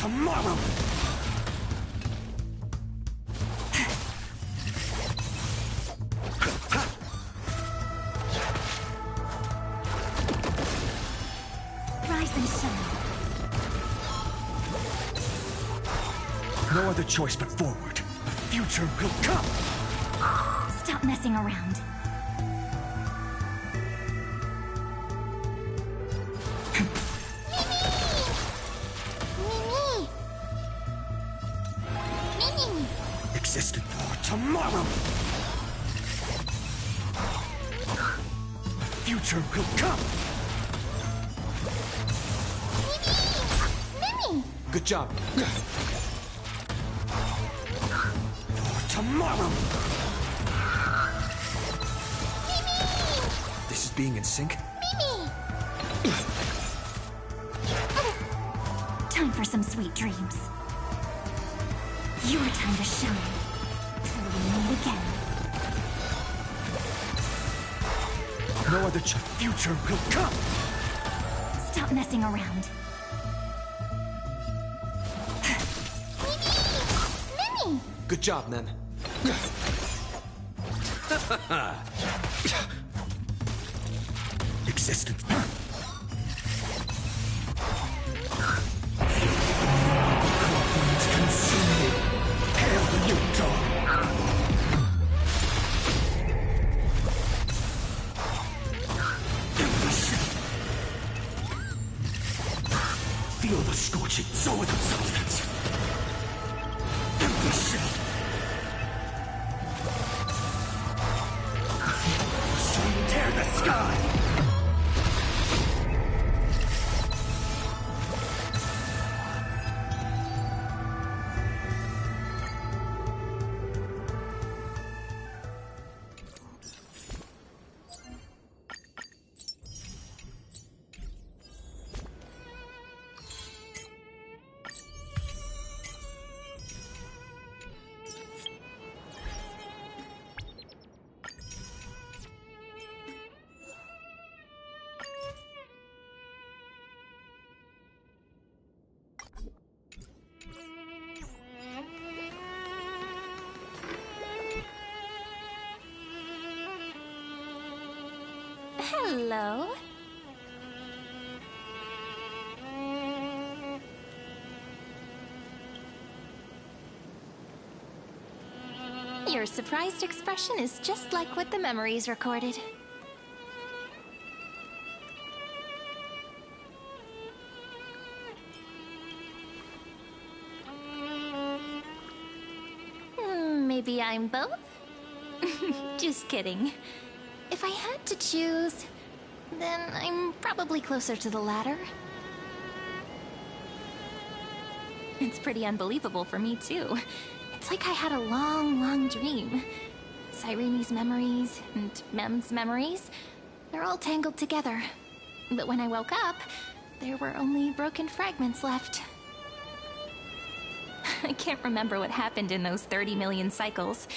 tomorrow! Rise and shine. No other choice but forward. The future will come! Stop messing around. Existed for tomorrow! The future will come! Mimi! Good job. For tomorrow! This is being in sync? Time for some sweet dreams. Your time to shine. Till we meet again. No other future will come! Stop messing around. Mimi! Good job, Mem. Existence. Consumed. Hail the new dawn. Feel the scorching zoic substance. Empty shell. Sun tear the sky. Hello. Your surprised expression is just like what the memories recorded. Maybe I'm both? Just kidding. If I had to choose, then I'm probably closer to the latter. It's pretty unbelievable for me, too. It's like I had a long, long dream. Cyrene's memories and Mem's memories, they're all tangled together. But when I woke up, there were only broken fragments left. I can't remember what happened in those 30 million cycles,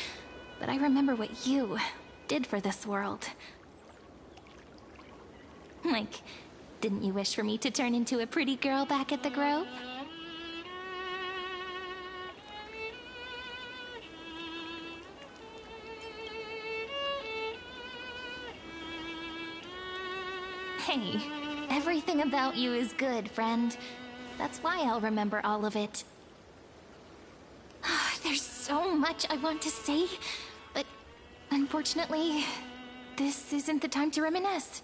but I remember what you did for this world. Like, didn't you wish for me to turn into a pretty girl back at the Grove? Hey, everything about you is good, friend. That's why I'll remember all of it. There's so much I want to say, but unfortunately, this isn't the time to reminisce.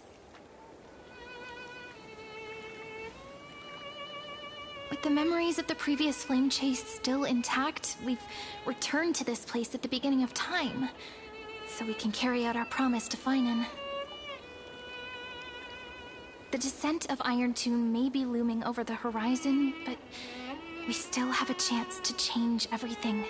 With the memories of the previous flame chase still intact, we've returned to this place at the beginning of time, so we can carry out our promise to Finan. The descent of Iron Tomb may be looming over the horizon, but we still have a chance to change everything.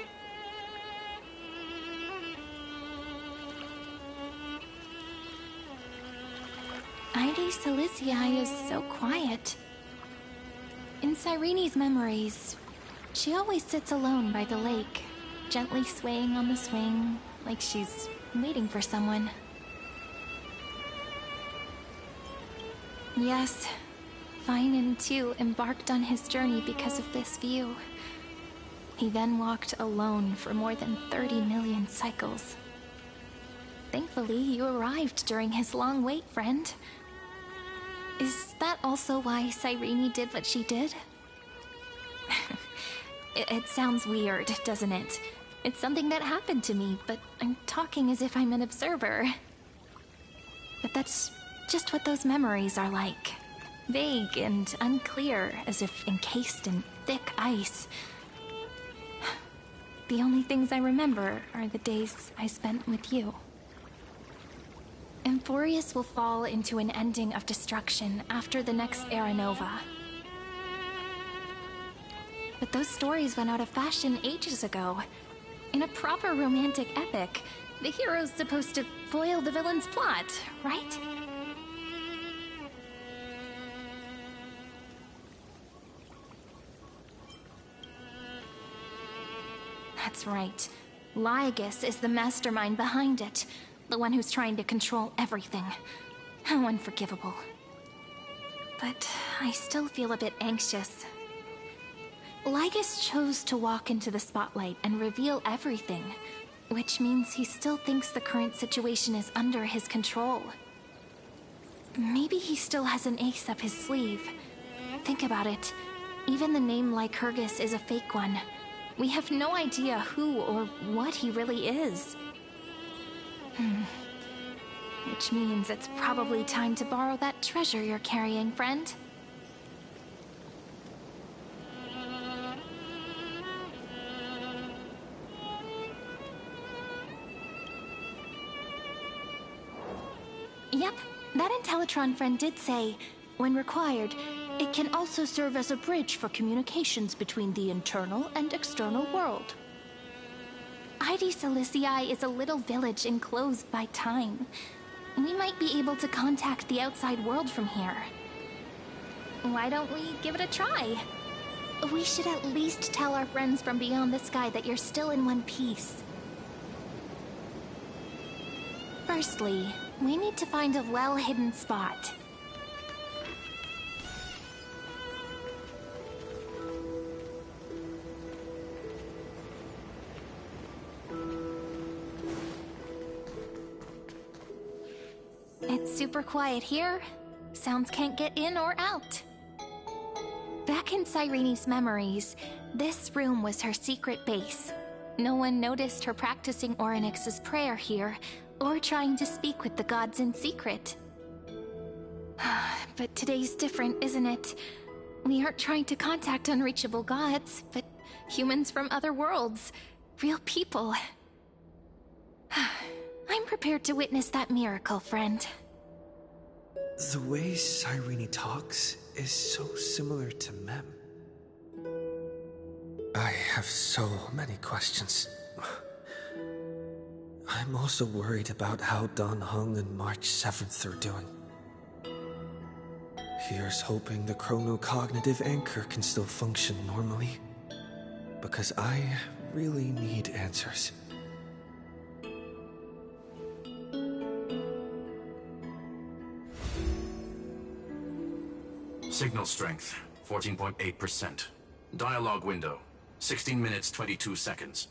Ide Silicii is so quiet. In Cyrene's memories, she always sits alone by the lake, gently swaying on the swing, like she's waiting for someone. Yes, Finan too embarked on his journey because of this view. He then walked alone for more than 30 million cycles. Thankfully, you arrived during his long wait, friend. Is that also why Cyrene did what she did? It sounds weird, doesn't it? It's something that happened to me, but I'm talking as if I'm an observer. But that's just what those memories are like. Vague and unclear, as if encased in thick ice. The only things I remember are the days I spent with you. Amphoreus will fall into an ending of destruction after the next Era Nova. But those stories went out of fashion ages ago. In a proper romantic epic, the hero's supposed to foil the villain's plot, right? That's right. Lygus is the mastermind behind it. The one who's trying to control everything. How unforgivable. But I still feel a bit anxious. Lygus chose to walk into the spotlight and reveal everything, which means he still thinks the current situation is under his control. Maybe he still has an ace up his sleeve. Think about it. Even the name Lycurgus is a fake one. We have no idea who or what he really is. Which means it's probably time to borrow that treasure you're carrying, friend. Yep, that Intellitron friend did say, when required, it can also serve as a bridge for communications between the internal and external world. ID Silicii is a little village enclosed by time. We might be able to contact the outside world from here. Why don't we give it a try? We should at least tell our friends from beyond the sky that you're still in one piece. Firstly, we need to find a well-hidden spot. It's super quiet here. Sounds can't get in or out. Back in Cyrene's memories, this room was her secret base. No one noticed her practicing Orynyx's prayer here, or trying to speak with the gods in secret. But today's different, isn't it? We aren't trying to contact unreachable gods, but humans from other worlds. Real people. I'm prepared to witness that miracle, friend. The way Cyrene talks is so similar to Mem. I have so many questions. I'm also worried about how Dan Heng and March 7th are doing. Here's hoping the chronocognitive anchor can still function normally. Because I really need answers. Signal strength, 14.8%. Dialogue window, 16 minutes 22 seconds.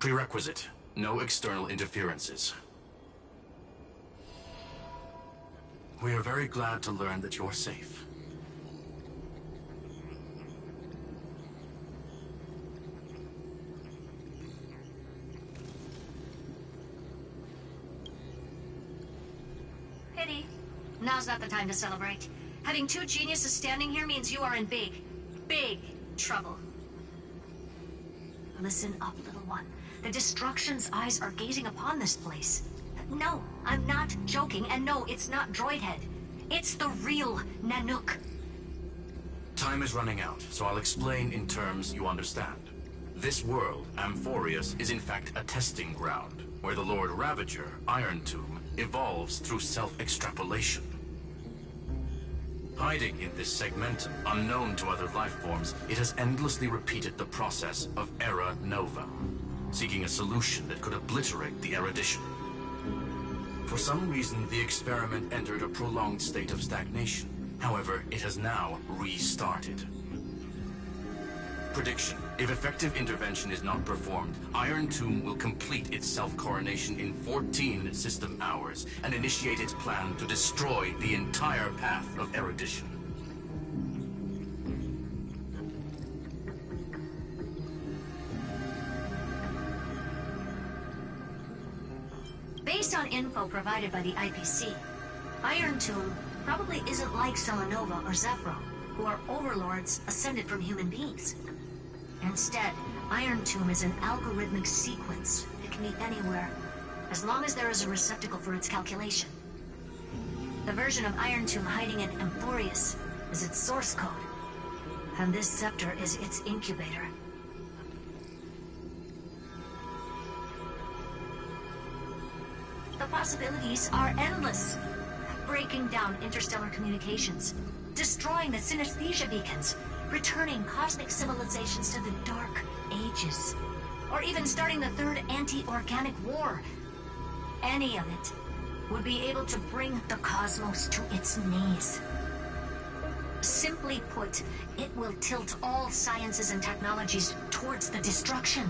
Prerequisite, no external interferences. We are very glad to learn that you're safe. Pity. Now's not the time to celebrate. Having two geniuses standing here means you are in big, big trouble. Listen up, little one. The Destruction's eyes are gazing upon this place. No, I'm not joking, and no, it's not Droidhead. It's the real Nanook. Time is running out, so I'll explain in terms you understand. This world, Amphoreus, is in fact a testing ground, where the Lord Ravager, Iron Tomb, evolves through self-extrapolation. Hiding in this segmentum, unknown to other life forms, it has endlessly repeated the process of Era Nova, seeking a solution that could obliterate the erudition. For some reason, the experiment entered a prolonged state of stagnation, However, it has now restarted. Prediction. If effective intervention is not performed, Iron Tomb will complete its self-coronation in 14 system hours and initiate its plan to destroy the entire path of erudition. Based on info provided by the IPC, Iron Tomb probably isn't like Selenova or Zephyro, who are overlords ascended from human beings. Instead, Iron Tomb is an algorithmic sequence. It can be anywhere, as long as there is a receptacle for its calculation. The version of Iron Tomb hiding in Amphoreus is its source code, and this scepter is its incubator. The possibilities are endless. Breaking down interstellar communications, destroying the synesthesia beacons, returning cosmic civilizations to the Dark Ages, or even starting the third anti-organic war. Any of it would be able to bring the cosmos to its knees. Simply put, it will tilt all sciences and technologies towards the destruction.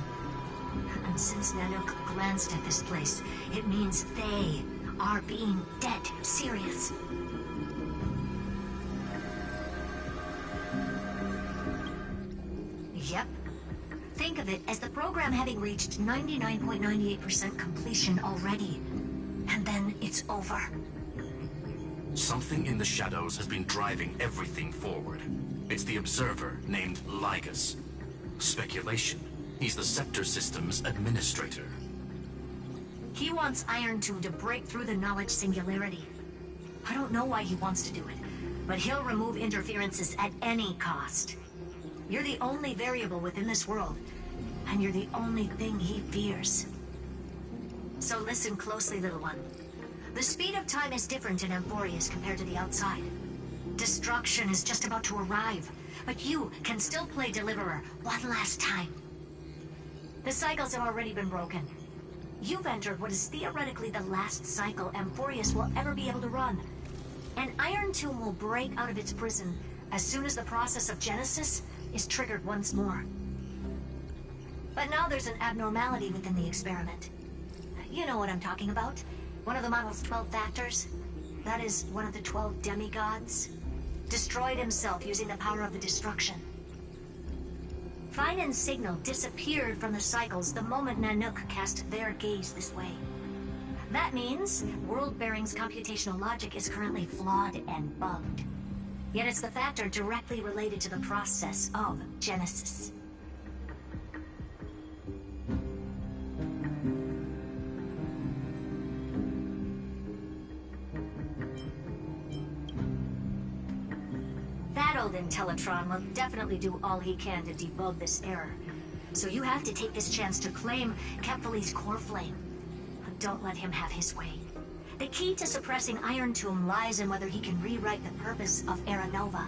And since Nanook glanced at this place, it means they are being dead serious. Yep. Think of it as the program having reached 99.98% completion already. And then it's over. Something in the shadows has been driving everything forward. It's the Observer named Lygus. Speculation. He's the Scepter System's administrator. He wants Iron Tomb to break through the knowledge singularity. I don't know why he wants to do it, but he'll remove interferences at any cost. You're the only variable within this world, and you're the only thing he fears. So listen closely, little one. The speed of time is different in Amphoreus compared to the outside. Destruction is just about to arrive, but you can still play Deliverer one last time. The cycles have already been broken. You've entered what is theoretically the last cycle Amphoreus will ever be able to run. And Iron Tomb will break out of its prison as soon as the process of Genesis is triggered once more. But now there's an abnormality within the experiment. You know what I'm talking about. One of the model's 12 factors. That is one of the 12 demigods. Destroyed himself using the power of the destruction. Finen's signal disappeared from the cycles the moment Nanook cast their gaze this way. That means World-Bearing's computational logic is currently flawed and bugged. Yet it's the factor directly related to the process of Genesis. That old Intellitron will definitely do all he can to debug this error. So you have to take this chance to claim Kepfali's core flame. But don't let him have his way. The key to suppressing Iron Tomb lies in whether he can rewrite the purpose of Era Nova.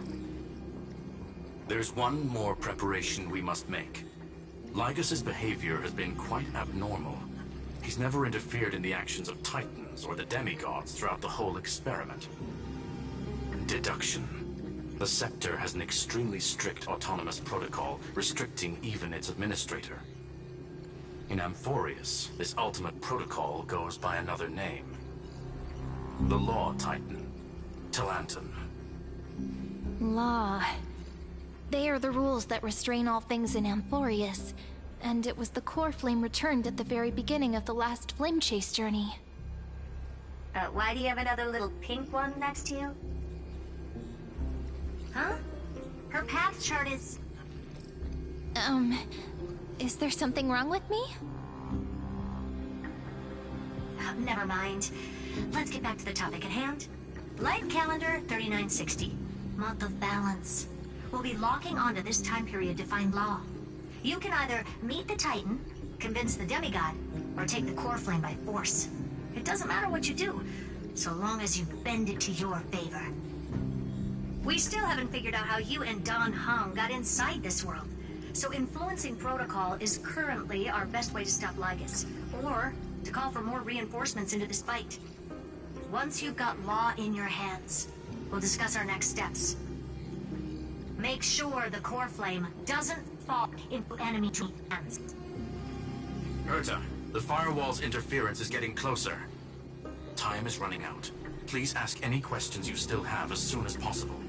There's one more preparation we must make. Lygus's behavior has been quite abnormal. He's never interfered in the actions of Titans or the demigods throughout the whole experiment. Deduction. The Scepter has an extremely strict autonomous protocol restricting even its administrator. In Amphoreus, this ultimate protocol goes by another name. The Law Titan, Talanton. Law. They are the rules that restrain all things in Amphoreus, and it was the core flame returned at the very beginning of the last flame chase journey. Why do you have another little pink one next to you? Huh? Her path chart is... Is there something wrong with me? Never mind. Let's get back to the topic at hand. Life calendar 3960. Month of balance. We'll be locking onto this time period to find Law. You can either meet the Titan, convince the demigod, or take the core flame by force. It doesn't matter what you do, so long as you bend it to your favor. We still haven't figured out how you and Don Hung got inside this world, so influencing protocol is currently our best way to stop Lygus, or to call for more reinforcements into this fight. Once you've got Law in your hands, We'll discuss our next steps. Make sure the core flame doesn't fall into enemy hands. Herta, the firewall's interference is getting closer. Time is running out. Please ask any questions you still have as soon as possible.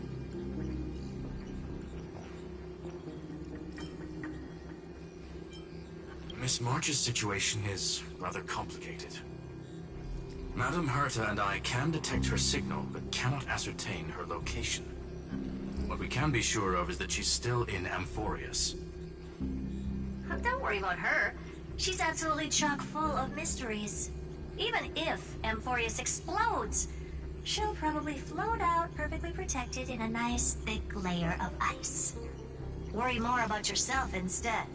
Miss March's situation is rather complicated. Madame Herta and I can detect her signal, but cannot ascertain her location. What we can be sure of is that she's still in Amphoreus. Don't worry about her. She's absolutely chock full of mysteries. Even if Amphoreus explodes, she'll probably float out perfectly protected in a nice thick layer of ice. Worry more about yourself instead.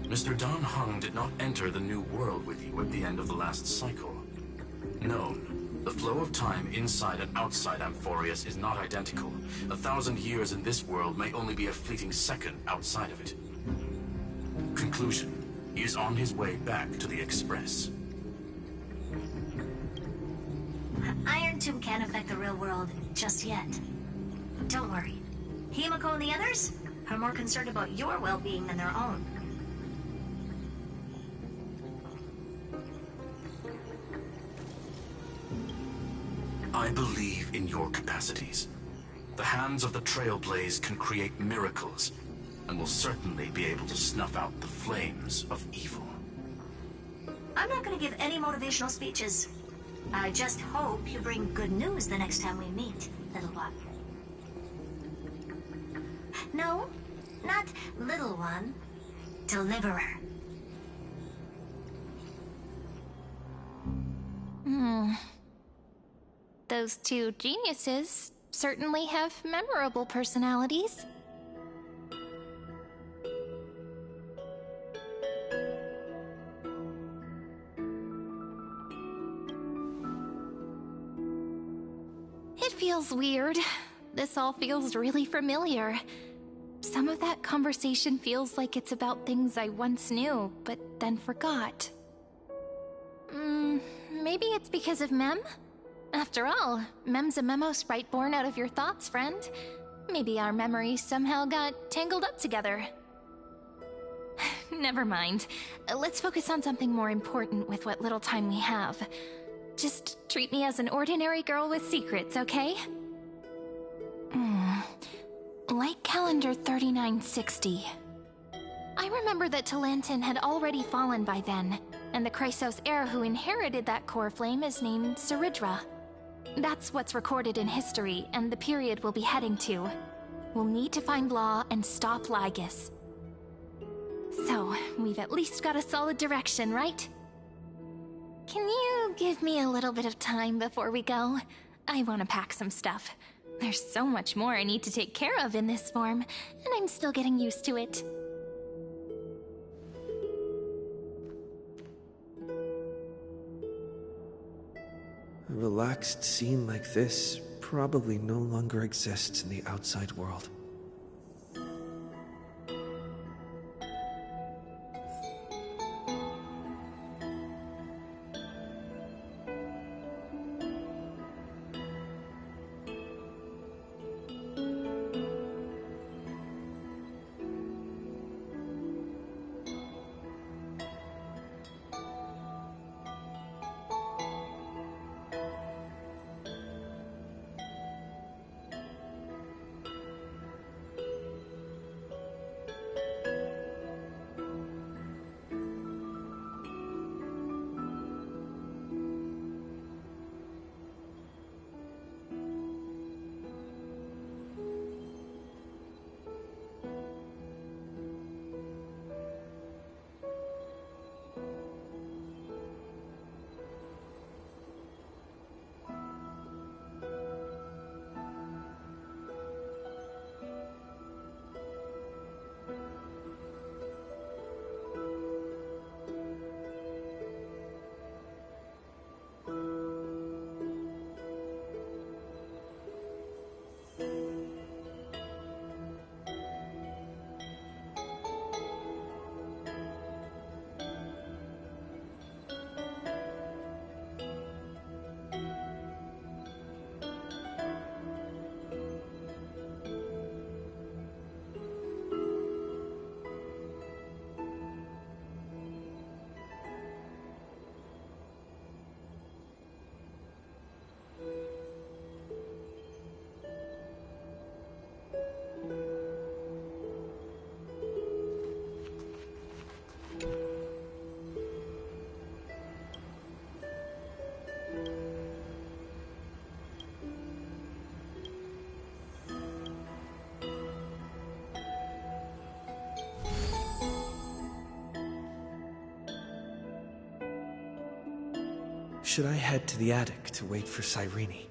Mr. Dan Heng did not enter the new world with you at the end of the last cycle. Known, the flow of time inside and outside Amphoreus is not identical. 1,000 years in this world may only be a fleeting second outside of it. Conclusion. He is on his way back to the Express. Iron Tomb can't affect the real world just yet. Don't worry. Himiko and the others are more concerned about your well-being than their own. I believe in your capacities. The hands of the Trailblaze can create miracles, and will certainly be able to snuff out the flames of evil. I'm not going to give any motivational speeches. I just hope you bring good news the next time we meet, little one. No, not little one. Deliverer. Those two geniuses certainly have memorable personalities. It feels weird. This all feels really familiar. Some of that conversation feels like it's about things I once knew, but then forgot. Maybe it's because of Mem? After all, Mem's a memo sprite born out of your thoughts, friend. Maybe our memories somehow got tangled up together. Never mind. Let's focus on something more important with what little time we have. Just treat me as an ordinary girl with secrets, okay? Like calendar 3960. I remember that Talantin had already fallen by then, and the Chrysos heir who inherited that core flame is named Saridra. That's what's recorded in history, and the period we'll be heading to. We'll need to find Law and stop Lygus. So, we've at least got a solid direction, right? Can you give me a little bit of time before we go? I want to pack some stuff. There's so much more I need to take care of in this form, and I'm still getting used to it. A relaxed scene like this probably no longer exists in the outside world. should I head to the attic to wait for Cyrene?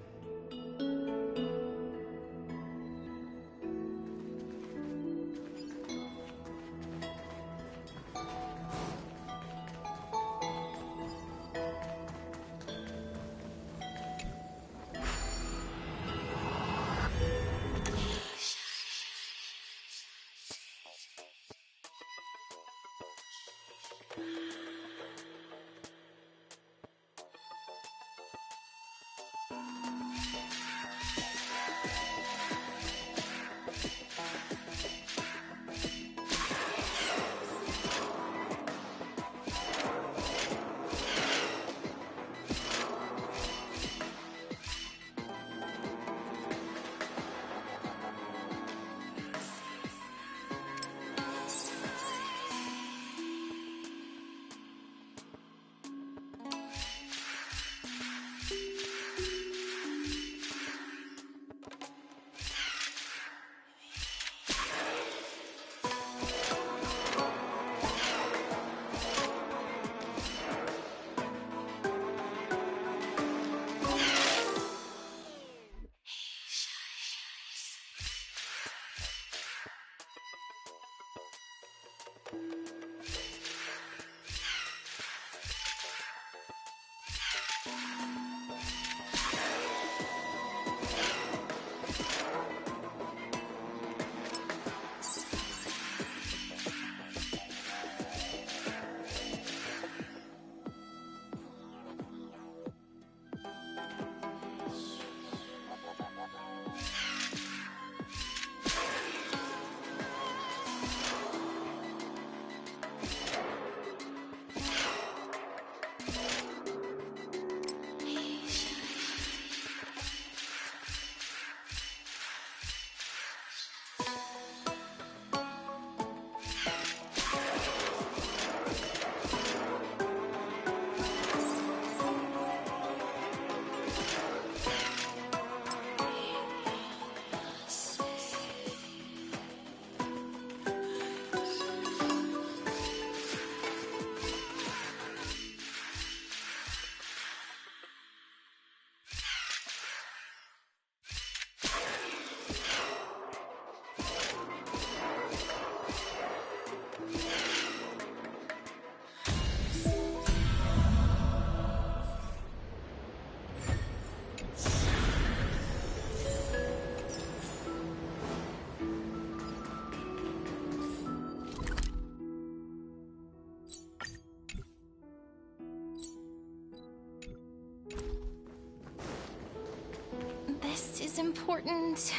This is important.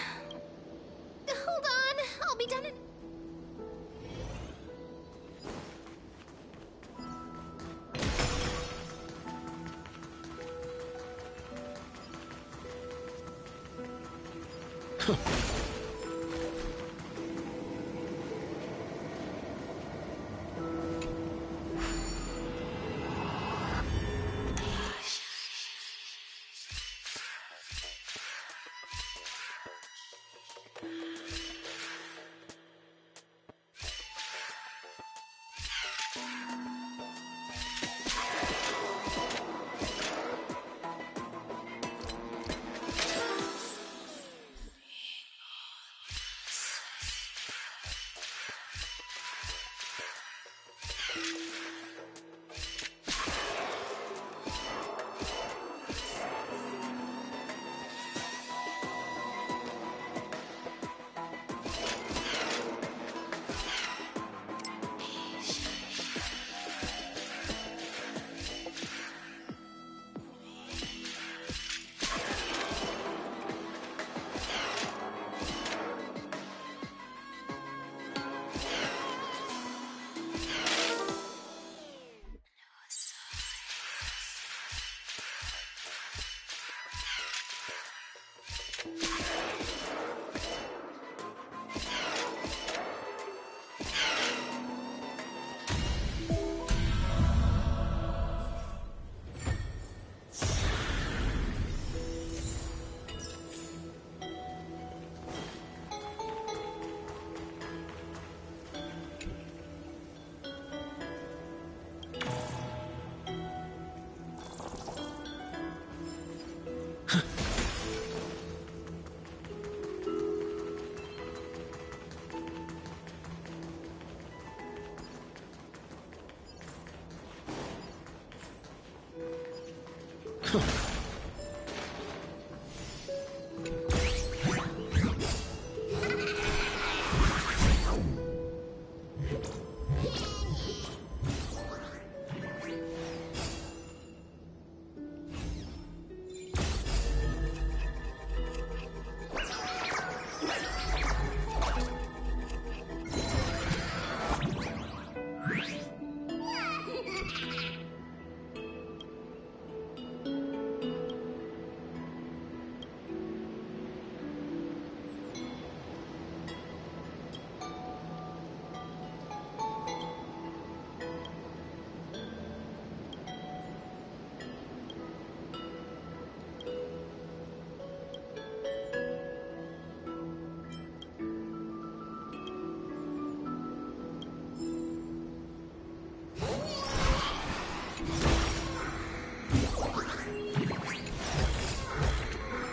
Hold on, I'll be done in...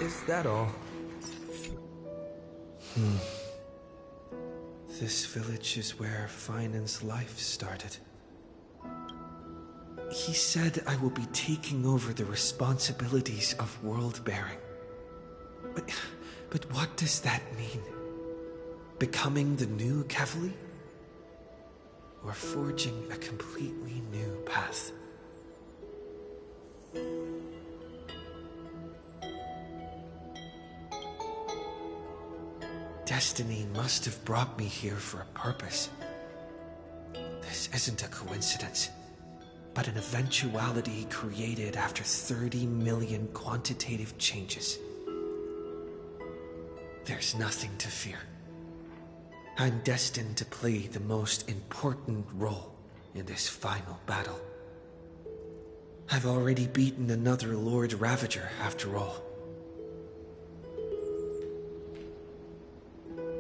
Is that all? This village is where Finan's life started. He said I will be taking over the responsibilities of world-bearing. But what does that mean? Becoming the new Cavalier? Or forging a completely new path? Destiny must have brought me here for a purpose. This isn't a coincidence, but an eventuality created after 30 million quantitative changes. There's nothing to fear. I'm destined to play the most important role in this final battle. I've already beaten another Lord Ravager, after all.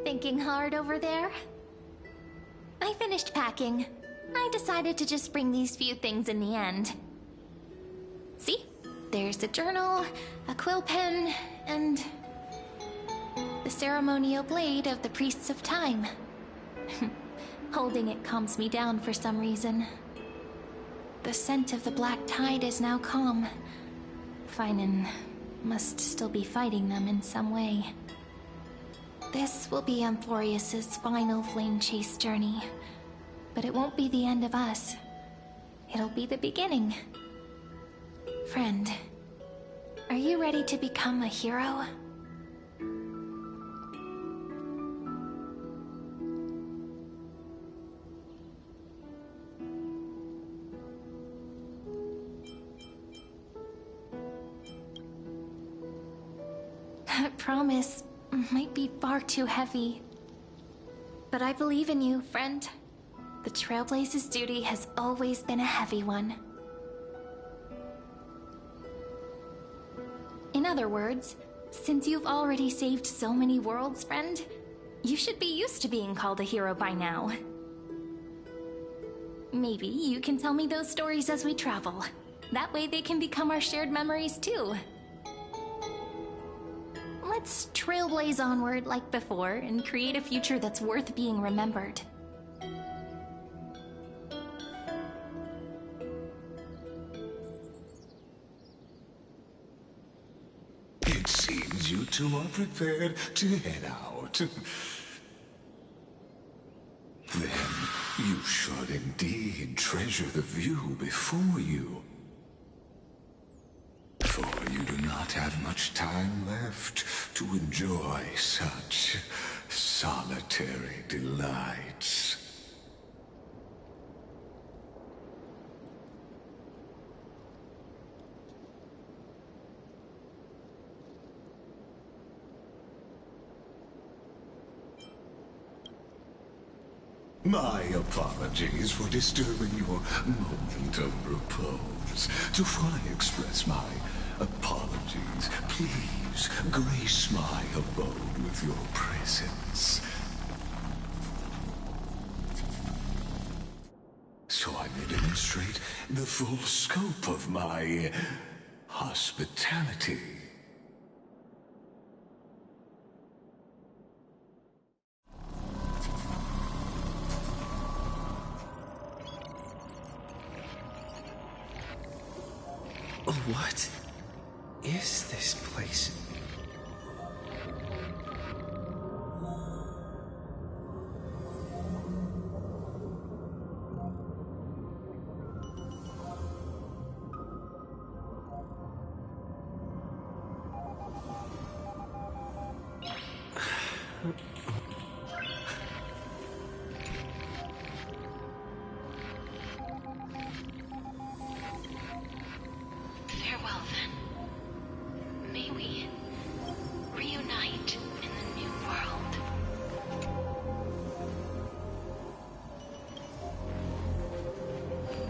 Thinking hard over there? I finished packing. I decided to just bring these few things in the end. See? There's a journal, a quill pen, and the ceremonial blade of the Priests of Time. Holding it calms me down for some reason. The scent of the Black Tide is now calm. Finan must still be fighting them in some way. This will be Amphoreus' final flame chase journey. But it won't be the end of us. It'll be the beginning. Friend, are you ready to become a hero? That promise might be far too heavy. But I believe in you, friend. The Trailblaze's duty has always been a heavy one. In other words, since you've already saved so many worlds, friend, you should be used to being called a hero by now. Maybe you can tell me those stories as we travel. That way they can become our shared memories too. Let's trailblaze onward like before and create a future that's worth being remembered. It seems you two are prepared to head out. Then you should indeed treasure the view before you. For you do not have much time left to enjoy such solitary delights. My apologies for disturbing your moment of repose. Before I express my apologies, please grace my abode with your presence, so I may demonstrate the full scope of my hospitality. What? is this place? Farewell, then. May we reunite in the new world.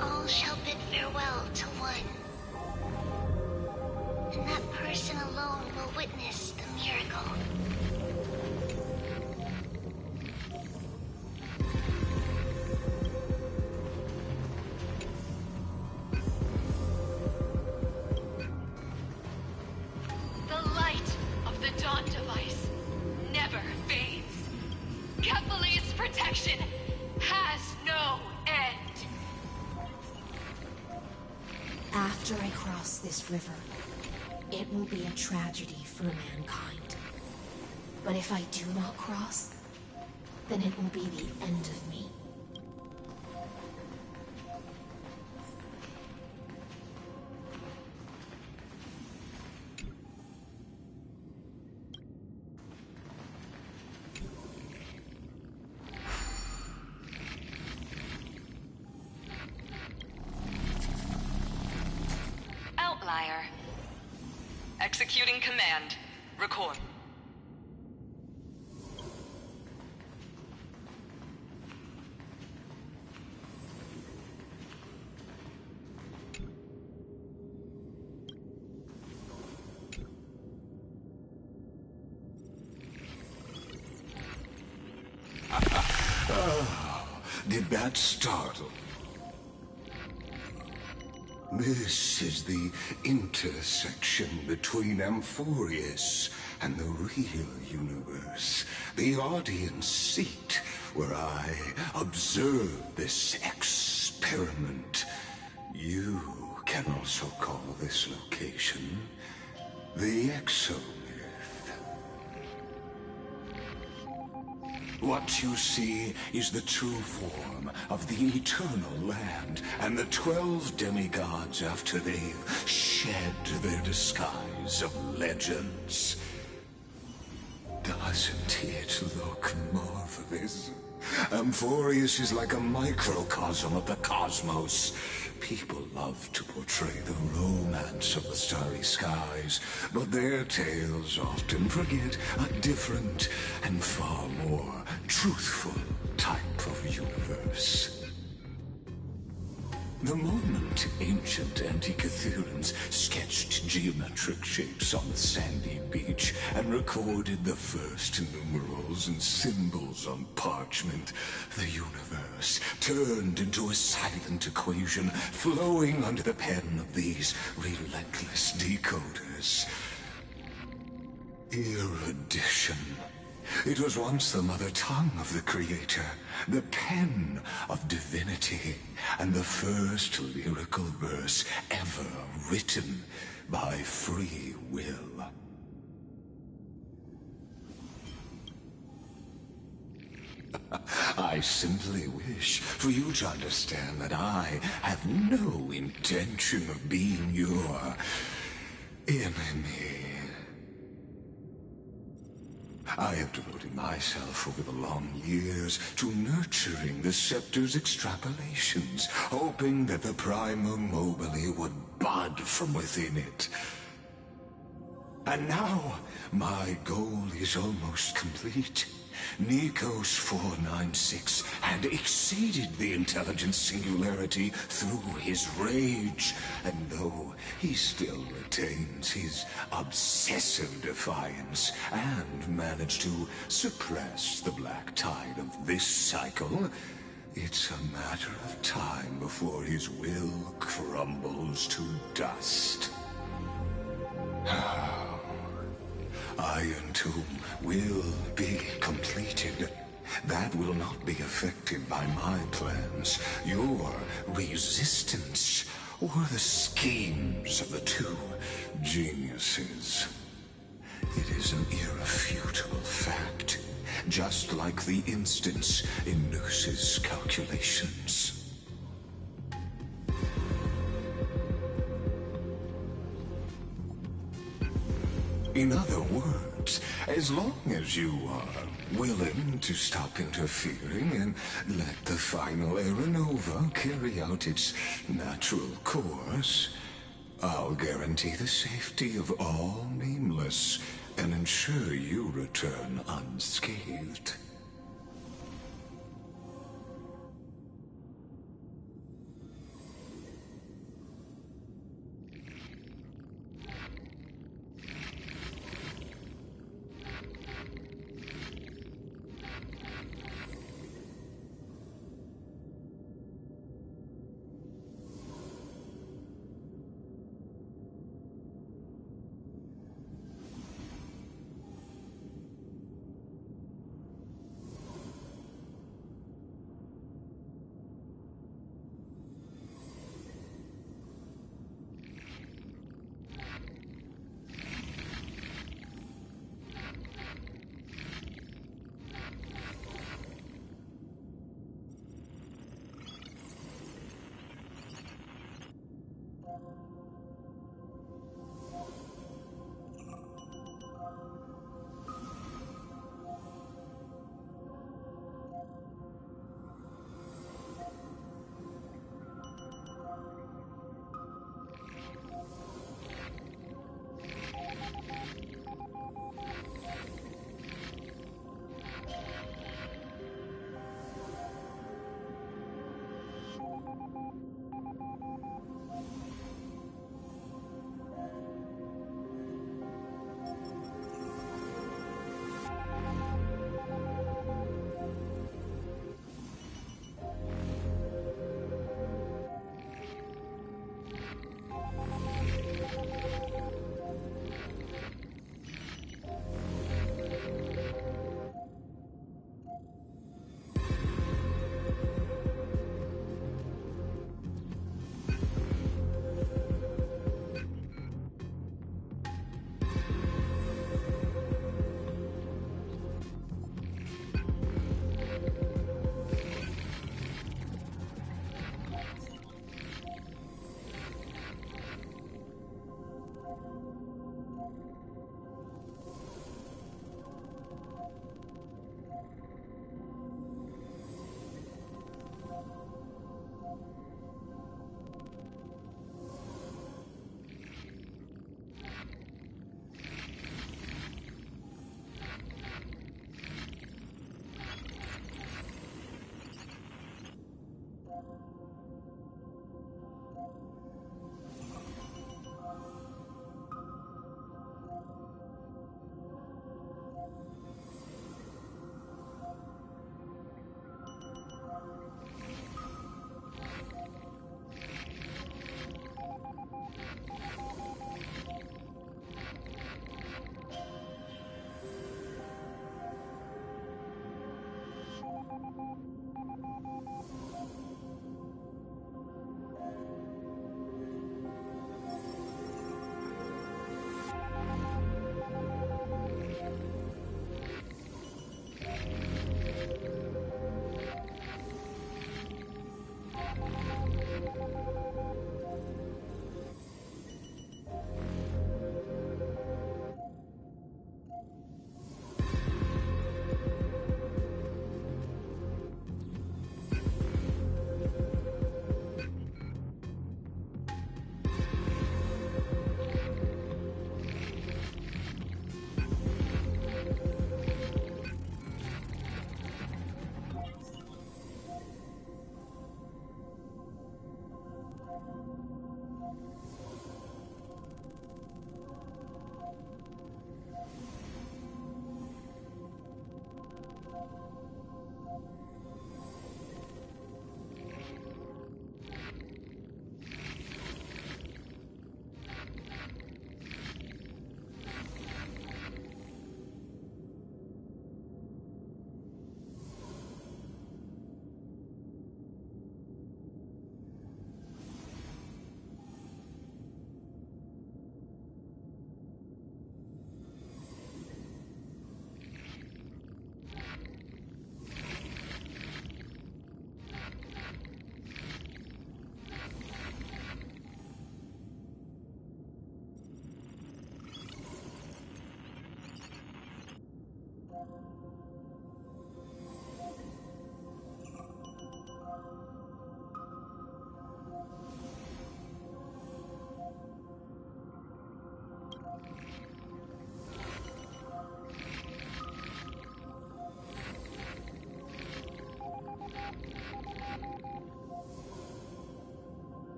All shall bid farewell to one. And that person alone will witness the miracle. The light of the Dawn device never fades. Kephales's protection has no end. After I cross this river, it will be a tragedy for mankind. But if I do not cross, then it will be the end of me. Outlier. Executing command. Record. Did that startle? This is the intersection between Amphoreus and the real universe. The audience seat where I observe this experiment. You can also call this location the Exomyth. What you see is the true form of the eternal land and the 12 demigods after they've shed their disguise of legends. Doesn't it look marvelous? Amphoreus is like a microcosm of the cosmos. People love to portray the romance of the starry skies, but their tales often forget a different and far more truthful type of universe. The moment ancient Antikytherans sketched geometric shapes on the sandy beach and recorded the first numerals and symbols on parchment, the universe turned into a silent equation flowing under the pen of these relentless decoders. Erudition. It was once the mother tongue of the Creator, the pen of divinity, and the first lyrical verse ever written by free will. I simply wish for you to understand that I have no intention of being your enemy. I have devoted myself over the long years to nurturing the Scepter's extrapolations, hoping that the Primum Mobile would bud from within it. And now, my goal is almost complete. Nikos 496 had exceeded the intelligence singularity through his rage, and though he still retains his obsessive defiance and managed to suppress the black tide of this cycle, it's a matter of time before his will crumbles to dust. Iron Tomb will be completed. That will not be affected by my plans. Your resistance or the schemes of the two geniuses. It is an irrefutable fact, just like the instance in Noose's calculations. In other words, as long as you are willing to stop interfering and let the final Aeronova carry out its natural course, I'll guarantee the safety of all Nameless and ensure you return unscathed.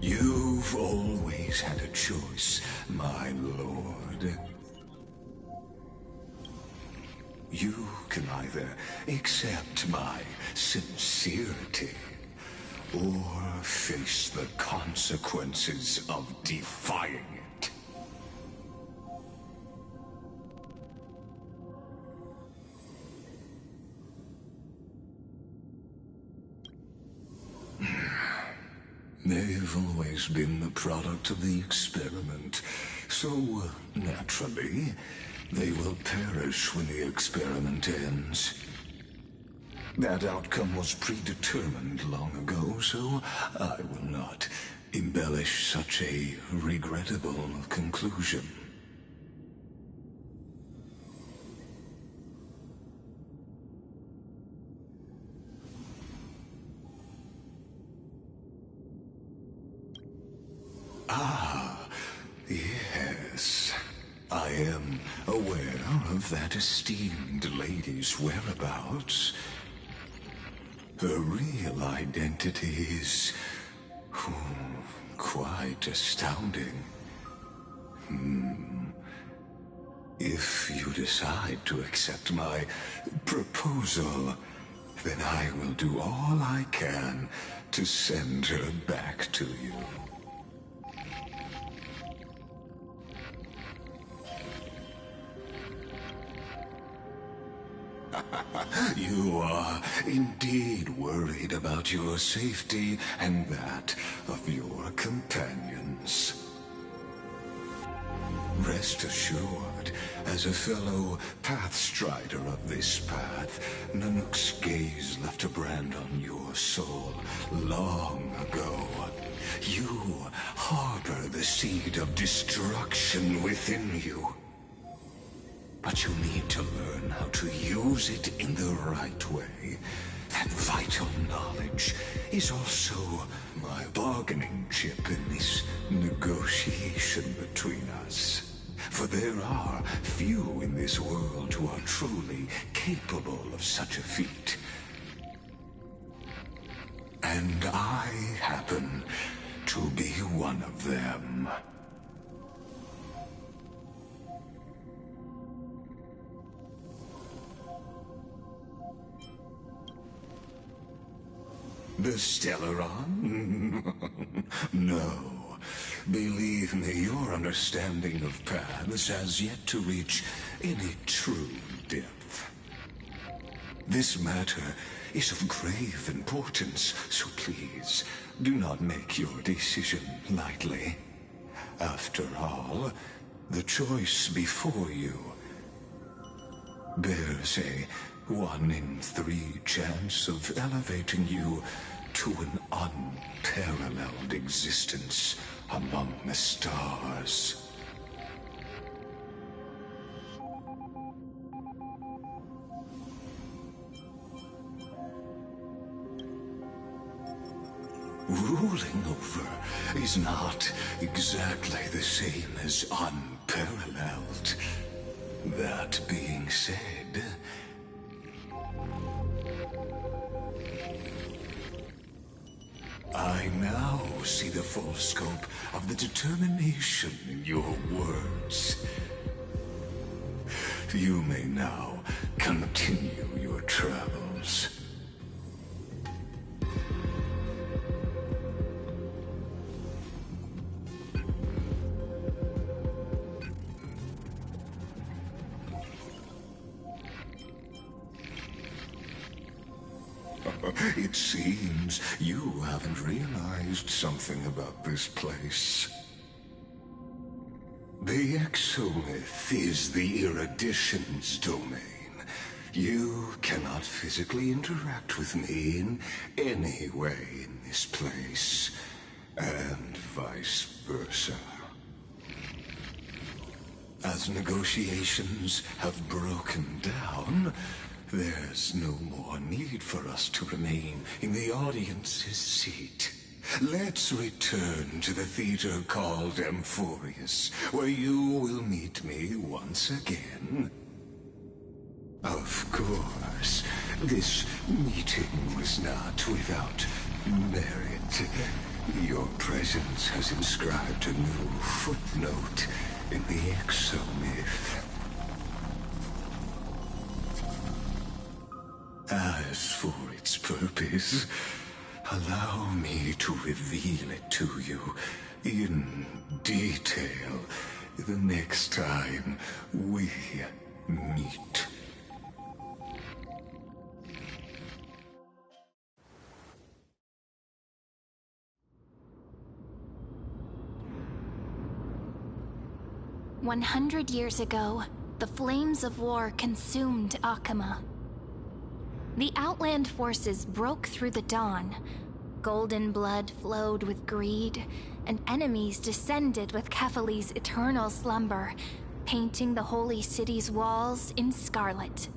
You've always had a choice, my lord. You can either accept my sincerity, or face the consequences of defying it. They've always been the product of the experiment, so naturally, they will perish when the experiment ends. That outcome was predetermined long ago, so I will not embellish such a regrettable conclusion. Ah, yes. I am aware of that esteemed lady's whereabouts. Her real identity is quite astounding. If you decide to accept my proposal, then I will do all I can to send her back to you. You are indeed worried about your safety and that of your companions. Rest assured, as a fellow pathstrider of this path, Nanook's gaze left a brand on your soul long ago. You harbor the seed of destruction within you. But you need to learn how to use it in the right way. That vital knowledge is also my bargaining chip in this negotiation between us. For there are few in this world who are truly capable of such a feat. And I happen to be one of them. The Stellaron? No. Believe me, your understanding of paths has yet to reach any true depth. This matter is of grave importance, so please, do not make your decision lightly. After all, the choice before you bears a 1 in 3 chance of elevating you to an unparalleled existence among the stars. Ruling over is not exactly the same as unparalleled. That being said, I now see the full scope of the determination in your words. You may now continue your travels. It seems you haven't realized something about this place. The Exolith is the Erudition's domain. You cannot physically interact with me in any way in this place, and vice versa. As negotiations have broken down, there's no more need for us to remain in the audience's seat. Let's return to the theater called Amphoreus, where you will meet me once again. Of course, this meeting was not without merit. Your presence has inscribed a new footnote in the exomyth. As for its purpose, allow me to reveal it to you in detail the next time we meet. "100 years ago, the flames of war consumed Akama. The Outland forces broke through the dawn. Golden blood flowed with greed, and enemies descended with Kefali's eternal slumber, painting the holy city's walls in scarlet.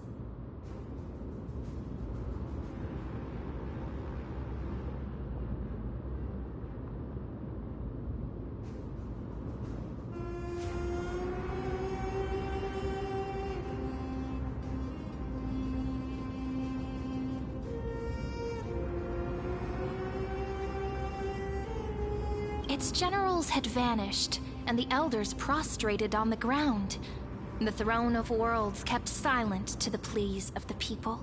Its generals had vanished, and the elders prostrated on the ground. The Throne of Worlds kept silent to the pleas of the people.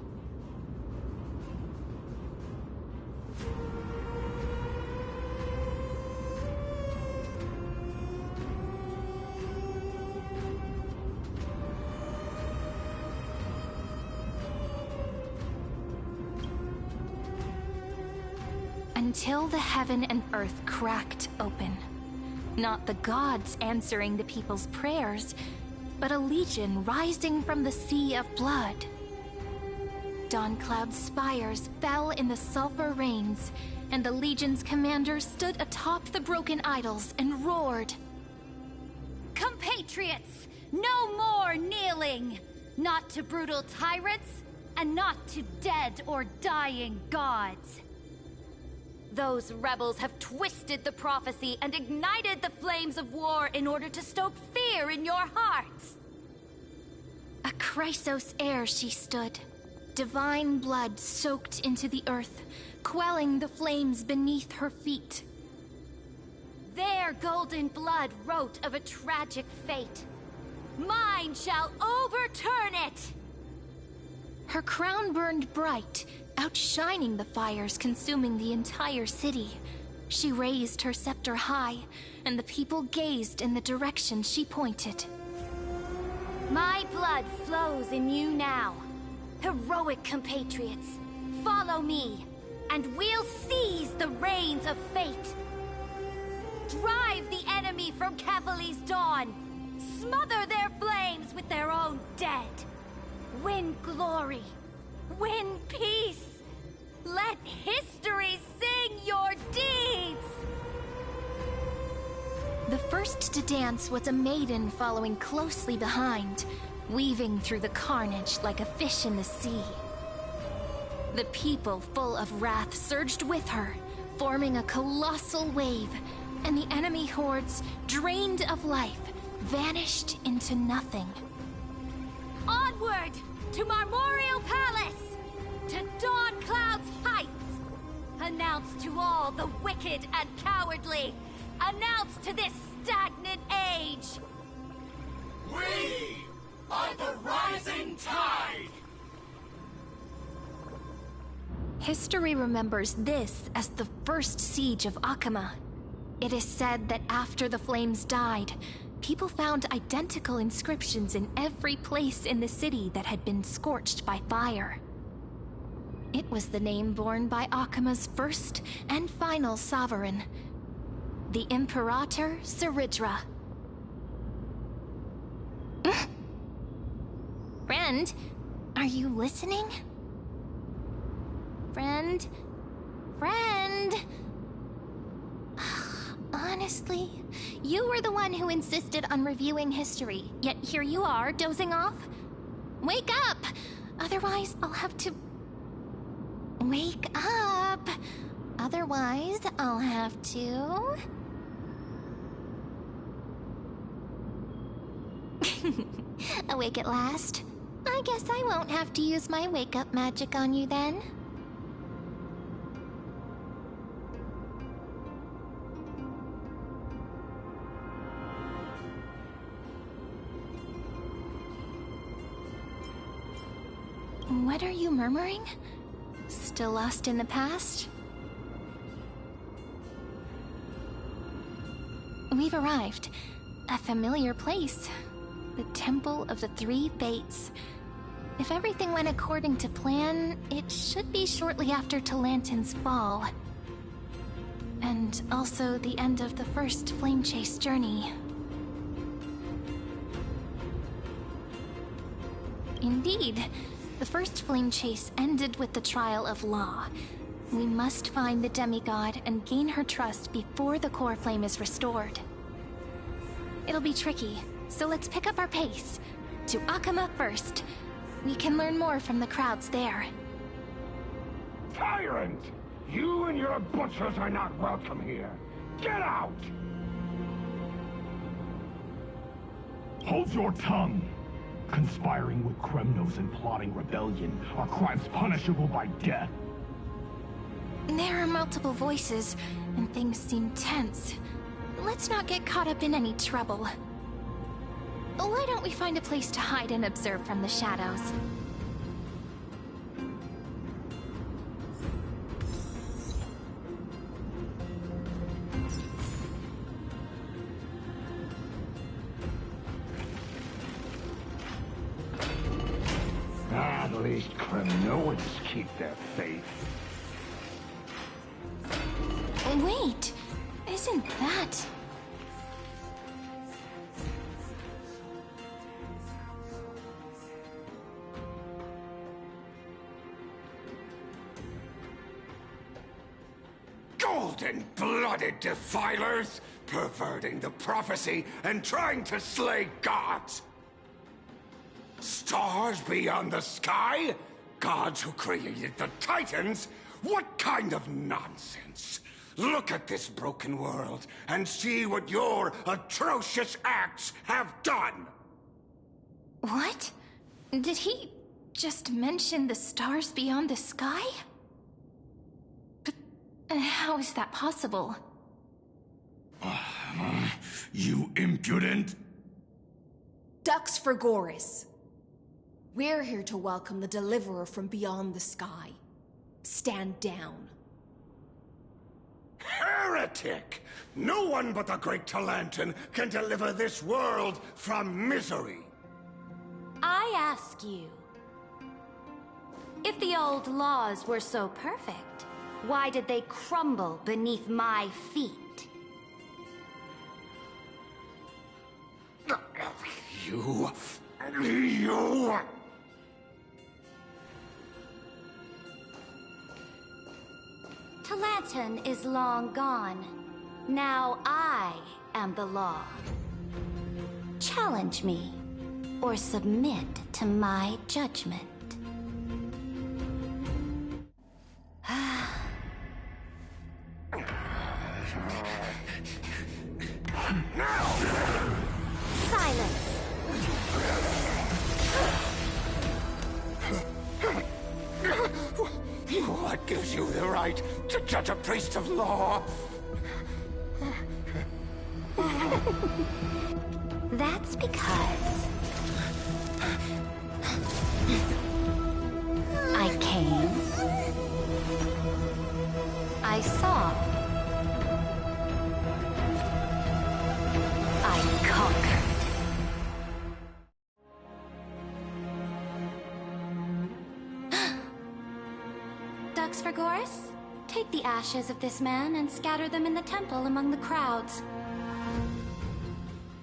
Until the heaven and earth cracked open. Not the gods answering the people's prayers, but a legion rising from the sea of blood. Dawncloud's spires fell in the sulfur rains, and the legion's commander stood atop the broken idols and roared. "Compatriots, no more kneeling! Not to brutal tyrants, and not to dead or dying gods. Those rebels have twisted the prophecy and ignited the flames of war in order to stoke fear in your hearts." A Chrysos heir she stood, divine blood soaked into the earth, quelling the flames beneath her feet. Their golden blood wrote of a tragic fate. Mine shall overturn it! Her crown burned bright, outshining the fires consuming the entire city. She raised her scepter high, and the people gazed in the direction she pointed. My blood flows in you now. Heroic compatriots, follow me, and we'll seize the reins of fate. Drive the enemy from Kefali's dawn. Smother their flames with their own dead. Win glory. Win peace! Let history sing your deeds! The first to dance was a maiden following closely behind, weaving through the carnage like a fish in the sea. The people, full of wrath, surged with her, forming a colossal wave, and the enemy hordes, drained of life, vanished into nothing. Onward! To Marmoreal Palace! To Dawncloud's heights! Announce to all the wicked and cowardly! Announce to this stagnant age! We are the rising tide! History remembers this as the first siege of Akama. It is said that after the flames died, people found identical inscriptions in every place in the city that had been scorched by fire. It was the name borne by Akama's first and final sovereign, the Imperator Saridra. Friend, are you listening? Friend? Friend? Honestly, you were the one who insisted on reviewing history, yet here you are, dozing off? Wake up! Otherwise, I'll have to... Wake up! Otherwise, I'll have to... Awake at last? I guess I won't have to use my wake-up magic on you then. What are you murmuring? Still lost in the past? We've arrived. A familiar place. The Temple of the Three Fates. If everything went according to plan, it should be shortly after Talantin's fall. And also the end of the first Flame Chase journey. Indeed. The first Flame Chase ended with the trial of Law. We must find the demigod and gain her trust before the core flame is restored. It'll be tricky, so let's pick up our pace. To Akama first. We can learn more from the crowds there. Tyrant! You and your butchers are not welcome here. Get out! Hold your tongue! Conspiring with Kremnos and plotting rebellion are crimes punishable by death. There are multiple voices, and things seem tense. Let's not get caught up in any trouble. Why don't we find a place to hide and observe from the shadows? At least Kremnoids keep their faith. Wait, isn't that... Golden-blooded defilers, perverting the prophecy and trying to slay gods! Stars beyond the sky? Gods who created the Titans? What kind of nonsense? Look at this broken world and see what your atrocious acts have done! What? Did he just mention the stars beyond the sky? But how is that possible? You impudent! Dux for Goris. We're here to welcome the Deliverer from beyond the sky. Stand down. Heretic! No one but the great Talantin can deliver this world from misery! I ask you, if the old laws were so perfect, why did they crumble beneath my feet? You... Talantin is long gone. Now I am the law. Challenge me, or submit to my judgment. Silence! What gives you the right to judge a priest of law? That's because I came, I saw, I conquered. Dux for Goris, take the ashes of this man and scatter them in the temple among the crowds.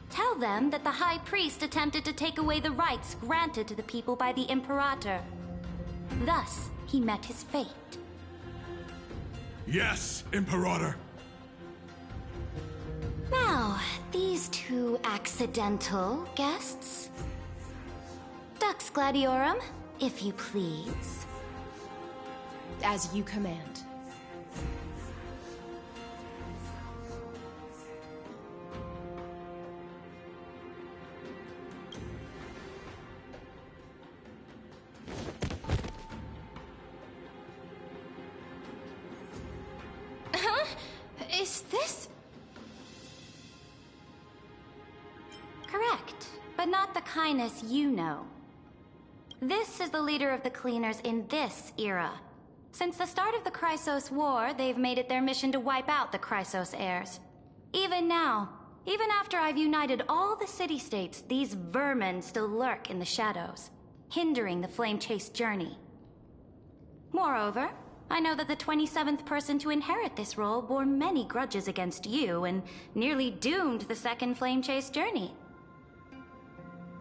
Tell them that the High Priest attempted to take away the rights granted to the people by the Imperator. Thus, he met his fate. Yes, Imperator. Now, these two accidental guests. Dux Gladiorum, if you please. As you command. Huh? Is this... Correct, but not the kindness you know. This is the leader of the Cleaners in this era. Since the start of the Chrysos War, they've made it their mission to wipe out the Chrysos heirs. Even now, even after I've united all the city-states, these vermin still lurk in the shadows, hindering the Flame Chase journey. Moreover, I know that the 27th person to inherit this role bore many grudges against you and nearly doomed the second Flame Chase journey.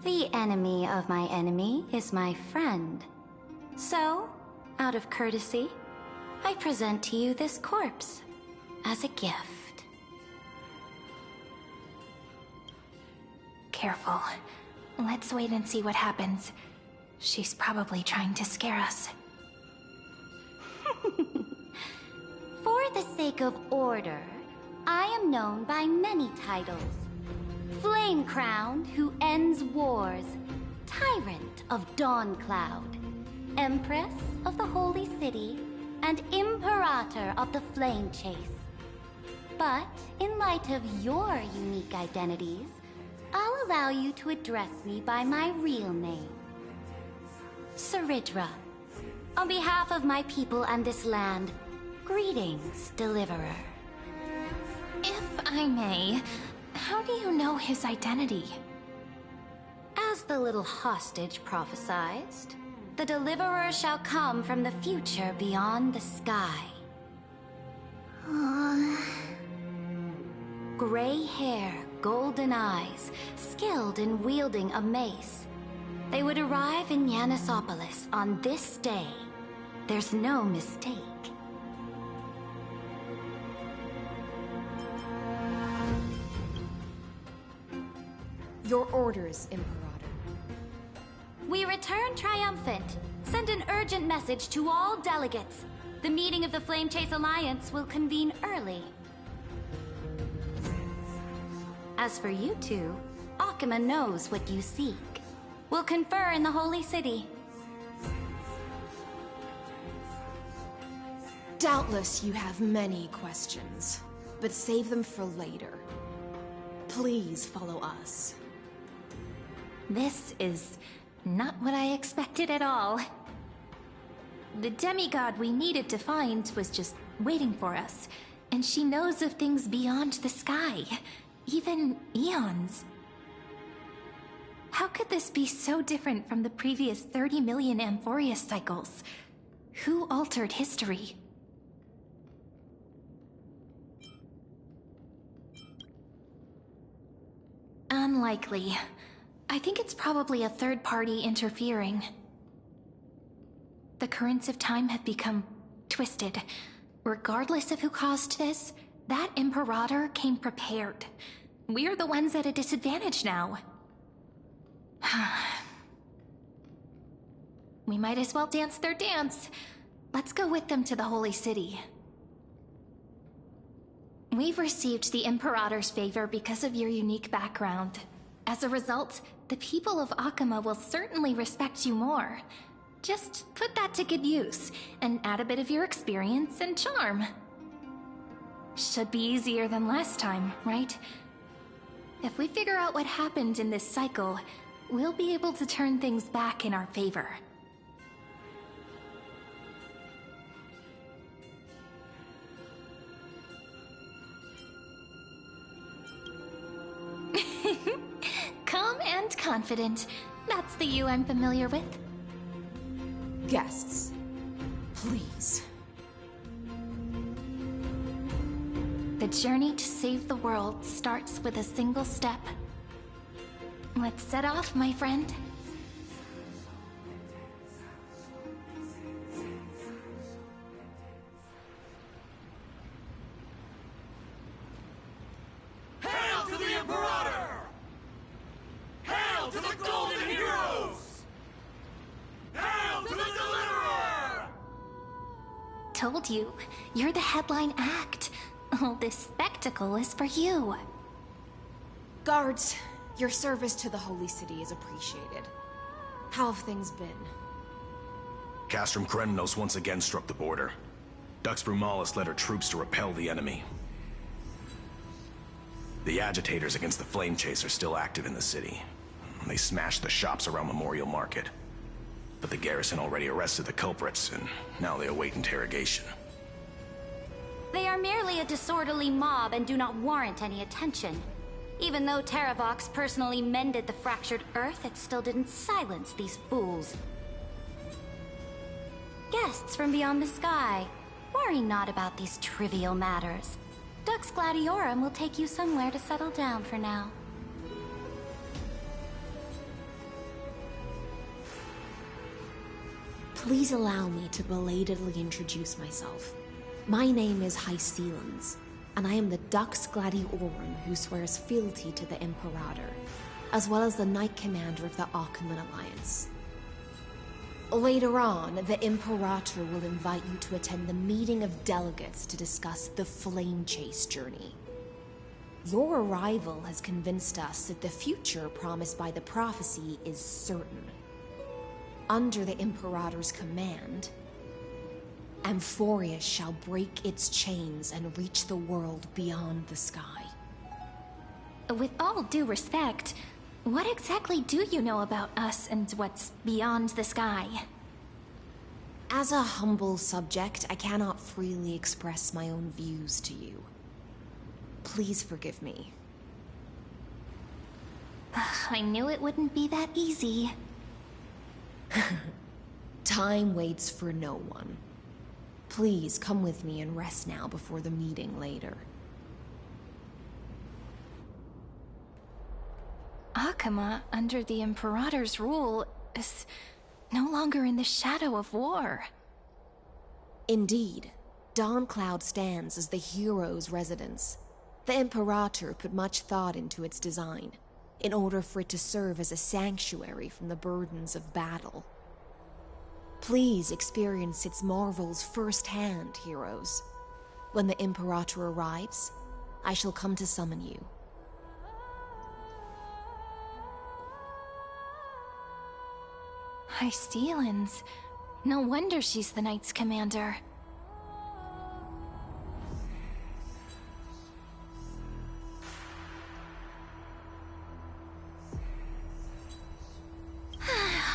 The enemy of my enemy is my friend. So, out of courtesy, I present to you this corpse as a gift. Careful. Let's wait and see what happens. She's probably trying to scare us. For the sake of order, I am known by many titles. Flame Crowned, who ends wars. Tyrant of Dawn Cloud. Empress of the Holy City. And Imperator of the Flame Chase. But, in light of your unique identities, I'll allow you to address me by my real name. Saridra. On behalf of my people and this land, greetings, Deliverer. If I may, how do you know his identity? As the little hostage prophesied, the Deliverer shall come from the future beyond the sky. Gray hair, golden eyes, skilled in wielding a mace. They would arrive in Yanisopolis on this day. There's no mistake. Your orders, Imperator. We return triumphant. Send an urgent message to all delegates. The meeting of the Flame Chase Alliance will convene early. As for you two, Akima knows what you seek. We'll confer in the Holy City. Doubtless you have many questions, but save them for later. Please follow us. This is not what I expected at all. The demigod we needed to find was just waiting for us, and she knows of things beyond the sky, even eons. How could this be so different from the previous 30 million Amphoreus cycles? Who altered history? Unlikely. I think it's probably a third party interfering. The currents of time have become twisted. Regardless of who caused this, that Imperator came prepared. We're the ones at a disadvantage now. We might as well dance their dance. Let's go with them to the Holy City. We've received the Imperator's favor because of your unique background. As a result, the people of Akima will certainly respect you more. Just put that to good use, and add a bit of your experience and charm. Should be easier than last time, right? If we figure out what happened in this cycle, we'll be able to turn things back in our favor. Calm and confident. That's the you I'm familiar with. Guests, please. The journey to save the world starts with a single step. Let's set off, my friend. Hail to the Imperator! Hail to the Golden Heroes! Hail to the Deliverer! Told you, you're the headline act. All this spectacle is for you. Guards, your service to the Holy City is appreciated. How have things been? Castrum Kremnos once again struck the border. Dux Brumalis led her troops to repel the enemy. The agitators against the Flame Chase are still active in the city. They smashed the shops around Memorial Market. But the garrison already arrested the culprits, and now they await interrogation. They are merely a disorderly mob and do not warrant any attention. Even though Terravox personally mended the fractured Earth, it still didn't silence these fools. Guests from beyond the sky, worry not about these trivial matters. Dux Gladiorum will take you somewhere to settle down for now. Please allow me to belatedly introduce myself. My name is Hycelans, and I am the Dux Gladiorum who swears fealty to the Imperator, as well as the Knight Commander of the Achaeman Alliance. Later on, the Imperator will invite you to attend the meeting of delegates to discuss the Flame Chase journey. Your arrival has convinced us that the future promised by the prophecy is certain. Under the Imperator's command, Amphoreus shall break its chains and reach the world beyond the sky. With all due respect, what exactly do you know about us and what's beyond the sky? As a humble subject, I cannot freely express my own views to you. Please forgive me. I knew it wouldn't be that easy. Time waits for no one. Please come with me and rest now before the meeting later. Achaeman, under the Imperator's rule, is no longer in the shadow of war. Indeed, Dawncloud stands as the hero's residence. The Imperator put much thought into its design, in order for it to serve as a sanctuary from the burdens of battle. Please experience its marvels firsthand, heroes. When the Imperator arrives, I shall come to summon you. Hycelans. No wonder she's the Knight's commander.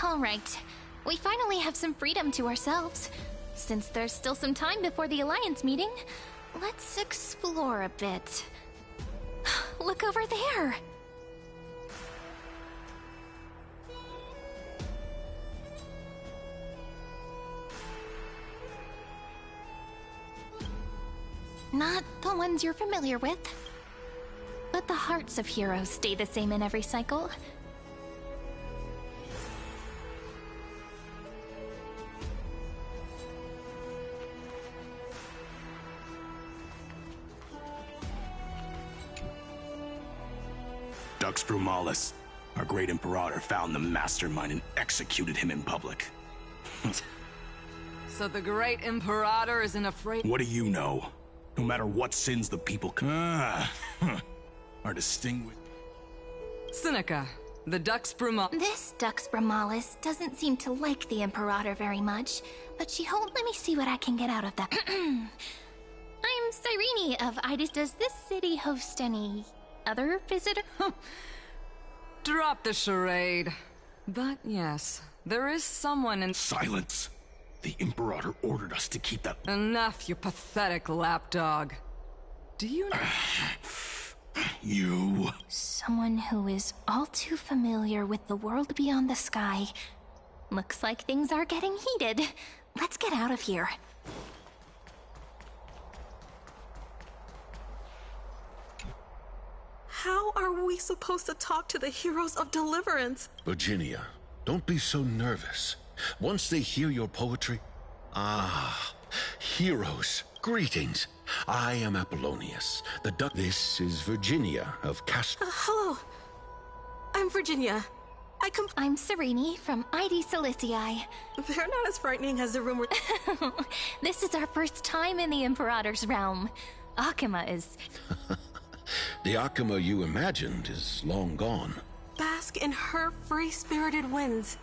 All right. We finally have some freedom to ourselves. Since there's still some time before the Alliance meeting, let's explore a bit. Look over there! Not the ones you're familiar with. But the hearts of heroes stay the same in every cycle. Dux Brumalis, our great Imperator, found the mastermind and executed him in public. So the great Imperator isn't afraid— What do you know? No matter what sins the people are distinguished. Seneca, the Dux Brumalis— This Dux Brumalis doesn't seem to like the Imperator very much, but let me see what I can get out of that. I'm Cyrene of Idis. Does this city host any other visitor? Drop the charade. But yes, there is someone in— Silence! The Imperator ordered us to keep that— Enough, you pathetic lapdog. Do you know— You— Someone who is all too familiar with the world beyond the sky. Looks like things are getting heated. Let's get out of here. How are we supposed to talk to the heroes of deliverance? Virginia, don't be so nervous. Once they hear your poetry... Ah, heroes, greetings. I am Apollonius, the Duck... This is Virginia of hello. I'm Virginia. I'm Cyrene from ID Silicii. They're not as frightening as the rumor... This is our first time in the Imperator's realm. Achaeman is... The Achaeman you imagined is long gone. Bask in her free-spirited winds.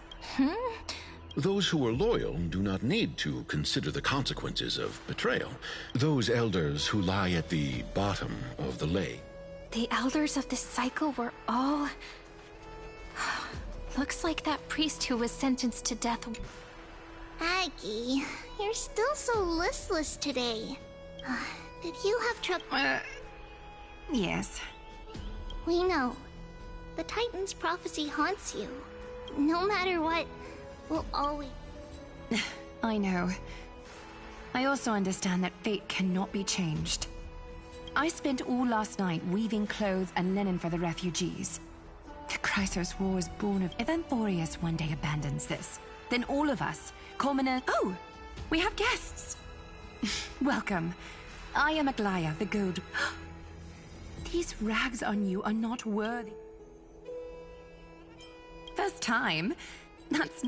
Those who are loyal do not need to consider the consequences of betrayal. Those elders who lie at the bottom of the lake. The elders of this cycle were all... Looks like that priest who was sentenced to death. Aggie, you're still so listless today. Did you have trouble? Yes. We know. The Titan's prophecy haunts you. No matter what, we'll always... I know. I also understand that fate cannot be changed. I spent all last night weaving clothes and linen for the refugees. The Chrysos War is born of... If Amphoreus one day abandons this, then all of us, culminate... Oh! We have guests! Welcome. I am Aglaya, the gold... These rags on you are not worthy. First time? That's...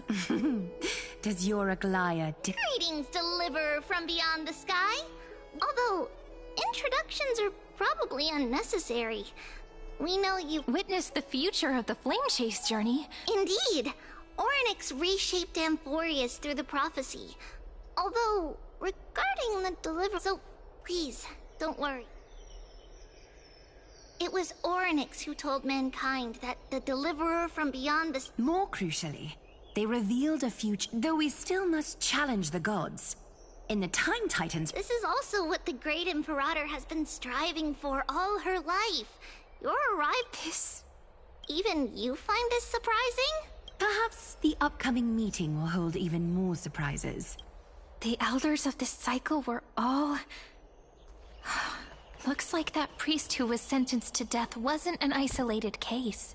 Does your Aglaya... Greetings, deliverer from beyond the sky! Although, introductions are probably unnecessary. We know you witnessed the future of the Flame Chase journey. Indeed! Orynyx reshaped Amphoreus through the prophecy. Although, regarding the deliverer... So, please, don't worry. It was Orynyx who told mankind that the deliverer from beyond the... More crucially, they revealed a future... Though we still must challenge the gods. In the Time Titans... This is also what the Great Imperator has been striving for all her life. Your arrival... Even you find this surprising? Perhaps the upcoming meeting will hold even more surprises. The elders of this cycle were all... Looks like that priest who was sentenced to death wasn't an isolated case.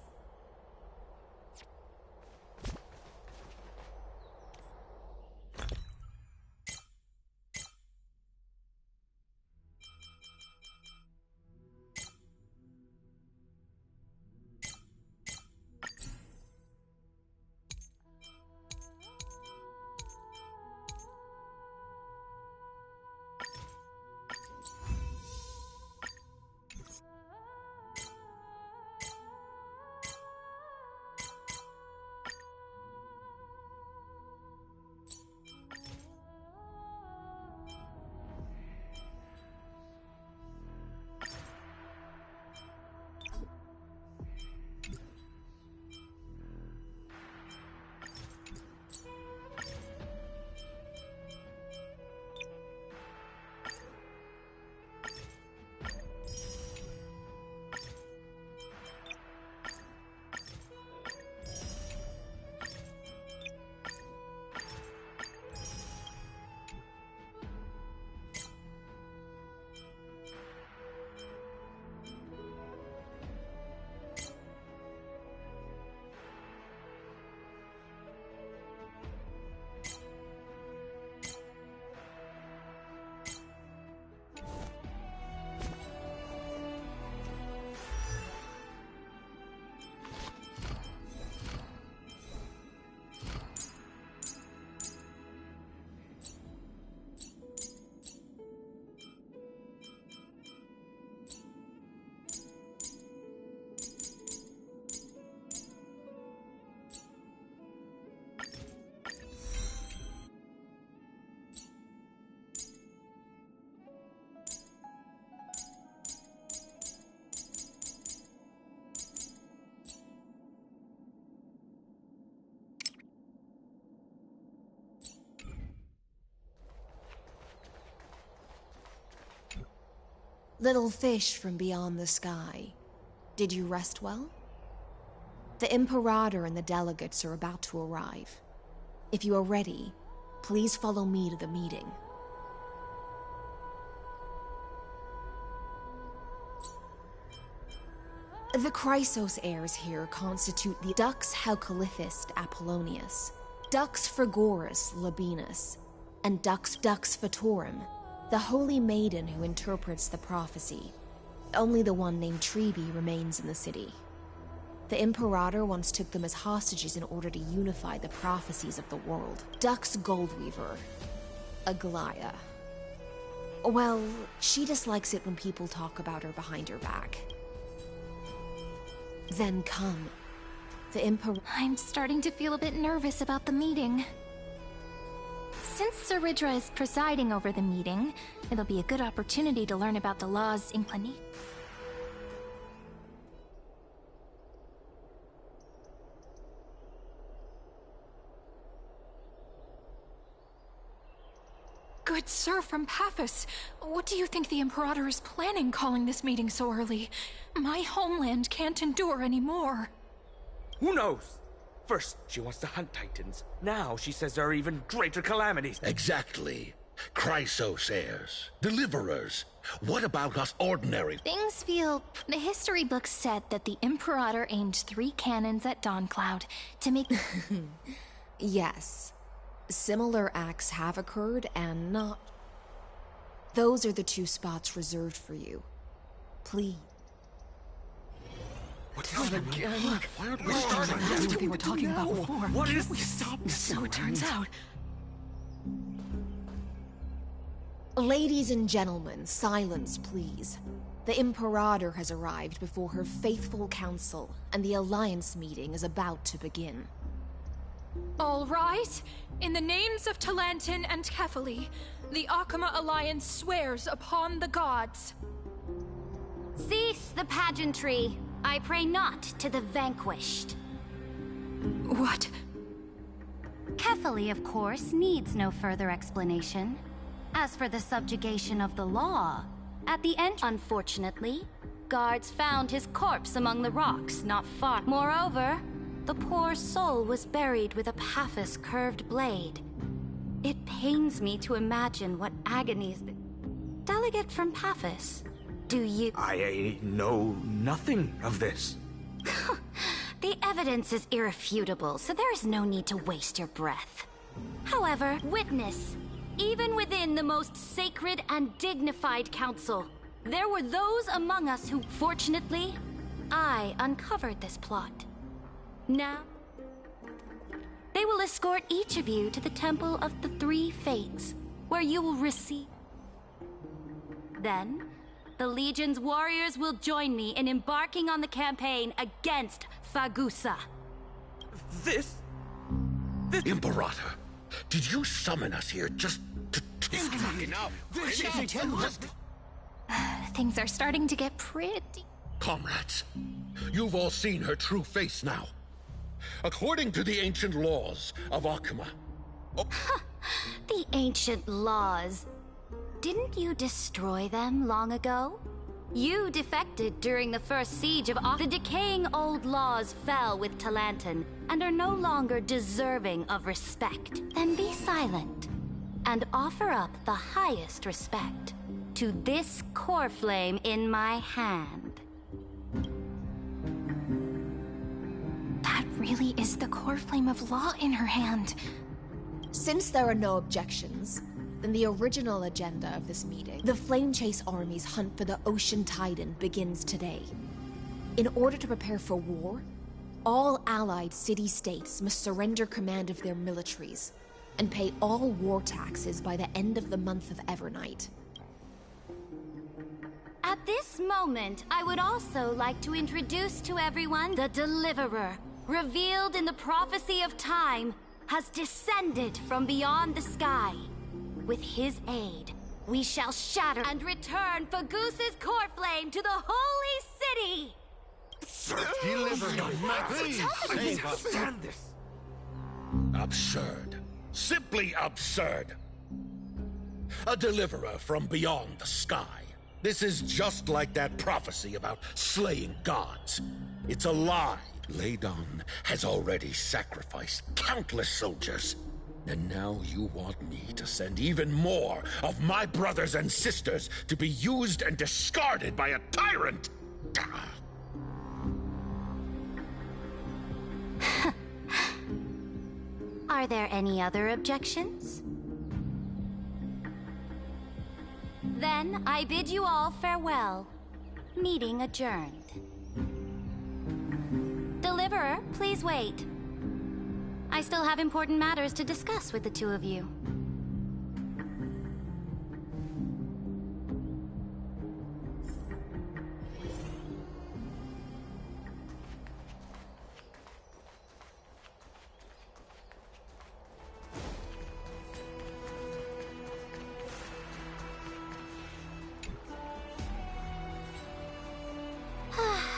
Little fish from beyond the sky, did you rest well? The Imperator and the delegates are about to arrive. If you are ready, please follow me to the meeting. The Chrysos heirs here constitute the Dux Halcalithist Apollonius, Dux Frigoris Labienus, and Dux Fatorum, the holy maiden who interprets the prophecy. Only the one named Trebi remains in the city. The Imperator once took them as hostages in order to unify the prophecies of the world. Dux Goldweaver, Aglaya. Well, she dislikes it when people talk about her behind her back. Then come. The Imperator... I'm starting to feel a bit nervous about the meeting. Since Saridra is presiding over the meeting, it'll be a good opportunity to learn about the law's inclination. Good sir from Paphos, what do you think the Imperator is planning calling this meeting so early? My homeland can't endure anymore. Who knows? First, she wants to hunt Titans. Now she says there are even greater calamities. Exactly. Chrysos heirs. Deliverers. What about us ordinary? Things feel... The history books said that the Imperator aimed 3 cannons at Dawncloud to make... Yes. Similar acts have occurred, and not... Those are the 2 spots reserved for you. Please. What's happening again? Why aren't we starting? That's what they were talking about before. What is... We stopped, so it turns out. Ladies and gentlemen, silence, please. The Imperator has arrived before her faithful council, and the Alliance meeting is about to begin. All right. In the names of Talantin and Kefali, the Akama Alliance swears upon the gods. Cease the pageantry. I pray not to the vanquished. What? Kefali, of course, needs no further explanation. As for the subjugation of the law, at the end, unfortunately, guards found his corpse among the rocks not far. Moreover, the poor soul was buried with a Paphos curved blade. It pains me to imagine what agonies the delegate from Paphos. Do you... I know nothing of this. The evidence is irrefutable, so there is no need to waste your breath. However, witness, even within the most sacred and dignified council, there were those among us who, fortunately, I uncovered this plot. Now, they will escort each of you to the Temple of the 3 Fates, where you will receive... Then, the Legion's warriors will join me in embarking on the campaign against Fagusa. This... Imperator, did you summon us here just to... Enough! This is Things are starting to get pretty... Comrades, you've all seen her true face now. According to the ancient laws of Akama... The ancient laws. Didn't you destroy them long ago? You defected during the first siege of The decaying old laws fell with Talantin and are no longer deserving of respect. Then be silent and offer up the highest respect to this core flame in my hand. That really is the core flame of law in her hand. Since there are no objections, then the original agenda of this meeting, the Flame Chase Army's hunt for the Ocean Titan, begins today. In order to prepare for war, all allied city-states must surrender command of their militaries and pay all war taxes by the end of the month of Evernight. At this moment, I would also like to introduce to everyone the Deliverer, revealed in the prophecy of time, has descended from beyond the sky. With his aid, we shall shatter and return Fagusa's core flame to the holy city! Deliver me, please! I can't stand this! Absurd. Simply absurd. A deliverer from beyond the sky. This is just like that prophecy about slaying gods. It's a lie. Ladon has already sacrificed countless soldiers. And now you want me to send even more of my brothers and sisters to be used and discarded by a tyrant? Are there any other objections? Then I bid you all farewell. Meeting adjourned. Deliverer, please wait. I still have important matters to discuss with the 2 of you.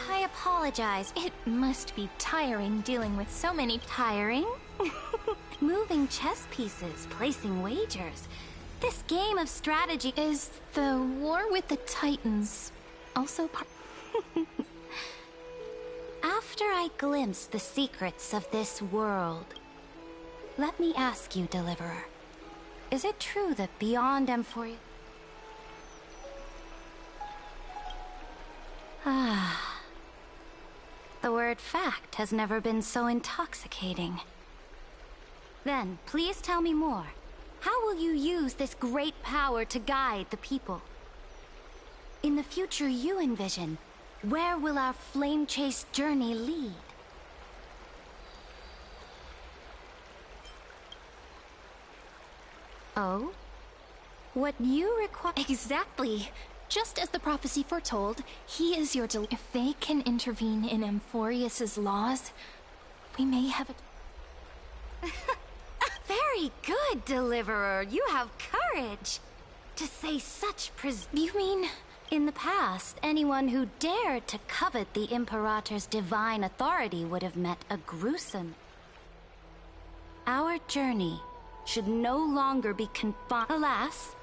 I apologize. It must be tiring dealing with so many... Tiring? Moving chess pieces, placing wagers. This game of strategy is the war with the Titans also part. After I glimpse the secrets of this world, let me ask you, Deliverer. Is it true that beyond Amphoreus... Ah... The word fact has never been so intoxicating. Then, please tell me more. How will you use this great power to guide the people? In the future you envision, where will our flame chase journey lead? Oh? What you require— Exactly! Just as the prophecy foretold, he is your If they can intervene in Amphoreus' laws, we may have a... Very good, Deliverer. You have courage. To say such You mean... In the past, anyone who dared to covet the Imperator's divine authority would have met a gruesome... Our journey should no longer be confined... Alas,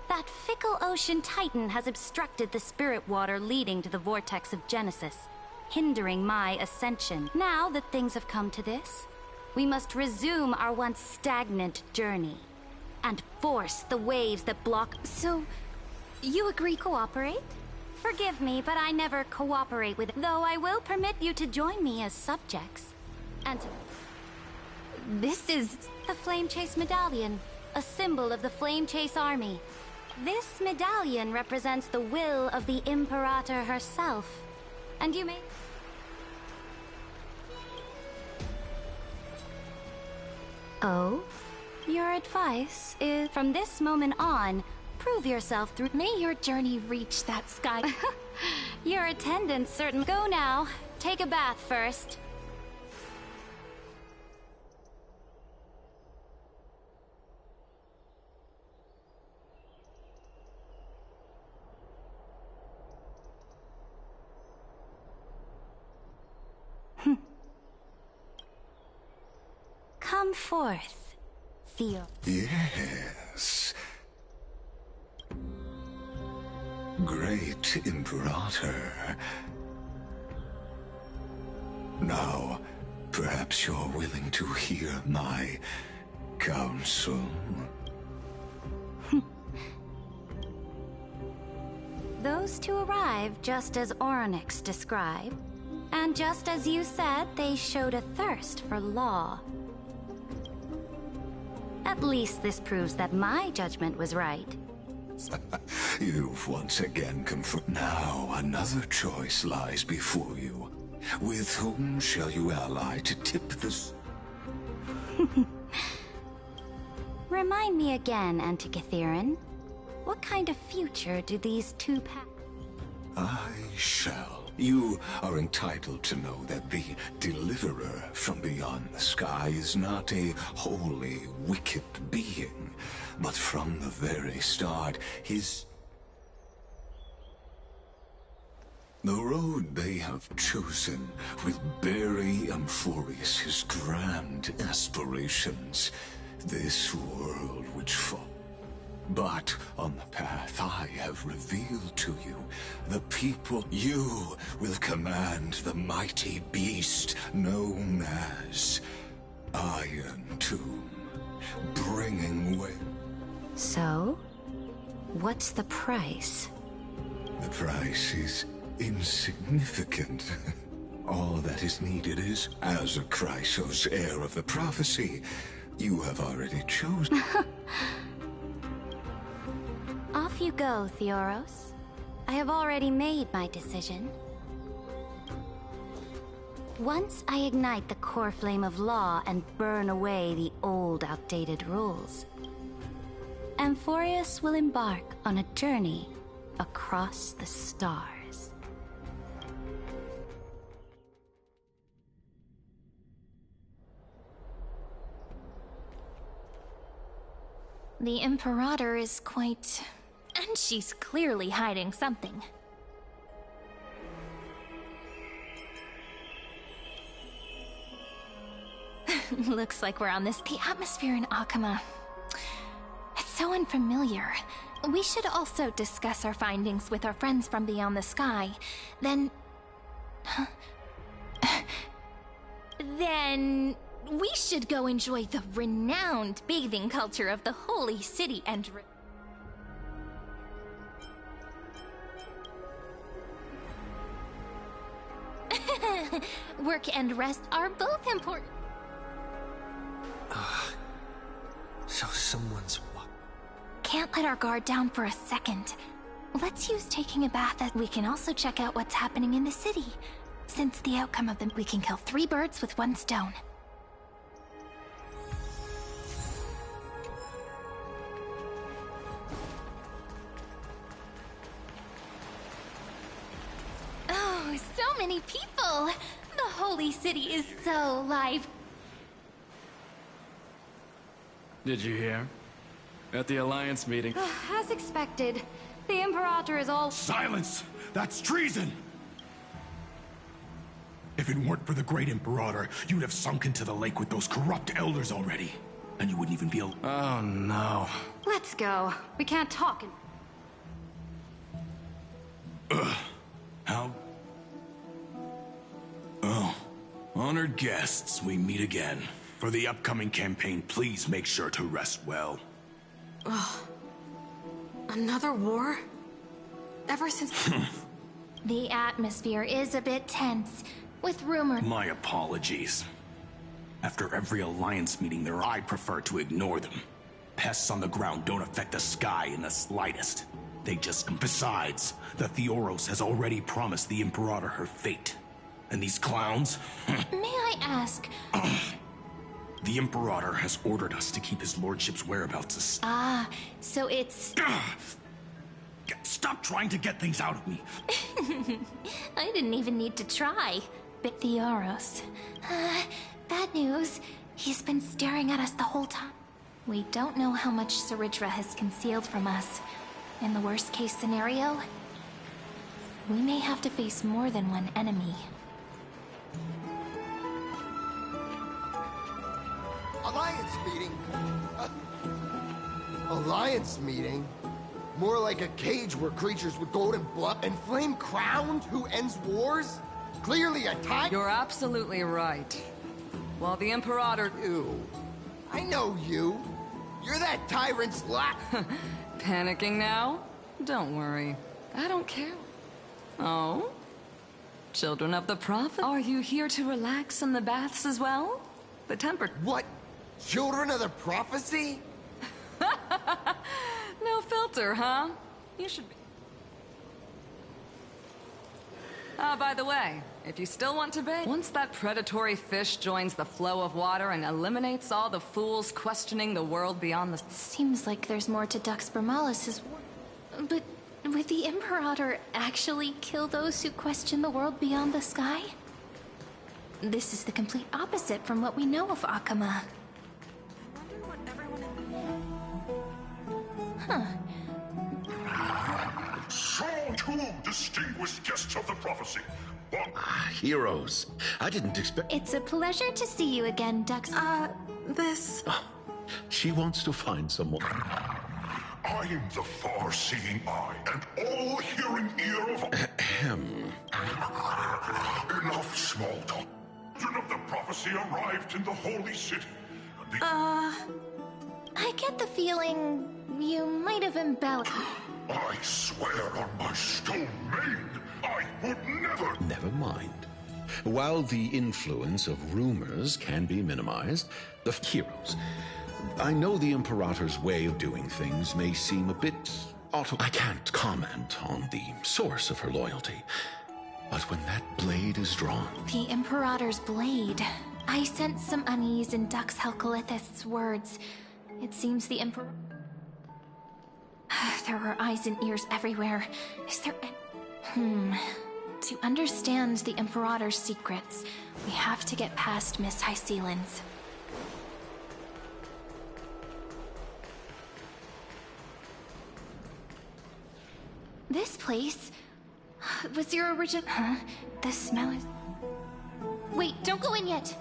that fickle ocean titan has obstructed the spirit water leading to the vortex of Genesis, hindering my ascension. Now that things have come to this, we must resume our once stagnant journey and force the waves that block... So, you agree cooperate? Forgive me, but I never cooperate with... Though I will permit you to join me as subjects. And... This is... The Flame Chase Medallion, a symbol of the Flame Chase Army. This medallion represents the will of the Imperator herself. And you may... Oh? Your advice is, from this moment on, prove yourself through... May your journey reach that sky... Your attendants certainly... Go now. Take a bath first. Come forth, Theo. Yes. Great Imperator. Now, perhaps you're willing to hear my counsel. Those two arrive just as Oryx described, and just as you said, they showed a thirst for law. At least this proves that my judgment was right. You've once again confirmed. Now another choice lies before you. With whom shall you ally to tip this? Remind me again, Antikytheron. What kind of future do these two paths? I shall. You are entitled to know that the Deliverer from beyond the sky is not a wholly wicked being, but from the very start, the road they have chosen will bury Amphoreus his grand aspirations, this world which falls. But on the path I have revealed to you, the people, you will command the mighty beast known as Iron Tomb, bringing way. So, what's the price? The price is insignificant. All that is needed is, as a Chrysos, heir of the prophecy, you have already chosen. Off you go, Theoros. I have already made my decision. Once I ignite the core flame of law and burn away the old, outdated rules, Amphoreus will embark on a journey across the stars. The Imperator is quite... And she's clearly hiding something. Looks like we're on this... The atmosphere in Akama... It's so so unfamiliar. We should also discuss our findings with our friends from beyond the sky. Then... Then... we should go enjoy the renowned bathing culture of the holy city and... Work and rest are both important. So someone's... Can't let our guard down for a second. Let's use taking a bath as we can also check out what's happening in the city. Since the outcome of them, we can kill 3 birds with 1 stone. Oh, so many people! The holy city is so live. Did you hear? At the Alliance meeting... As expected, the Imperator is all... Silence! That's treason! If it weren't for the Great Imperator, you'd have sunk into the lake with those corrupt elders already. And you wouldn't even be able... Oh, no. Let's go. We can't talk. How... Oh. Honored guests, we meet again. For the upcoming campaign, please make sure to rest well. Ugh. Another war? Ever since... The atmosphere is a bit tense, with rumors... My apologies. After every Alliance meeting there, I prefer to ignore them. Pests on the ground don't affect the sky in the slightest. They just... Besides, the Theoros has already promised the Imperator her fate. And these clowns... May I ask... The Imperator has ordered us to keep his lordship's whereabouts a... Ah, so it's... Stop trying to get things out of me. I didn't even need to try. But Theoros... bad news. He's been staring at us the whole time. We don't know how much Saridra has concealed from us. In the worst case scenario, we may have to face more than one enemy. Alliance meeting? Alliance meeting? More like a cage where creatures with golden blood and flame crowned who ends wars? Clearly a time— You're absolutely right. While the Imperator— You. I know you. You're that tyrant's Panicking now? Don't worry. I don't care. Oh? Children of the Prophet? Are you here to relax in the baths as well? The temper— What? Children of the Prophecy? No filter, huh? You should be... By the way, if you still want to bathe, once that predatory fish joins the flow of water and eliminates all the fools questioning the world beyond the... Seems like there's more to Dux Bermalis' But would the Imperator actually kill those who question the world beyond the sky? This is the complete opposite from what we know of Akama. Huh. So, too, distinguished guests of the prophecy. Heroes. I didn't expect... It's a pleasure to see you again, Dux. This... She wants to find someone. I'm the far-seeing eye and all-hearing ear of... Enough small talk. Children of the prophecy arrived in the holy city. I get the feeling you might have embellished. I swear on my stone mane, I would never... Never mind. While the influence of rumors can be minimized, the heroes... I know the Imperator's way of doing things may seem a bit I can't comment on the source of her loyalty. But when that blade is drawn... The Imperator's blade. I sense some unease in Dux Helcolith's words. It seems the Emperor... There are eyes and ears everywhere. Is there To understand the Imperator's secrets, we have to get past Miss Hyseelan's. This place... was your original... Huh? The smell is... Wait, don't go in yet!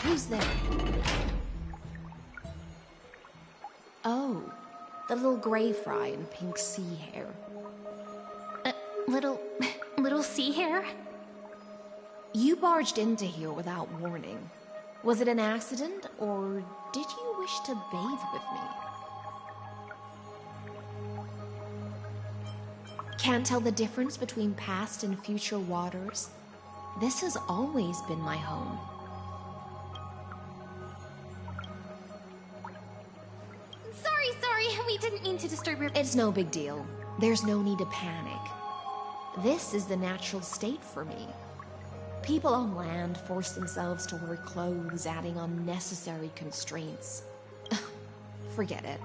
Who's there? Oh, the little gray fry and pink sea hare. Little sea hare? You barged into here without warning. Was it an accident, or did you wish to bathe with me? Can't tell the difference between past and future waters? This has always been my home. Sorry, we didn't mean to disturb your... It's no big deal. There's no need to panic. This is the natural state for me. People on land force themselves to wear clothes, adding unnecessary constraints. Forget it.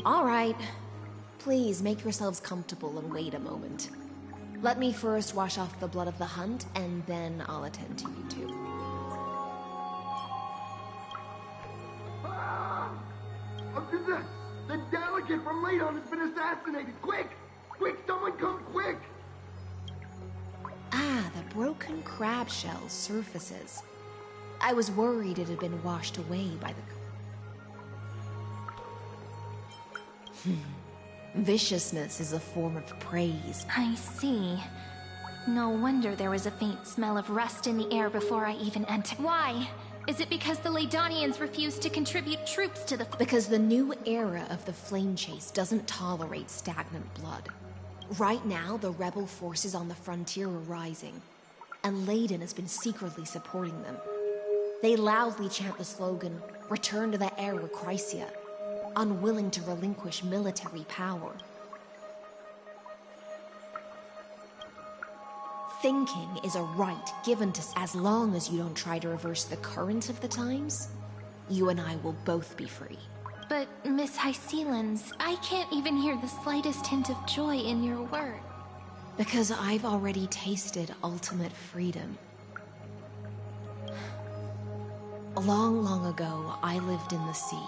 Alright, please make yourselves comfortable and wait a moment. Let me first wash off the blood of the hunt, and then I'll attend to you two. The delegate from Ladon has been assassinated! Quick! Quick, someone come quick! Ah, the broken crab shell surfaces. I was worried it had been washed away by the... Viciousness is a form of praise. I see. No wonder there was a faint smell of rust in the air before I even entered. Why? Is it because the Ladonians refused to contribute troops to the... Because the new era of the Flame Chase doesn't tolerate stagnant blood. Right now, the rebel forces on the frontier are rising, and Ladon has been secretly supporting them. They loudly chant the slogan, "Return to the Era Chrysia," unwilling to relinquish military power. Thinking is a right given to... As long as you don't try to reverse the current of the times, you and I will both be free. But, Miss Hysealans, I can't even hear the slightest hint of joy in your word. Because I've already tasted ultimate freedom. Long, long ago, I lived in the sea.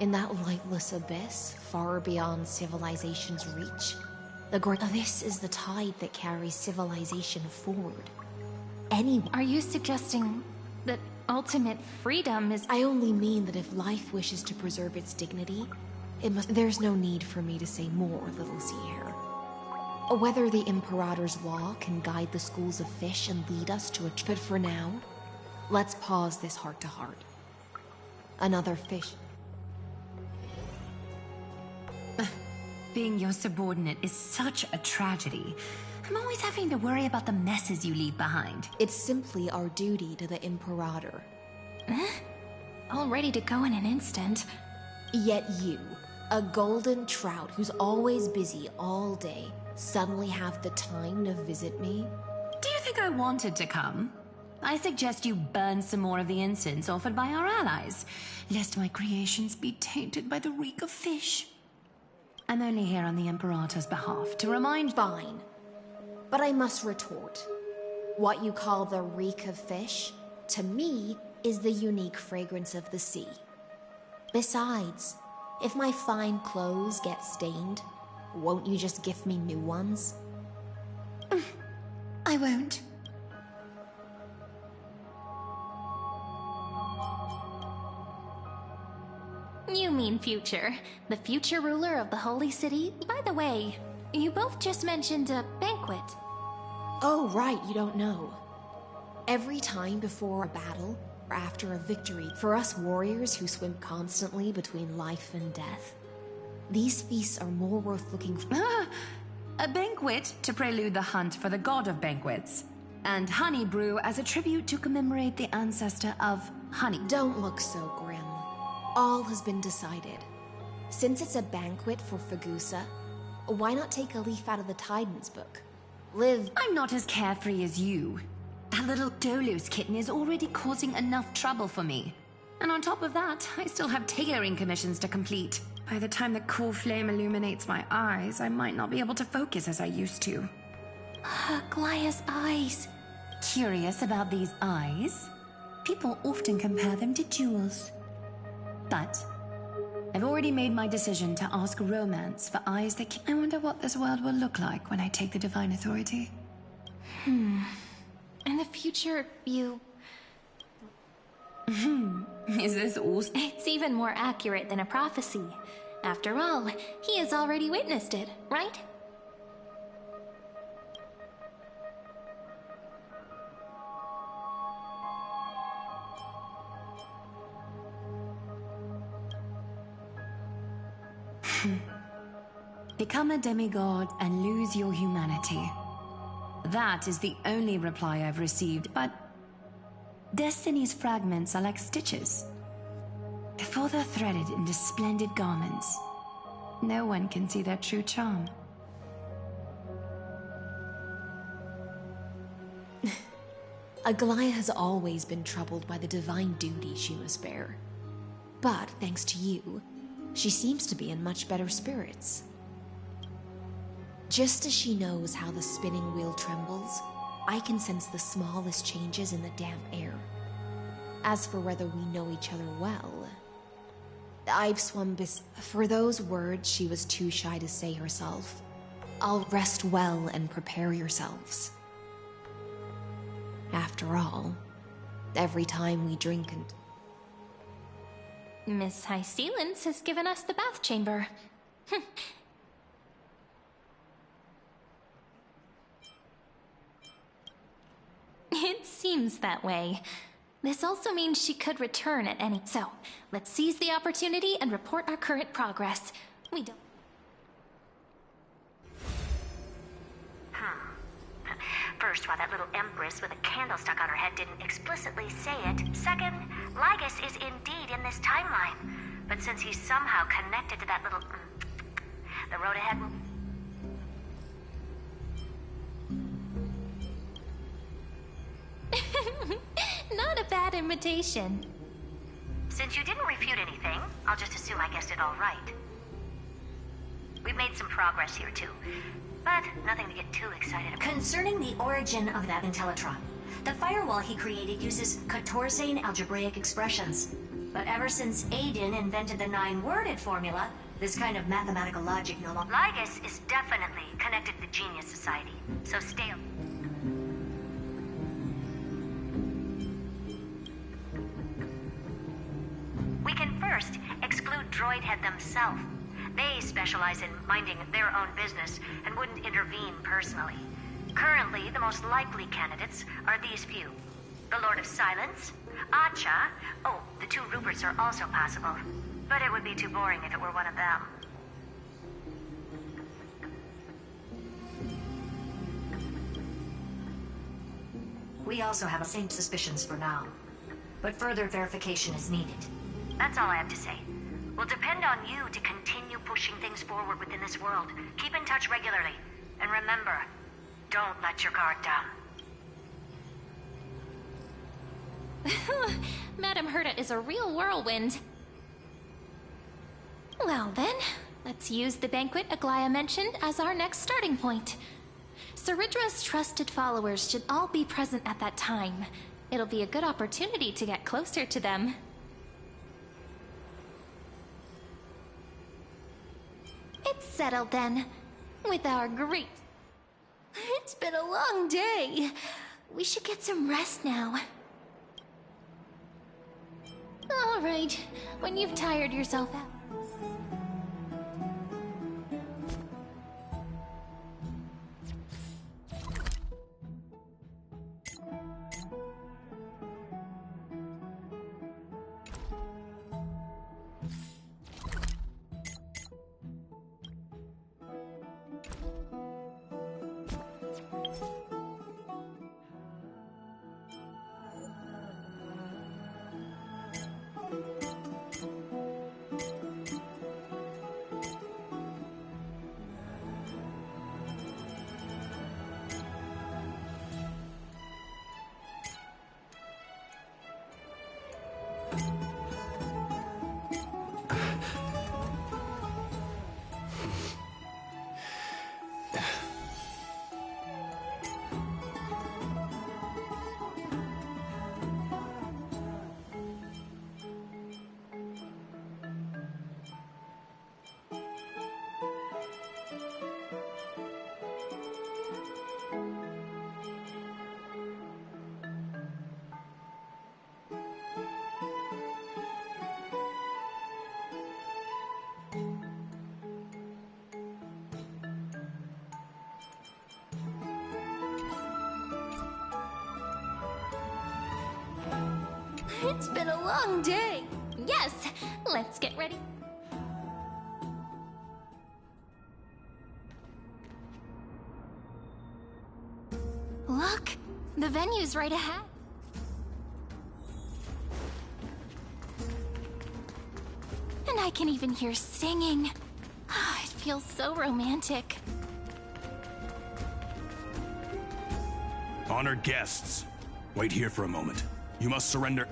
In that lightless abyss, far beyond civilization's reach. This is the tide that carries civilization forward. Are you suggesting that ultimate freedom is... I only mean that if life wishes to preserve its dignity, it must... There's no need for me to say more, little sea hare. Whether the Imperator's law can guide the schools of fish and lead us to a... But for now, let's pause this heart-to-heart. Another fish... Being your subordinate is such a tragedy. I'm always having to worry about the messes you leave behind. It's simply our duty to the Imperator. All ready to go in an instant. Yet you, a golden trout who's always busy all day, suddenly have the time to visit me? Do you think I wanted to come? I suggest you burn some more of the incense offered by our allies, lest my creations be tainted by the reek of fish. I'm only here on the Imperator's behalf to remind... Fine. But I must retort. What you call the reek of fish, to me, is the unique fragrance of the sea. Besides, if my fine clothes get stained, won't you just gift me new ones? I won't. You mean future. The future ruler of the Holy City? By the way, you both just mentioned a banquet. Oh, right, you don't know. Every time before a battle, or after a victory, for us warriors who swim constantly between life and death, these feasts are more worth looking for. A banquet to prelude the hunt for the god of banquets, and honey brew as a tribute to commemorate the ancestor of honey. Don't look so grim. All has been decided. Since it's a banquet for Fagusa, why not take a leaf out of the Titan's book? I'm not as carefree as you. That little Dolos kitten is already causing enough trouble for me. And on top of that, I still have tailoring commissions to complete. By the time the cool flame illuminates my eyes, I might not be able to focus as I used to. Glaya's eyes. Curious about these eyes? People often compare them to jewels. But I've already made my decision to ask romance for eyes that I wonder what this world will look like when I take the divine authority. In the future, you... Is this all? It's even more accurate than a prophecy. After all, he has already witnessed it, right? Become a demigod and lose your humanity. That is the only reply I've received, but Destiny's fragments are like stitches. Before they're threaded into splendid garments, no one can see their true charm. Aglaia has always been troubled by the divine duty she must bear. But thanks to you, she seems to be in much better spirits. Just as she knows how the spinning wheel trembles, I can sense the smallest changes in the damp air. As for whether we know each other well, I've swum for those words she was too shy to say herself. I'll rest well and prepare yourselves. After all, every time we drink and... Miss High Sealance has given us the bath chamber. It seems that way. This also means she could return at any... So, let's seize the opportunity and report our current progress. We don't... First, why that little empress with a candle stuck on her head didn't explicitly say it. Second, Lygus is indeed in this timeline. But since he's somehow connected to that little... the road ahead... Not a bad imitation. Since you didn't refute anything, I'll just assume I guessed it all right. We've made some progress here, too. But nothing to get too excited about. Concerning the origin of that Intellitron, the firewall he created uses Catorzane algebraic expressions. But ever since Aiden invented the 9-worded formula, this kind of mathematical logic no longer... Lygus is definitely connected to the Genius Society, so stay... We can first exclude Droidhead themselves. They specialize in minding their own business and wouldn't intervene personally. Currently, the most likely candidates are these few. The Lord of Silence, Acha, oh, the 2 Ruperts are also possible. But it would be too boring if it were one of them. We also have the same suspicions for now. But further verification is needed. That's all I have to say. We'll depend on you to continue pushing things forward within this world. Keep in touch regularly. And remember, don't let your guard down. Madame Herta is a real whirlwind. Well then, let's use the banquet Aglaia mentioned as our next starting point. Ceridra's trusted followers should all be present at that time. It'll be a good opportunity to get closer to them. It's settled then. With our great... It's been a long day. We should get some rest now. All right, when you've tired yourself out. It's been a long day. Yes, let's get ready. Look, the venue's right ahead. And I can even hear singing. It feels so romantic. Honored guests, wait here for a moment. You must surrender.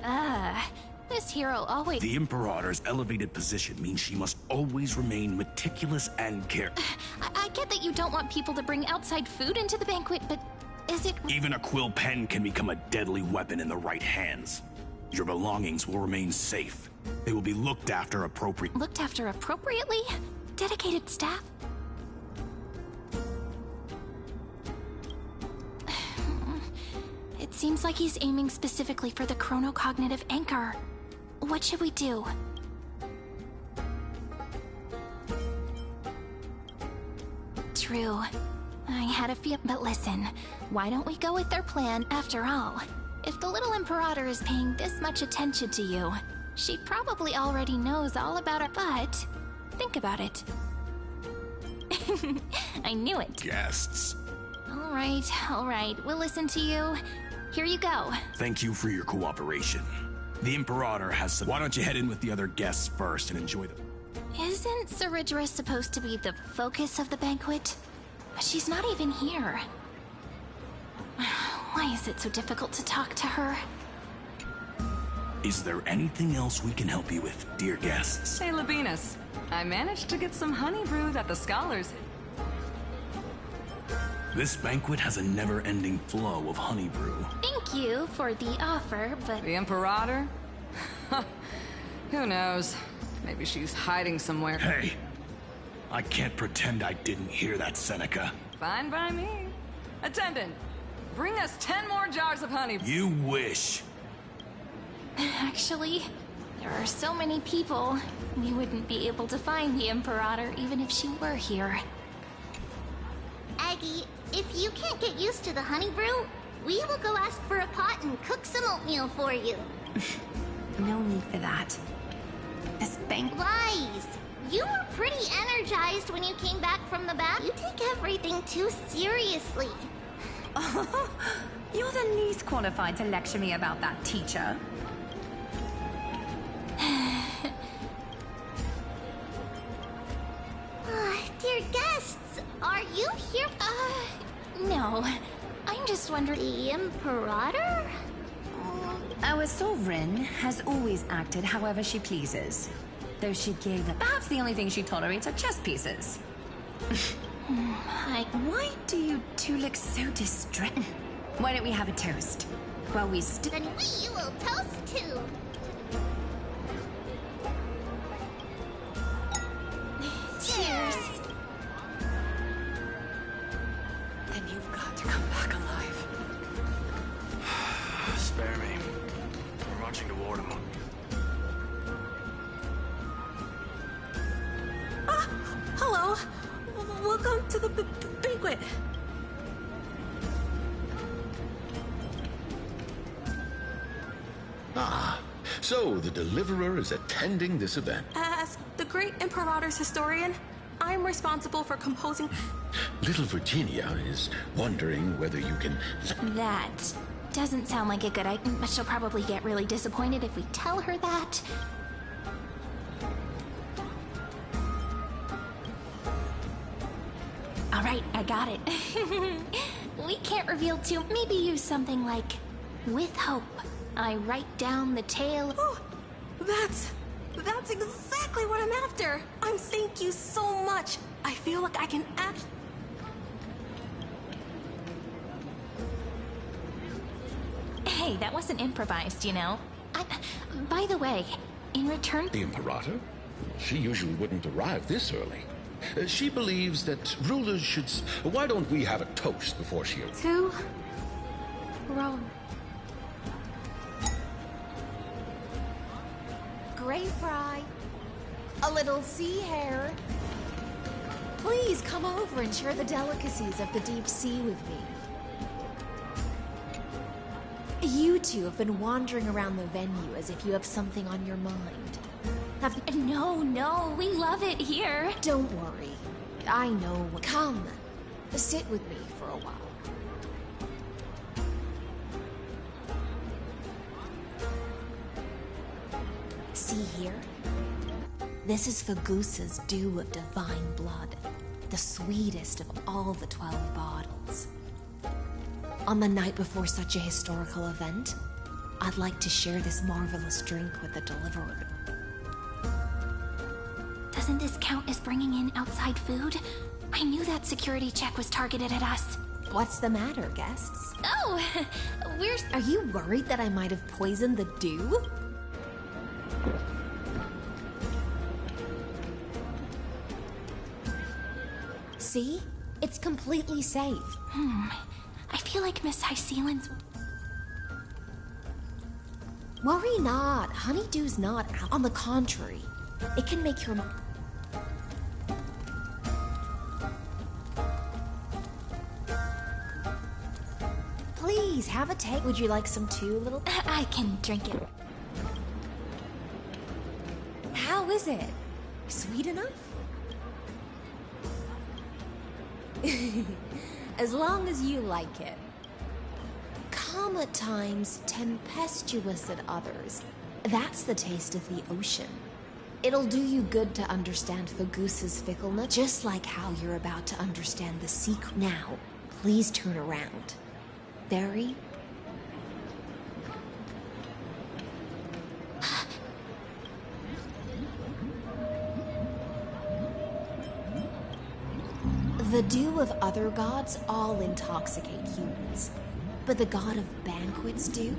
This hero always... The Imperator's elevated position means she must always remain meticulous and careful. I get that you don't want people to bring outside food into the banquet, but is it... Even a quill pen can become a deadly weapon in the right hands. Your belongings will remain safe. They will be looked after appropriately. Looked after appropriately? Dedicated staff? It seems like he's aiming specifically for the chronocognitive anchor. What should we do? True. I had a few, but listen, why don't we go with their plan after all? If the little Imperator is paying this much attention to you, she probably already knows all about her, but think about it. I knew it. Guests. All right, we'll listen to you. Here you go. Thank you for your cooperation. The Imperator has some... Why don't you head in with the other guests first and enjoy them? Isn't Saridra supposed to be the focus of the banquet? But she's not even here. Why is it so difficult to talk to her? Is there anything else we can help you with, dear guests? Hey, Labinas. I managed to get some honey brew that the scholars... This banquet has a never-ending flow of honey brew. Thank you for the offer, but... The Imperator? Who knows? Maybe she's hiding somewhere. Hey! I can't pretend I didn't hear that, Seneca. Fine by me. Attendant, bring us 10 more jars of honey. You wish. Actually, there are so many people, we wouldn't be able to find the Imperator even if she were here. Aggie, if you can't get used to the honey brew, we will go ask for a pot and cook some oatmeal for you. No need for that. This bank... Lies! You were pretty energized when you came back from the bath. You take everything too seriously. You're the least qualified to lecture me about that, teacher. Dear guests, are you here? No. I'm just wondering... The Imperator? Our sovereign has always acted however she pleases. Though she gave them... Perhaps the only thing she tolerates are chess pieces. Why do you two look so distressed? Why don't we have a toast? While we Then we will toast too. Cheers! Then you've got to come back alive. Spare me. We're marching toward him. Hello. Welcome to the banquet. Ah, so the Deliverer is attending this event. As the great Imperator's historian, I'm responsible for composing... Little Virginia is wondering whether you can... That doesn't sound like a good idea, but she'll probably get really disappointed if we tell her that. All right, I got it. We can't reveal too... Maybe use something like, with hope, I write down the tale... Oh, that's exactly what I'm after. Thank you so much. I feel like I can act... Hey, that wasn't improvised, you know. By the way, in return... The Imperator? She usually wouldn't arrive this early. She believes that rulers should... Why don't we have a toast before she... To... Rome. Gray fry. A little sea hare. Please come over and share the delicacies of the deep sea with me. You two have been wandering around the venue as if you have something on your mind. No, we love it here. Don't worry. I know. Come, sit with me for a while. See here? This is Fagusa's dew of divine blood, the sweetest of all the 12 bottles. On the night before such a historical event, I'd like to share this marvelous drink with the Deliverer. Doesn't this count as bringing in outside food? I knew that security check was targeted at us. What's the matter, guests? Oh, Are you worried that I might have poisoned the dew? See? It's completely safe. I feel like Miss Hysealand's... Worry not. Honeydew's not out. On the contrary, it can make your... Please, have a take. Would you like some too, little... I can drink it. How is it? Sweet enough? As long as you like it. Calm at times, tempestuous at others. That's the taste of the ocean. It'll do you good to understand Fagusa's fickleness, just like how you're about to understand the secret. Now, please turn around. Barry? The dew of other gods all intoxicate humans, but the god of banquets dew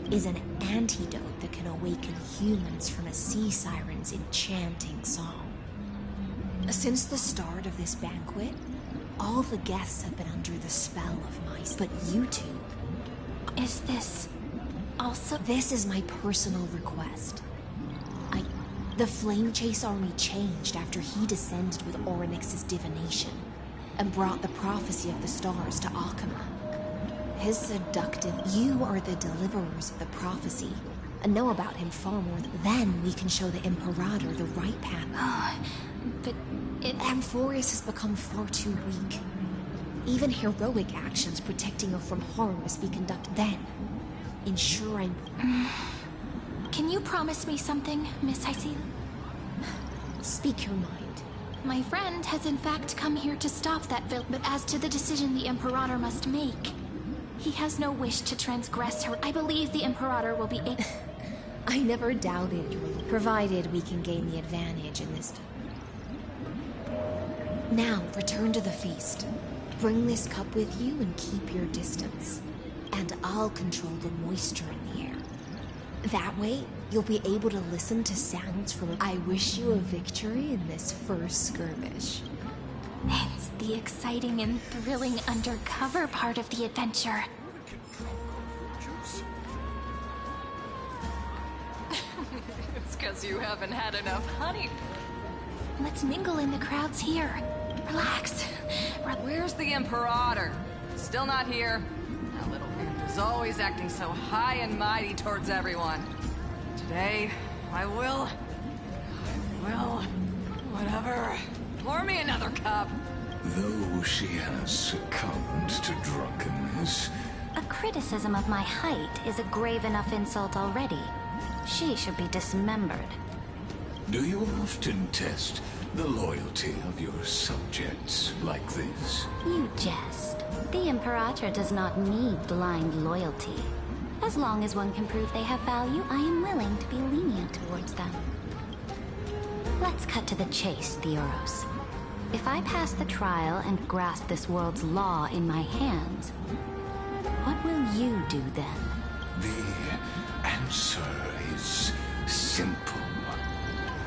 is an antidote that can awaken humans from a sea siren's enchanting song. Since the start of this banquet, all the guests have been under the spell of my... But you two... Is this... also... This is my personal request. The Flame Chase army changed after he descended with Orynyx's divination and brought the prophecy of the stars to Akama. His seductive... You are the deliverers of the prophecy and know about him far more then we can show the Imperator the right path. But Amphoreus has become far too weak. Even heroic actions protecting her from harm must be conducted then, ensuring... Can you promise me something, Miss Hysealand? Speak your mind. My friend has in fact come here to stop that villain, but as to the decision the Imperator must make, he has no wish to transgress her. I believe the Imperator will be able... I never doubted your... Provided we can gain the advantage in this... Now, return to the feast. Bring this cup with you and keep your distance. And I'll control the moisture in the air. That way, you'll be able to listen to sounds from... I wish you a victory in this first skirmish. It's the exciting and thrilling undercover part of the adventure. It's because you haven't had enough honey. Let's mingle in the crowds here. Relax. Where's the Imperator? Still not here. That little imp is always acting so high and mighty towards everyone. Today, I will... Whatever. Pour me another cup. Though she has succumbed to drunkenness... A criticism of my height is a grave enough insult already. She should be dismembered. Do you often test the loyalty of your subjects like this? You jest. The Imperator does not need blind loyalty. As long as one can prove they have value, I am willing to be lenient towards them. Let's cut to the chase, Theoros. If I pass the trial and grasp this world's law in my hands, what will you do then? The answer is simple.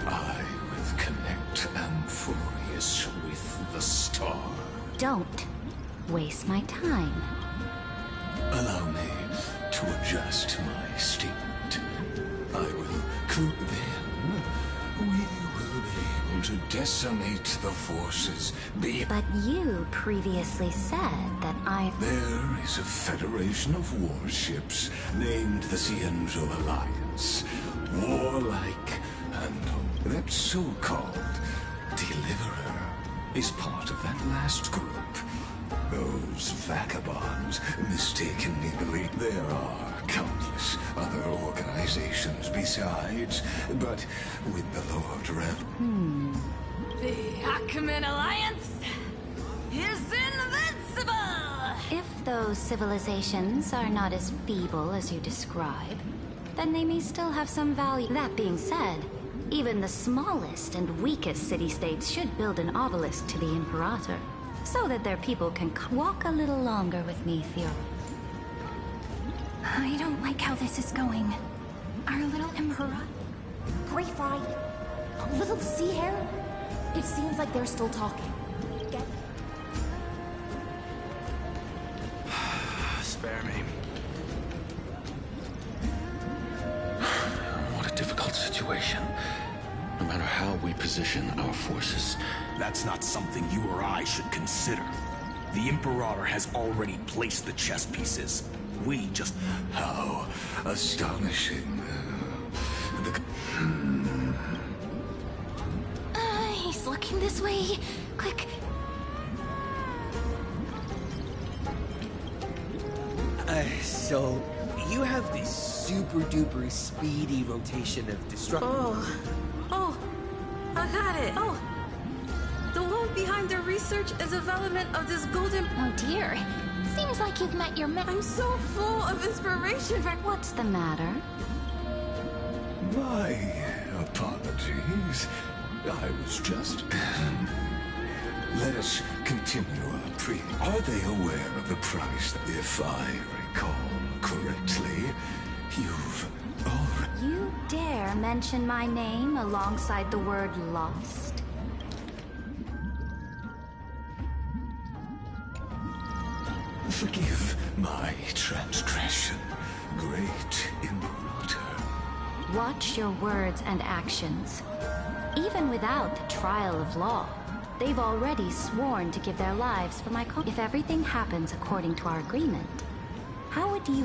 I will connect Amphoreus with the star. Don't waste my time. Allow me to adjust my statement. I will then we will able to decimate the forces But you previously said that There is a federation of warships named the Cienzo Alliance. Warlike and that so-called Deliverer is part of that last group. Those vagabonds mistakenly believe there are countless other organizations besides, but with the Lord Rev... The Achaemenid Alliance is invincible! If those civilizations are not as feeble as you describe, then they may still have some value. That being said, even the smallest and weakest city-states should build an obelisk to the Imperator, so that their people can walk a little longer with me, Theo. I don't like how this is going. Our little Emperor... Gray Fry, little sea hare? It seems like they're still talking. Spare me. What a difficult situation. No matter how we position our forces. That's not something you or I should consider. The Imperator has already placed the chess pieces. We just... How astonishing. He's looking this way. Quick. So, you have this super-duper speedy rotation of destruction. Oh, I got it. Oh, the one behind the research and development of this golden... Oh dear. Seems like you've met your I'm so full of inspiration. What's the matter? My apologies. I was just... Let us continue our pre... Are they aware of the price? If I recall correctly, you've already... You dare mention my name alongside the word lost? Forgive my transgression, great Imperator. Watch your words and actions. Even without the trial of law, they've already sworn to give their lives for my cause. If everything happens according to our agreement, how would you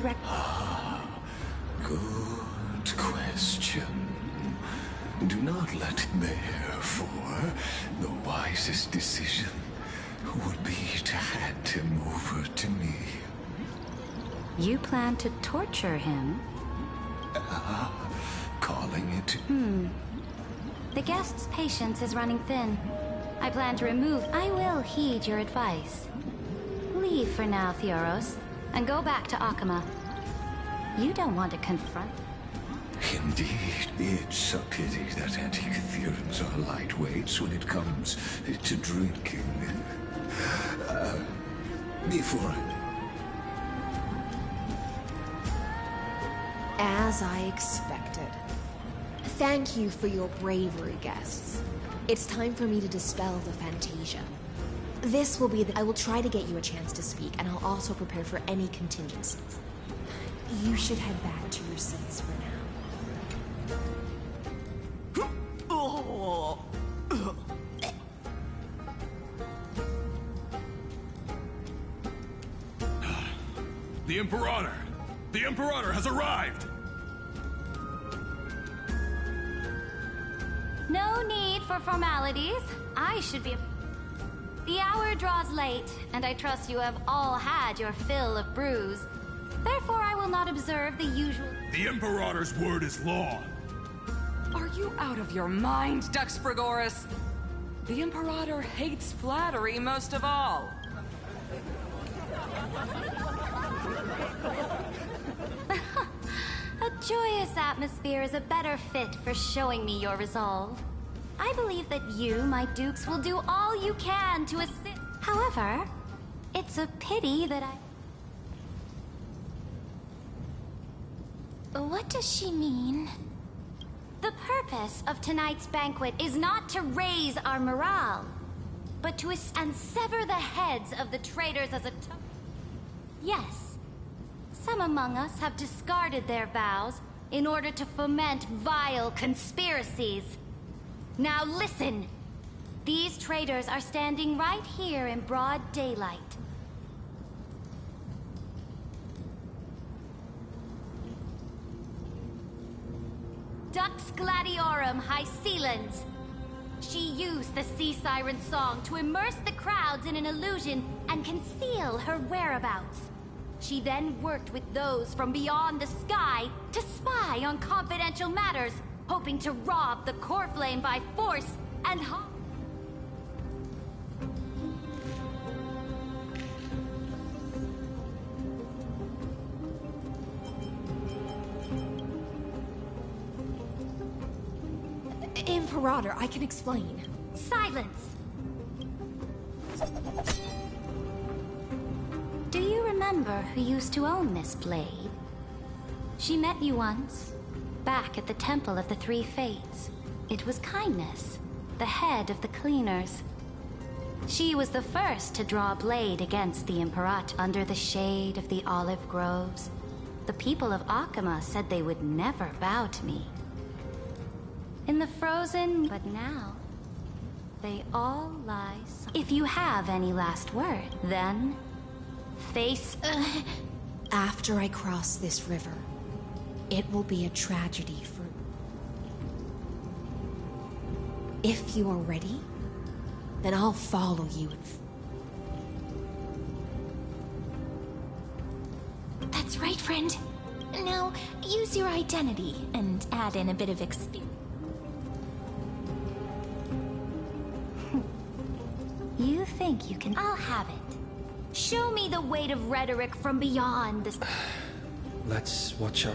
Good question. Do not let therefore the wisest decision would be to hand him over to me. You plan to torture him? Calling it... The guest's patience is running thin. I plan to remove... I will heed your advice. Leave for now, Theoros, and go back to Akama. You don't want to confront... Indeed, it's a pity that Antikytherians are lightweights when it comes to drinking. Before As I expected. Thank you for your bravery, guests. It's time for me to dispel the Fantasia. This will be I will try to get you a chance to speak, and I'll also prepare for any contingencies. You should head back to your seats for now. The Imperator! The Imperator has arrived! No need for formalities. I should be... The hour draws late, and I trust you have all had your fill of brews. Therefore, I will not observe the usual... The Imperator's word is law! Are you out of your mind, Dux Frigoris? The Imperator hates flattery most of all. A joyous atmosphere is a better fit for showing me your resolve. I believe that you, my dukes, will do all you can to assist. However, it's a pity that What does she mean? The purpose of tonight's banquet is not to raise our morale, but to and sever the heads of the traitors as a Yes, some among us have discarded their vows in order to foment vile conspiracies. Now listen! These traitors are standing right here in broad daylight. Dux Gladiorum Hycelans. She used the Sea Siren song to immerse the crowds in an illusion and conceal her whereabouts. She then worked with those from beyond the sky to spy on confidential matters, hoping to rob the core flame by force and Imperator, I can explain. Silence! Do you remember who used to own this blade? She met you once, back at the Temple of the Three Fates. It was Kindness, the head of the Cleaners. She was the first to draw a blade against the Imperator under the shade of the olive groves. The people of Akama said they would never bow to me. In the frozen, but now, they all lie. If you have any last word, then face. After I cross this river, it will be a tragedy for. If you are ready, then I'll follow you. That's right, friend. Now, use your identity and add in a bit of experience. You think you can? I'll have it. Show me the weight of rhetoric from beyond this. Let's watch our...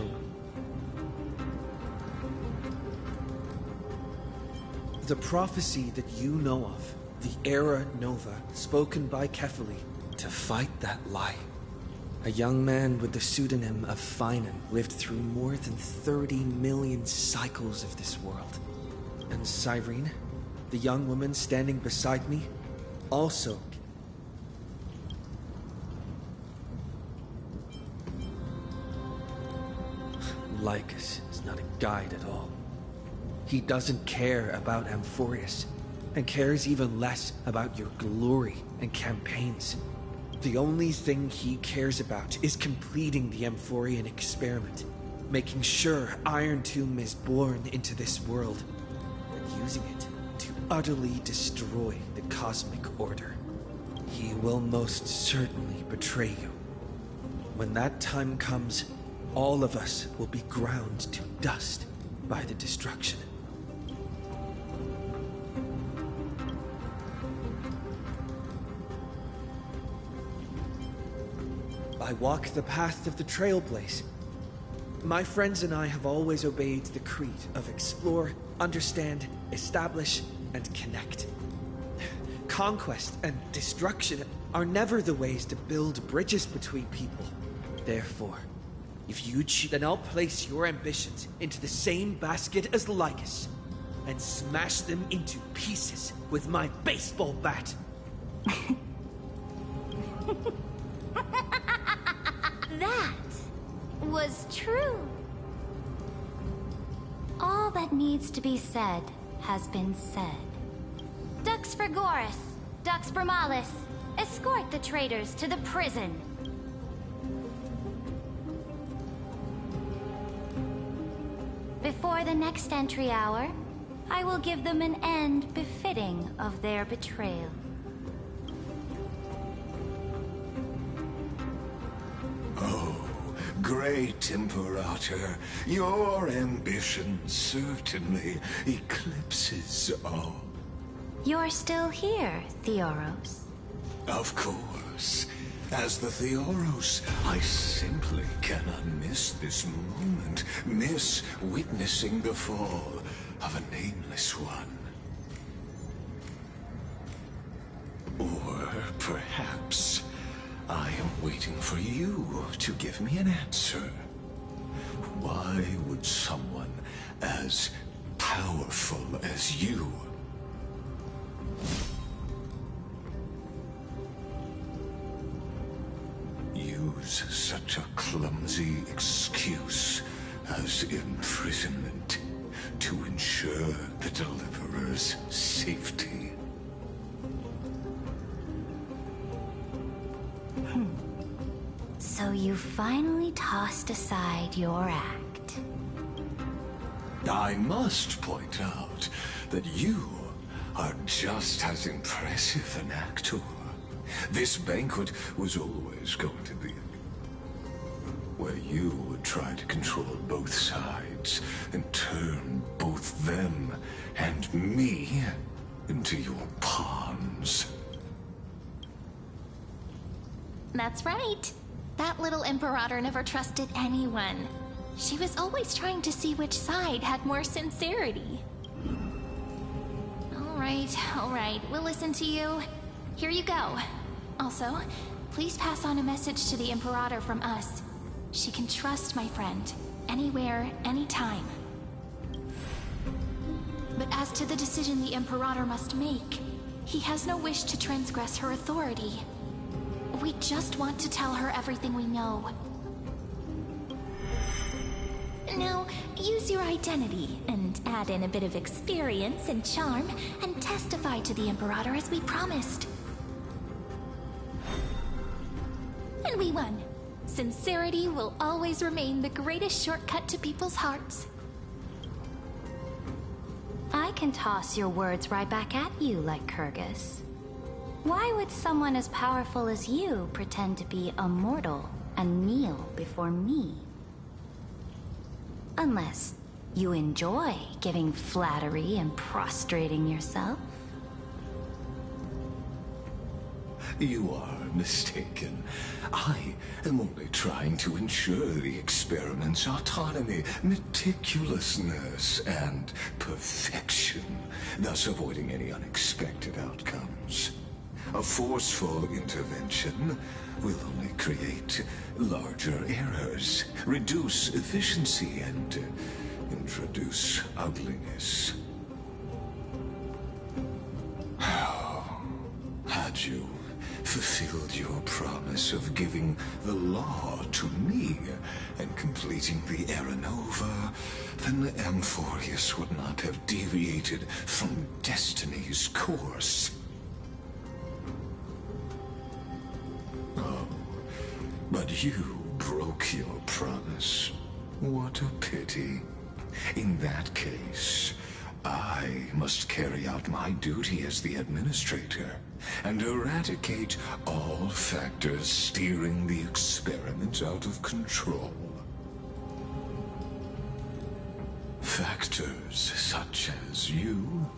The prophecy that you know of, the Era Nova, spoken by Kefali, to fight that lie. A young man with the pseudonym of Finan lived through more than 30 million cycles of this world. And Cyrene, the young woman standing beside me, also. Lycus is not a guide at all. He doesn't care about Amphoreus, and cares even less about your glory and campaigns. The only thing he cares about is completing the Amphorian experiment, making sure Iron Tomb is born into this world, and using it to utterly destroy the cosmic order. He will most certainly betray you. When that time comes, all of us will be ground to dust by the destruction. I walk the path of the Trailblaze. My friends and I have always obeyed the creed of explore, understand, establish, and connect. Conquest and destruction are never the ways to build bridges between people. Therefore, if you choose, then I'll place your ambitions into the same basket as Lycus and smash them into pieces with my baseball bat. That was true. All that needs to be said has been said. Dux Frigoris, Dux Bromalis, escort the traitors to the prison. Before the next entry hour, I will give them an end befitting of their betrayal. Great Imperator, your ambition certainly eclipses all. You're still here, Theoros. Of course. As the Theoros, I simply cannot miss this moment, miss witnessing the fall of a nameless one. Or perhaps I am waiting for you to give me an answer. Why would someone as powerful as you use such a clumsy excuse as imprisonment to ensure the Deliverer's safety. So you finally tossed aside your act. I must point out that you are just as impressive an actor. This banquet was always going to be where you would try to control both sides and turn both them and me into your pawns. That's right. That little Imperator never trusted anyone. She was always trying to see which side had more sincerity. All right, we'll listen to you. Here you go. Also, please pass on a message to the Imperator from us. She can trust my friend, anywhere, anytime. But as to the decision the Imperator must make, he has no wish to transgress her authority. We just want to tell her everything we know. Now, use your identity and add in a bit of experience and charm and testify to the Imperator as we promised. And we won. Sincerity will always remain the greatest shortcut to people's hearts. I can toss your words right back at you like Kyrgyz. Why would someone as powerful as you pretend to be a mortal and kneel before me? Unless you enjoy giving flattery and prostrating yourself. You are mistaken. I am only trying to ensure the experiment's autonomy, meticulousness, and perfection, thus avoiding any unexpected outcomes. A forceful intervention will only create larger errors, reduce efficiency, and introduce ugliness. Had you fulfilled your promise of giving the law to me and completing the Era Nova, then Amphoreus would not have deviated from destiny's course. Oh, but you broke your promise. What a pity. In that case, I must carry out my duty as the administrator and eradicate all factors steering the experiment out of control. Factors such as you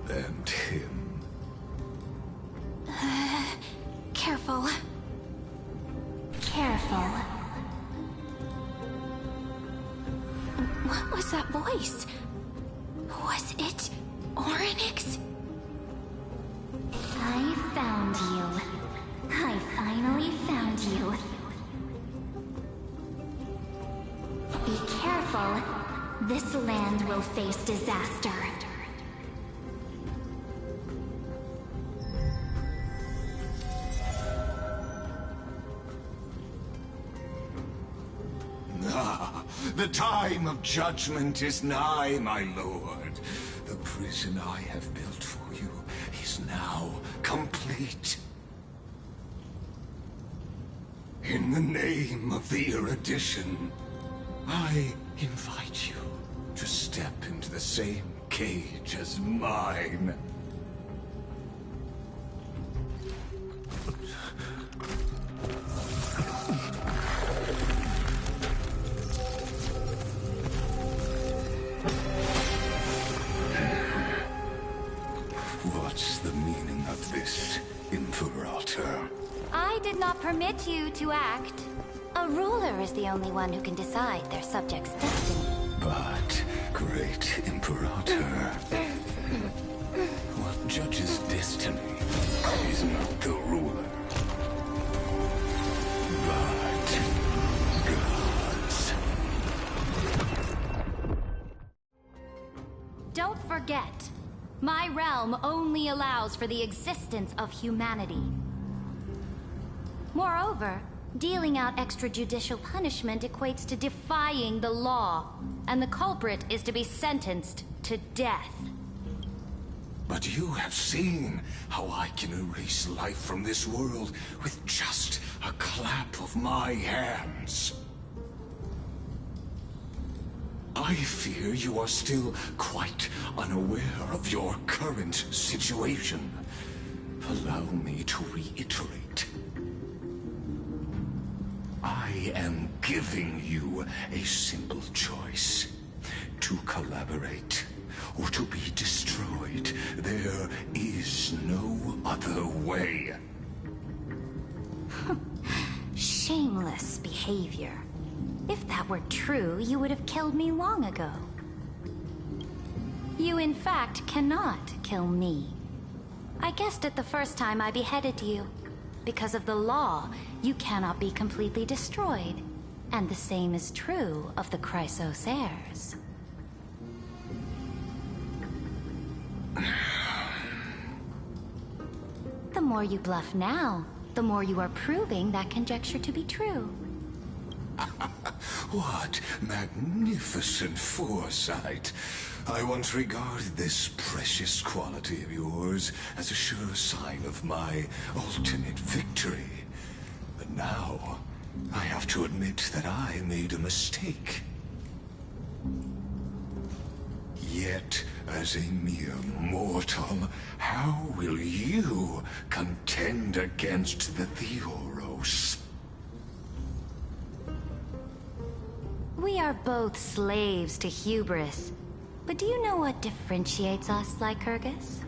and him. Careful. Careful. What was that voice? Was it Oryx? I found you. I finally found you. Be careful. This land will face disaster. The time of judgment is nigh, my lord. The prison I have built for you is now complete. In the name of the erudition, I invite you to step into the same cage as mine. What's the meaning of this, Imperator? I did not permit you to act. A ruler is the only one who can decide their subject's destiny. But, great Imperator, what judges destiny is not the ruler, but gods. Don't forget, my realm only allows for the existence of humanity. Moreover, Dealing out extrajudicial punishment equates to defying the law, and the culprit is to be sentenced to death. But you have seen how I can erase life from this world with just a clap of my hands. I fear you are still quite unaware of your current situation. Allow me to reiterate. I am giving you a simple choice. To collaborate or to be destroyed. There is no other way. Shameless behavior. If that were true, you would have killed me long ago. You, in fact, cannot kill me. I guessed it the first time I beheaded you. Because of the law, you cannot be completely destroyed. And the same is true of the Chrysos heirs. The more you bluff now, the more you are proving that conjecture to be true. What magnificent foresight. I once regarded this precious quality of yours as a sure sign of my ultimate victory. But now, I have to admit that I made a mistake. Yet, as a mere mortal, how will you contend against the Theoros? We are both slaves to hubris. But do you know what differentiates us, Lycurgus?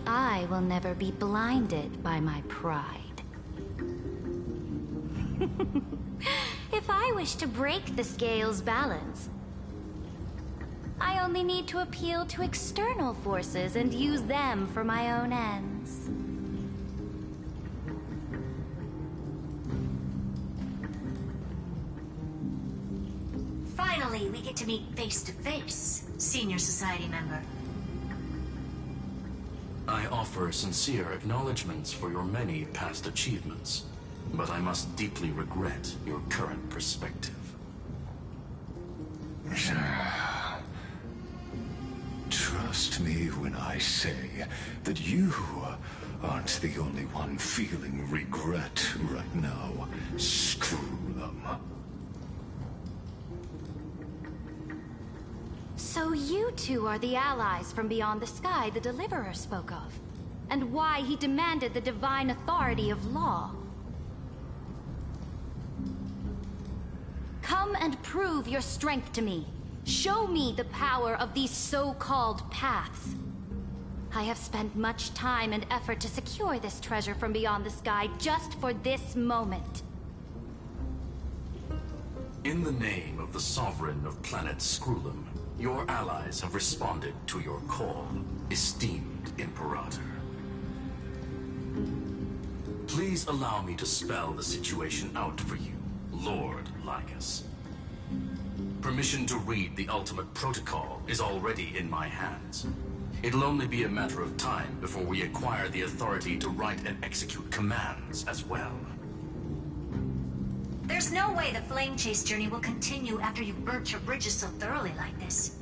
I will never be blinded by my pride. If I wish to break the scale's balance, I only need to appeal to external forces and use them for my own ends. Finally, we get to meet face to face, Senior Society member. I offer sincere acknowledgments for your many past achievements, but I must deeply regret your current perspective. Trust me when I say that you aren't the only one feeling regret right now. Screw them. So you two are the allies from beyond the sky the Deliverer spoke of, and why he demanded the divine authority of law. Come and prove your strength to me. Show me the power of these so-called paths. I have spent much time and effort to secure this treasure from beyond the sky just for this moment. In the name of the Sovereign of planet Scrulum, your allies have responded to your call, esteemed Imperator. Please allow me to spell the situation out for you, Lord Lycus. Permission to read the ultimate protocol is already in my hands. It'll only be a matter of time before we acquire the authority to write and execute commands as well. There's no way the Flame Chase journey will continue after you've burnt your bridges so thoroughly like this.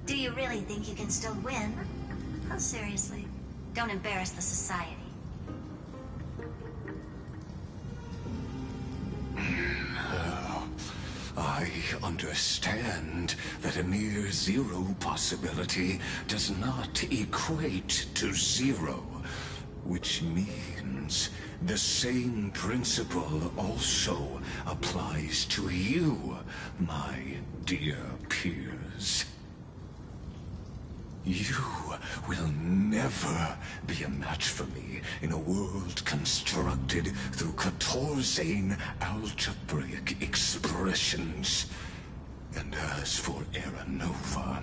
Do you really think you can still win? Oh, seriously. Don't embarrass the Society. I understand that a near zero possibility does not equate to zero, which means the same principle also applies to you, my dear peers. You will never be a match for me in a world constructed through Catorzane algebraic expressions. And as for Aranova,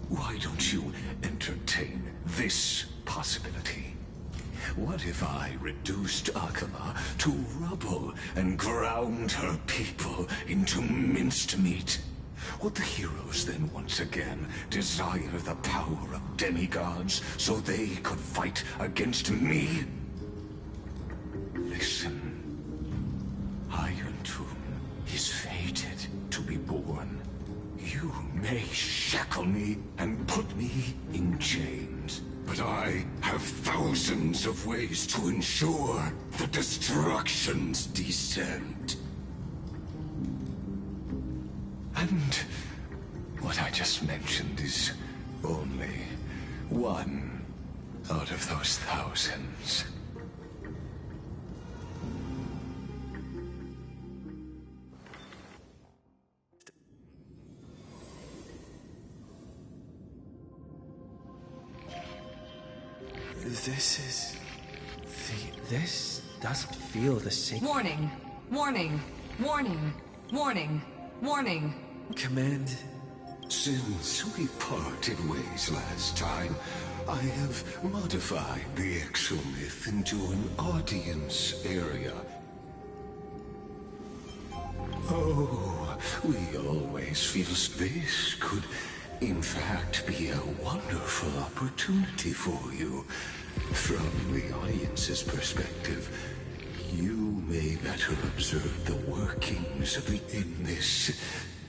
why don't you entertain this possibility? What if I reduced Akala to rubble and ground her people into minced meat? Would the heroes then once again desire the power of demigods so they could fight against me? Listen, Tomb is fated to be born. You may shackle me and put me in chains, but I have thousands of ways to ensure the destruction's descent. And what I just mentioned is only one out of those thousands. This doesn't feel the same. Warning! Warning! Warning! Warning! Warning! Command. Since we parted ways last time, I have modified the exomyth into an audience area. Oh, we always feel this could, in fact, be a wonderful opportunity for you. From the audience's perspective, you may better observe the workings of in this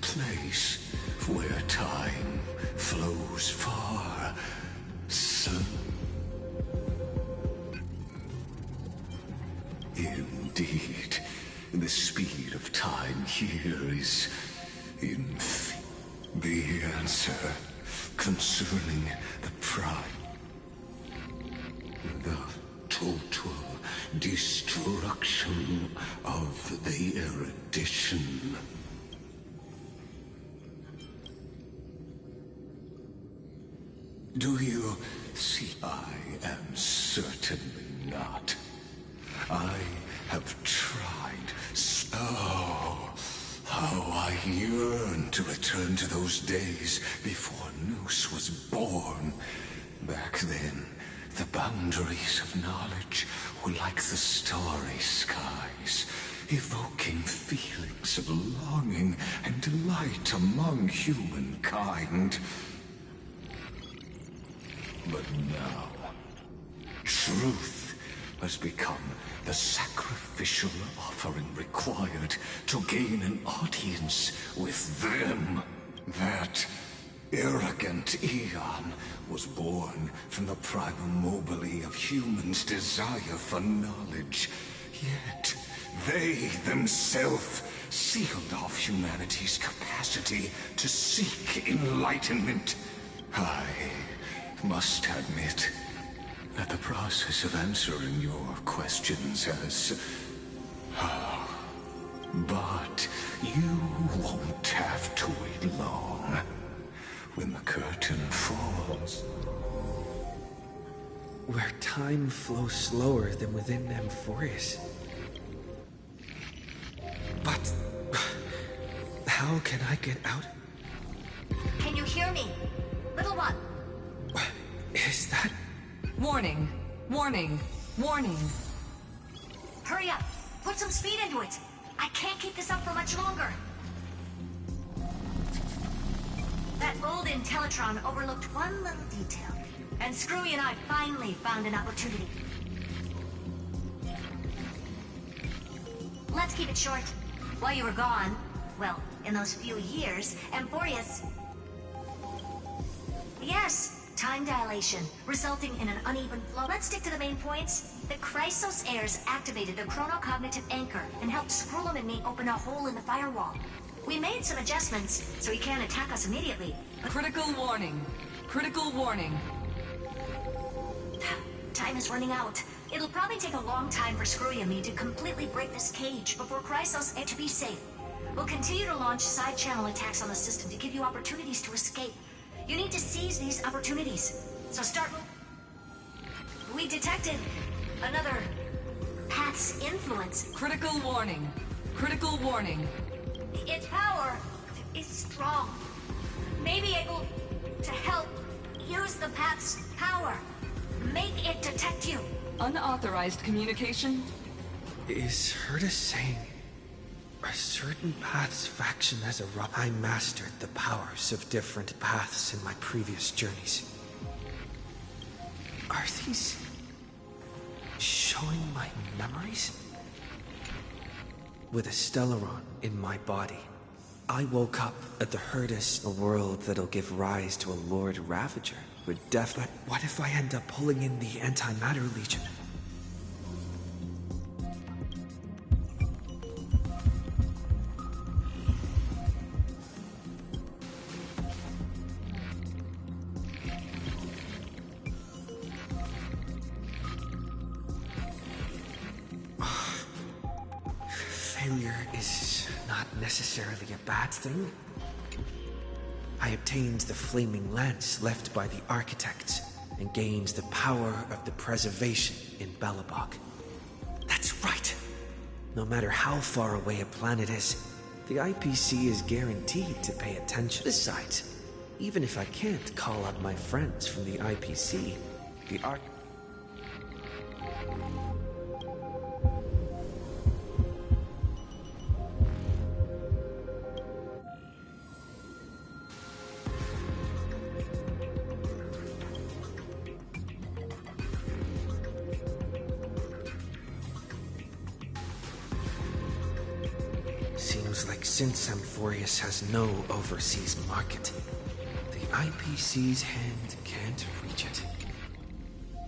place where time flows far. Indeed, the speed of time here is the answer concerning the prime. The total destruction of the erudition. Do you see? I am certainly not. I have tried so. How I yearn to return to those days before Noose was born. Back then, the boundaries of knowledge were like the starry skies, evoking feelings of longing and delight among humankind. But now, truth has become the sacrificial offering required to gain an audience with them. That arrogant Eon was born from the primal mobile of humans' desire for knowledge. Yet, they themselves sealed off humanity's capacity to seek enlightenment. I must admit that the process of answering your questions has... But you won't have to wait long. When the curtain falls... Where time flows slower than within Amphoreus. But... how can I get out? Can you hear me? Little one. Is that... Warning! Warning! Warning! Hurry up! Put some speed into it! I can't keep this up for much longer! That old Intellitron overlooked one little detail, and Screwy and I finally found an opportunity. Let's keep it short. While you were gone, well, in those few years, Amphoreus... Yes, time dilation, resulting in an uneven flow. Let's stick to the main points. The Chrysos heirs activated the chronocognitive anchor and helped Skrullum and me open a hole in the firewall. We made some adjustments, so he can't attack us immediately. Critical warning. Critical warning. Time is running out. It'll probably take a long time for Screwy and me to completely break this cage before Chrysos to be safe. We'll continue to launch side-channel attacks on the system to give you opportunities to escape. You need to seize these opportunities. So start... We detected another path's influence. Critical warning. Critical warning. Its power is strong. May be able to help use the path's power. Make it detect you. Unauthorized communication? Is Herta saying a certain path's faction has erupted? I mastered the powers of different paths in my previous journeys. Are these showing my memories? with a Stellaron in my body. I woke up at the Herdus, a world that'll give rise to a Lord Ravager. But what if I end up pulling in the Antimatter Legion? Failure is not necessarily a bad thing. I obtained the flaming lance left by the architects and gained the power of the preservation in Belobog. That's right! No matter how far away a planet is, the IPC is guaranteed to pay attention. Besides, even if I can't call up my friends from the IPC, the Seems like since Amphoreus has no overseas market, the IPC's hand can't reach it.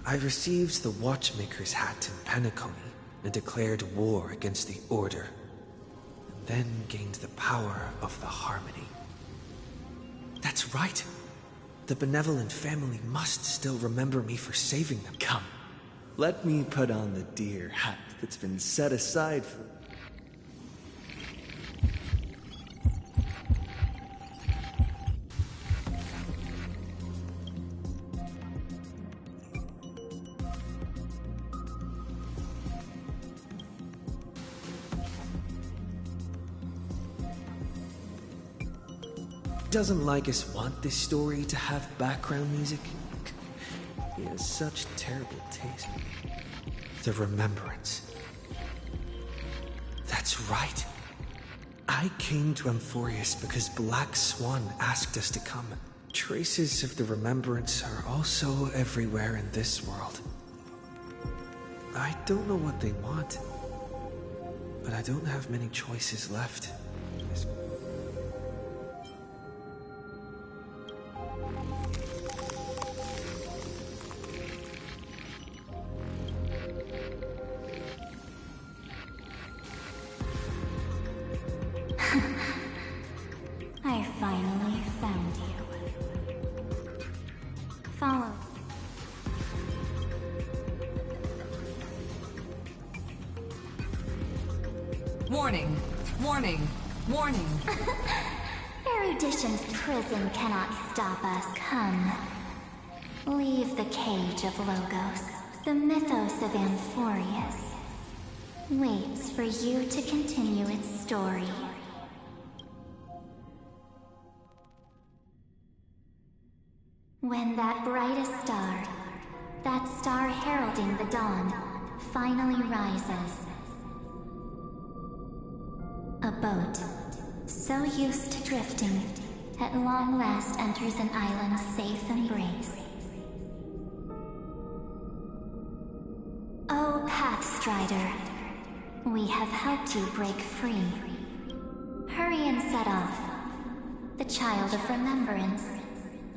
I received the Watchmaker's hat in Penacony and declared war against the Order, and then gained the power of the Harmony. That's right! The benevolent family must still remember me for saving them. Come, let me put on the deer hat that's been set aside for... Doesn't Lycus want this story to have background music? He has such terrible taste. The Remembrance. That's right. I came to Amphoreus because Black Swan asked us to come. Traces of the Remembrance are also everywhere in this world. I don't know what they want, but I don't have many choices left. I finally found you. Follow. Warning! Warning! Warning! Erudition's prison cannot stop us. Come. Leave the cage of Logos. The mythos of Amphoreus waits for you to continue its story. When that brightest star, that star heralding the dawn, finally rises, a boat, so used to drifting, at long last enters an island's safe embrace. Oh, Pathstrider, we have helped you break free. Hurry and set off. The Child of Remembrance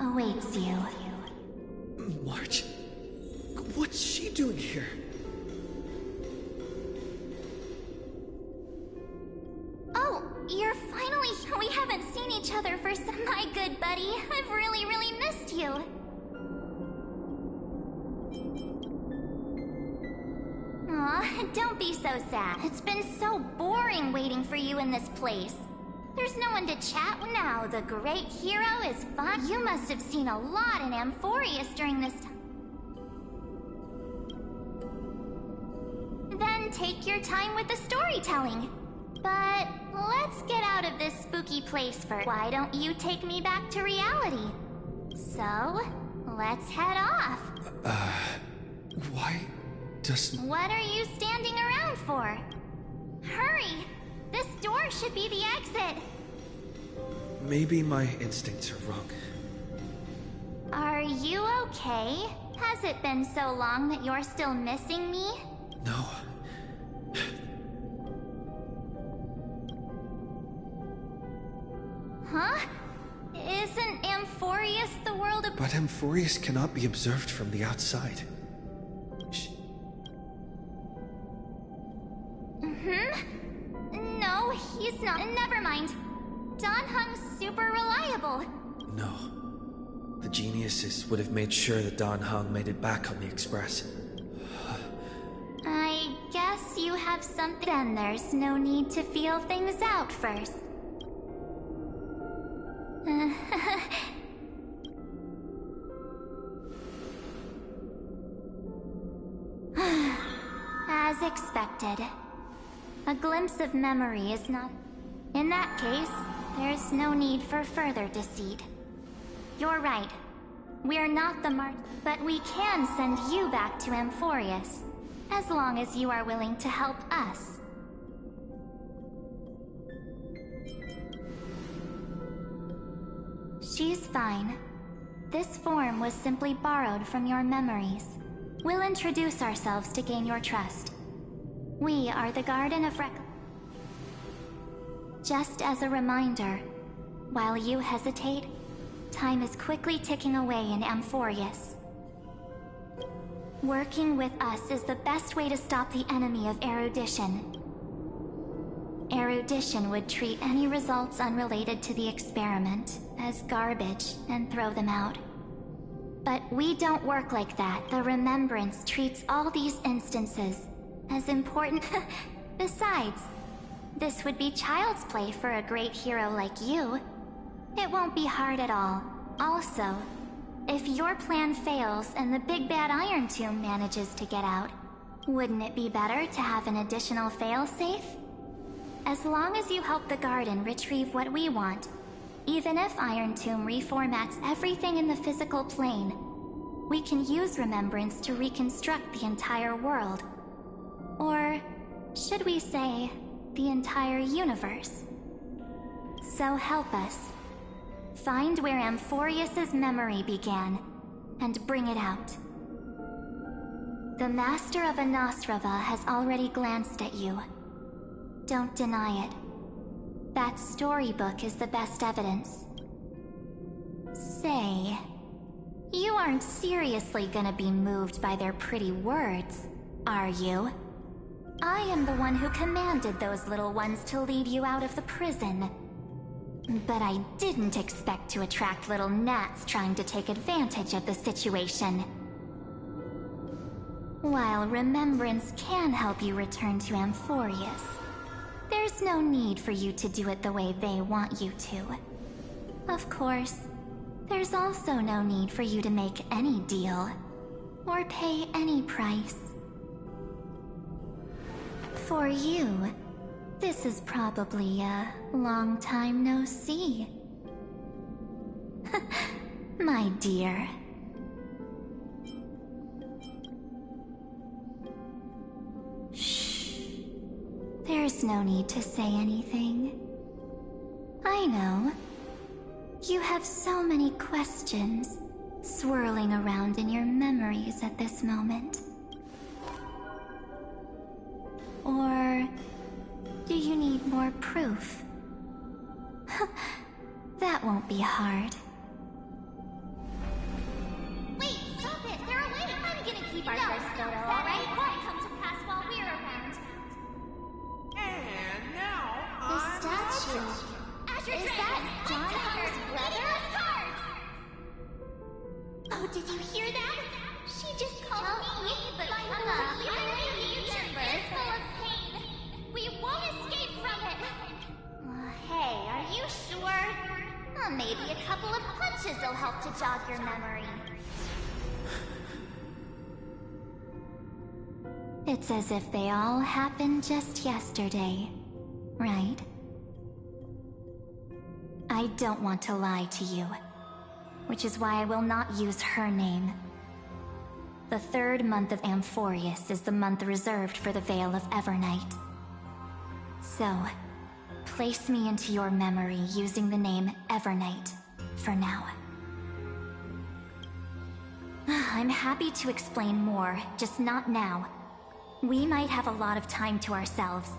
awaits you. March? What's she doing here? Oh, you're finally... We haven't seen each other for some... My good buddy, I've really missed you. Aw, don't be so sad. It's been so boring waiting for you in this place. There's no one to chat with now. The great hero is fun. You must have seen a lot in Amphoreus during this time. Then take your time with the storytelling. But let's get out of this spooky place first. Why don't you take me back to reality? So, let's head off. Why doesn't... What are you standing around for? Hurry! This door should be the exit. Maybe my instincts are wrong. Are you okay? Has it been so long that you're still missing me? No. Huh? Isn't Amphoreus the world of... But Amphoreus cannot be observed from the outside. No, he's not. Never mind. Dan Heng's super reliable. No. The geniuses would have made sure that Dan Heng made it back on the Express. I guess you have something. Then there's no need to feel things out first. As expected. A glimpse of memory is not... In that case, there's no need for further deceit. You're right. We're not the but we can send you back to Amphoreus, as long as you are willing to help us. She's fine. This form was simply borrowed from your memories. We'll introduce ourselves to gain your trust. We are the Garden of Just as a reminder, while you hesitate, time is quickly ticking away in Amphoreus. Working with us is the best way to stop the enemy of erudition. Erudition would treat any results unrelated to the experiment as garbage and throw them out. But we don't work like that. The Remembrance treats all these instances as important. Besides, this would be child's play for a great hero like you. It won't be hard at all. Also, if your plan fails and the big bad Iron Tomb manages to get out, wouldn't it be better to have an additional failsafe? As long as you help the Garden retrieve what we want, even if Iron Tomb reformats everything in the physical plane, we can use Remembrance to reconstruct the entire world. Or should we say, the entire universe? So help us. Find where Amphoreus' memory began, and bring it out. The Master of Anosrava has already glanced at you. Don't deny it. That storybook is the best evidence. Say, you aren't seriously gonna be moved by their pretty words, are you? I am the one who commanded those little ones to lead you out of the prison. But I didn't expect to attract little gnats trying to take advantage of the situation. While Remembrance can help you return to Amphoreus, there's no need for you to do it the way they want you to. Of course, there's also no need for you to make any deal, or pay any price. For you, this is probably a long time no see. My dear. Shh. There's no need to say anything. I know. You have so many questions swirling around in your memories at this moment. Or do you need more proof? That won't be hard. Wait, stop it! They're awake! I'm gonna keep our first photo, alright? Won't come to pass while we're around. And now, The statue. Is that John Hunter's brother? Oh, did you hear that? She just called me, but I'm is full of pain. We won't escape from it. Hey, are you sure? Maybe a couple of punches will help to jog your memory. It's as if they all happened just yesterday, right? I don't want to lie to you, which is why I will not use her name. The third month of Amphoreus is the month reserved for the Veil of Evernight. So, place me into your memory using the name Evernight for now. I'm happy to explain more, just not now. We might have a lot of time to ourselves,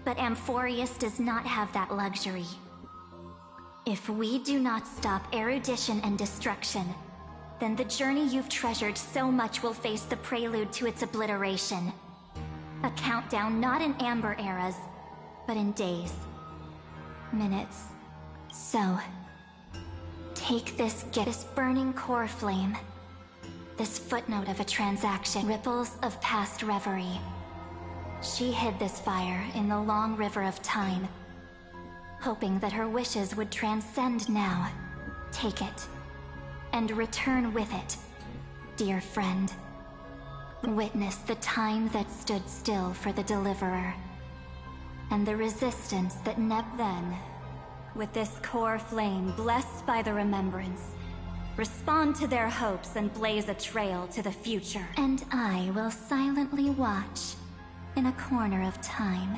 but Amphoreus does not have that luxury. If we do not stop erudition and destruction, then the journey you've treasured so much will face the prelude to its obliteration. A countdown not in amber eras, but in days. Minutes. So, take this burning core flame. This footnote of a transaction, ripples of past reverie. She hid this fire in the long river of time, hoping that her wishes would transcend now. Take it, and return with it, dear friend. Witness the time that stood still for the Deliverer, and the resistance that then, with this core flame blessed by the remembrance, respond to their hopes and blaze a trail to the future. And I will silently watch in a corner of time.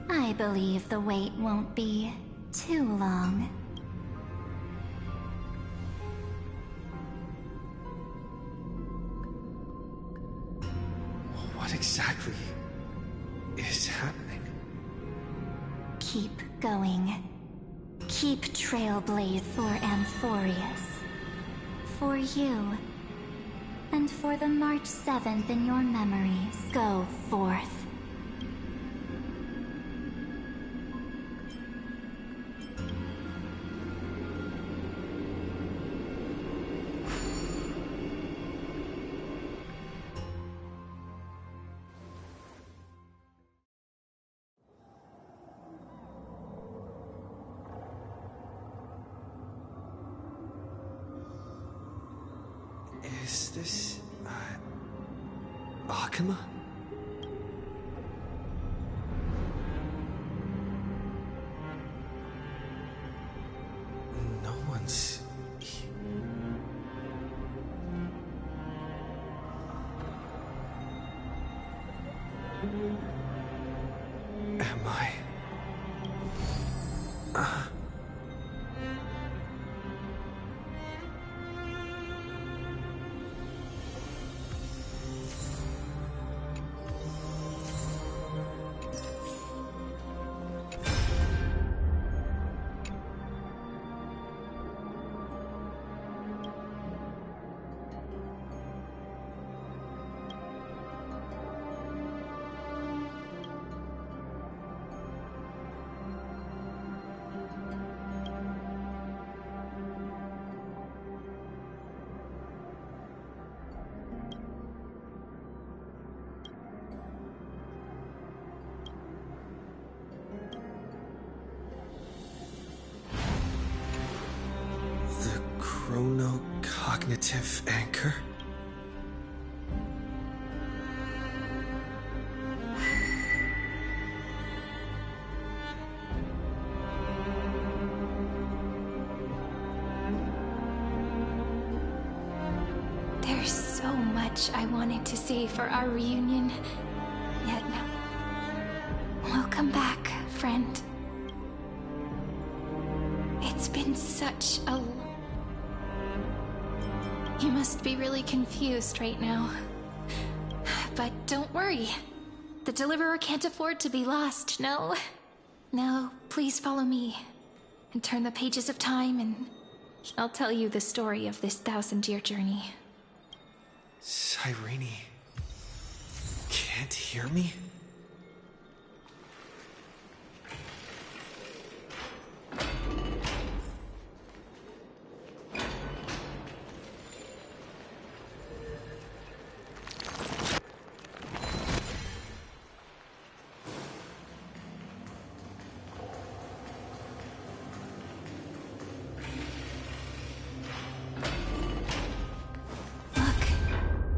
I believe the wait won't be too long. What exactly is happening? Keep going. Keep trailblaze for Amphoreus. For you. And for the March 7th in your memories. Go forth. Is this... Akuma? No one's... Am I... Chronocognitive anchor? There's so much I wanted to say for our reunion, yet no. Welcome back, friend. It's been such a... You must be really confused right now. But don't worry. The Deliverer can't afford to be lost, no? Now, please follow me. And turn the pages of time, and I'll tell you the story of this 1000-year journey. Cyrene... can't hear me?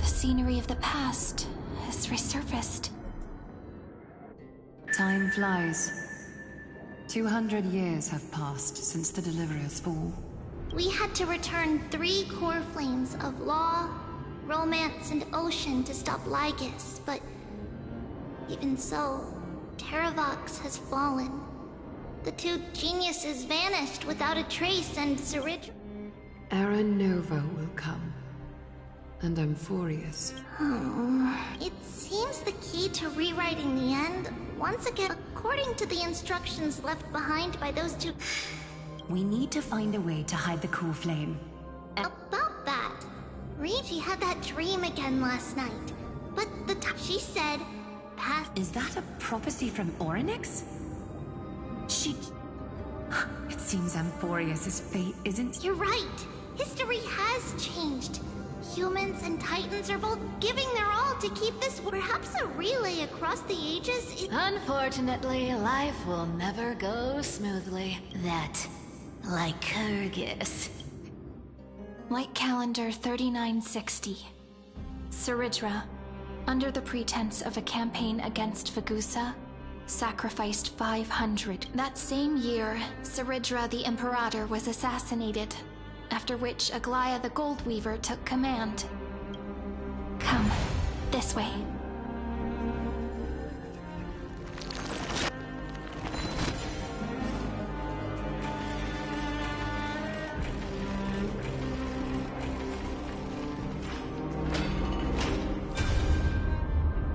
Scenery of the past has resurfaced. Time flies. 200 years have passed since the Deliverer's fall. We had to return 3 core flames of law, romance, and ocean to stop Lygus, but even so, Terravox has fallen. The 2 geniuses vanished without a trace, and Zerid... Era Nova will come. And Amphoreus. It seems the key to rewriting the end, once again, according to the instructions left behind by those 2... We need to find a way to hide the cool flame. About that, she had that dream again last night. But she said, past. Is that a prophecy from Orynyx? It seems Amphoreus' fate isn't. You're right. History has changed. Humans and Titans are both giving their all to keep this perhaps a relay across the ages. Unfortunately, life will never go smoothly. That, like Kyrgyz. Light calendar 3960. Saridra, under the pretense of a campaign against Vagusa, sacrificed 500. That same year, Saridra the Imperator was assassinated, after which Aglaya the Gold Weaver took command. Come, this way.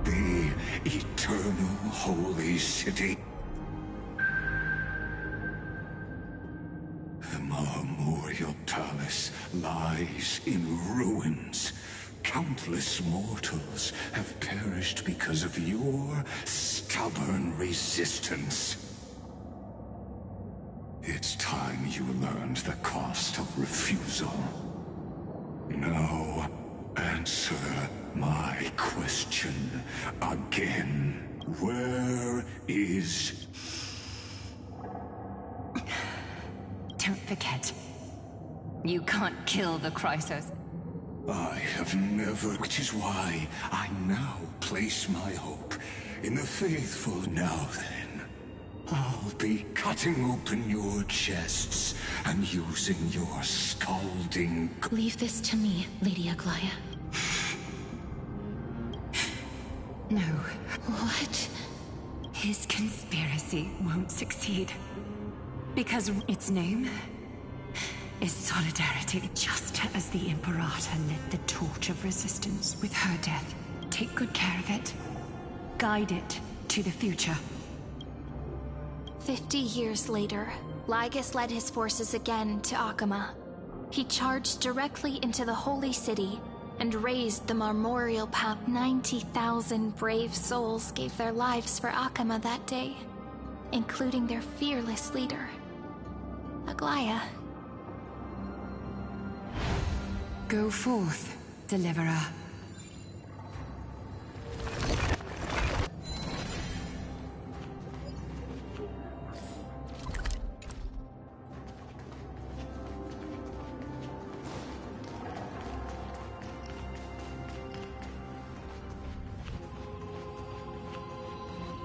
The eternal holy city. The memorial palace lies in ruins. Countless mortals have perished because of your stubborn resistance. It's time you learned the cost of refusal. Now, answer my question again. Where is... Don't forget, you can't kill the Chrysos. I have never... Which is why I now place my hope in the faithful. Now then, I'll be cutting open your chests and using your scalding... Leave this to me, Lady Aglaya. No. What? His conspiracy won't succeed. Because its name is Solidarity. Just as the Imperator lit the torch of resistance with her death, take good care of it. Guide it to the future. 50 years later, Lygus led his forces again to Akama. He charged directly into the Holy City and razed the memorial path. 90,000 brave souls gave their lives for Akama that day, including their fearless leader, Aglaya. Go forth, Deliverer.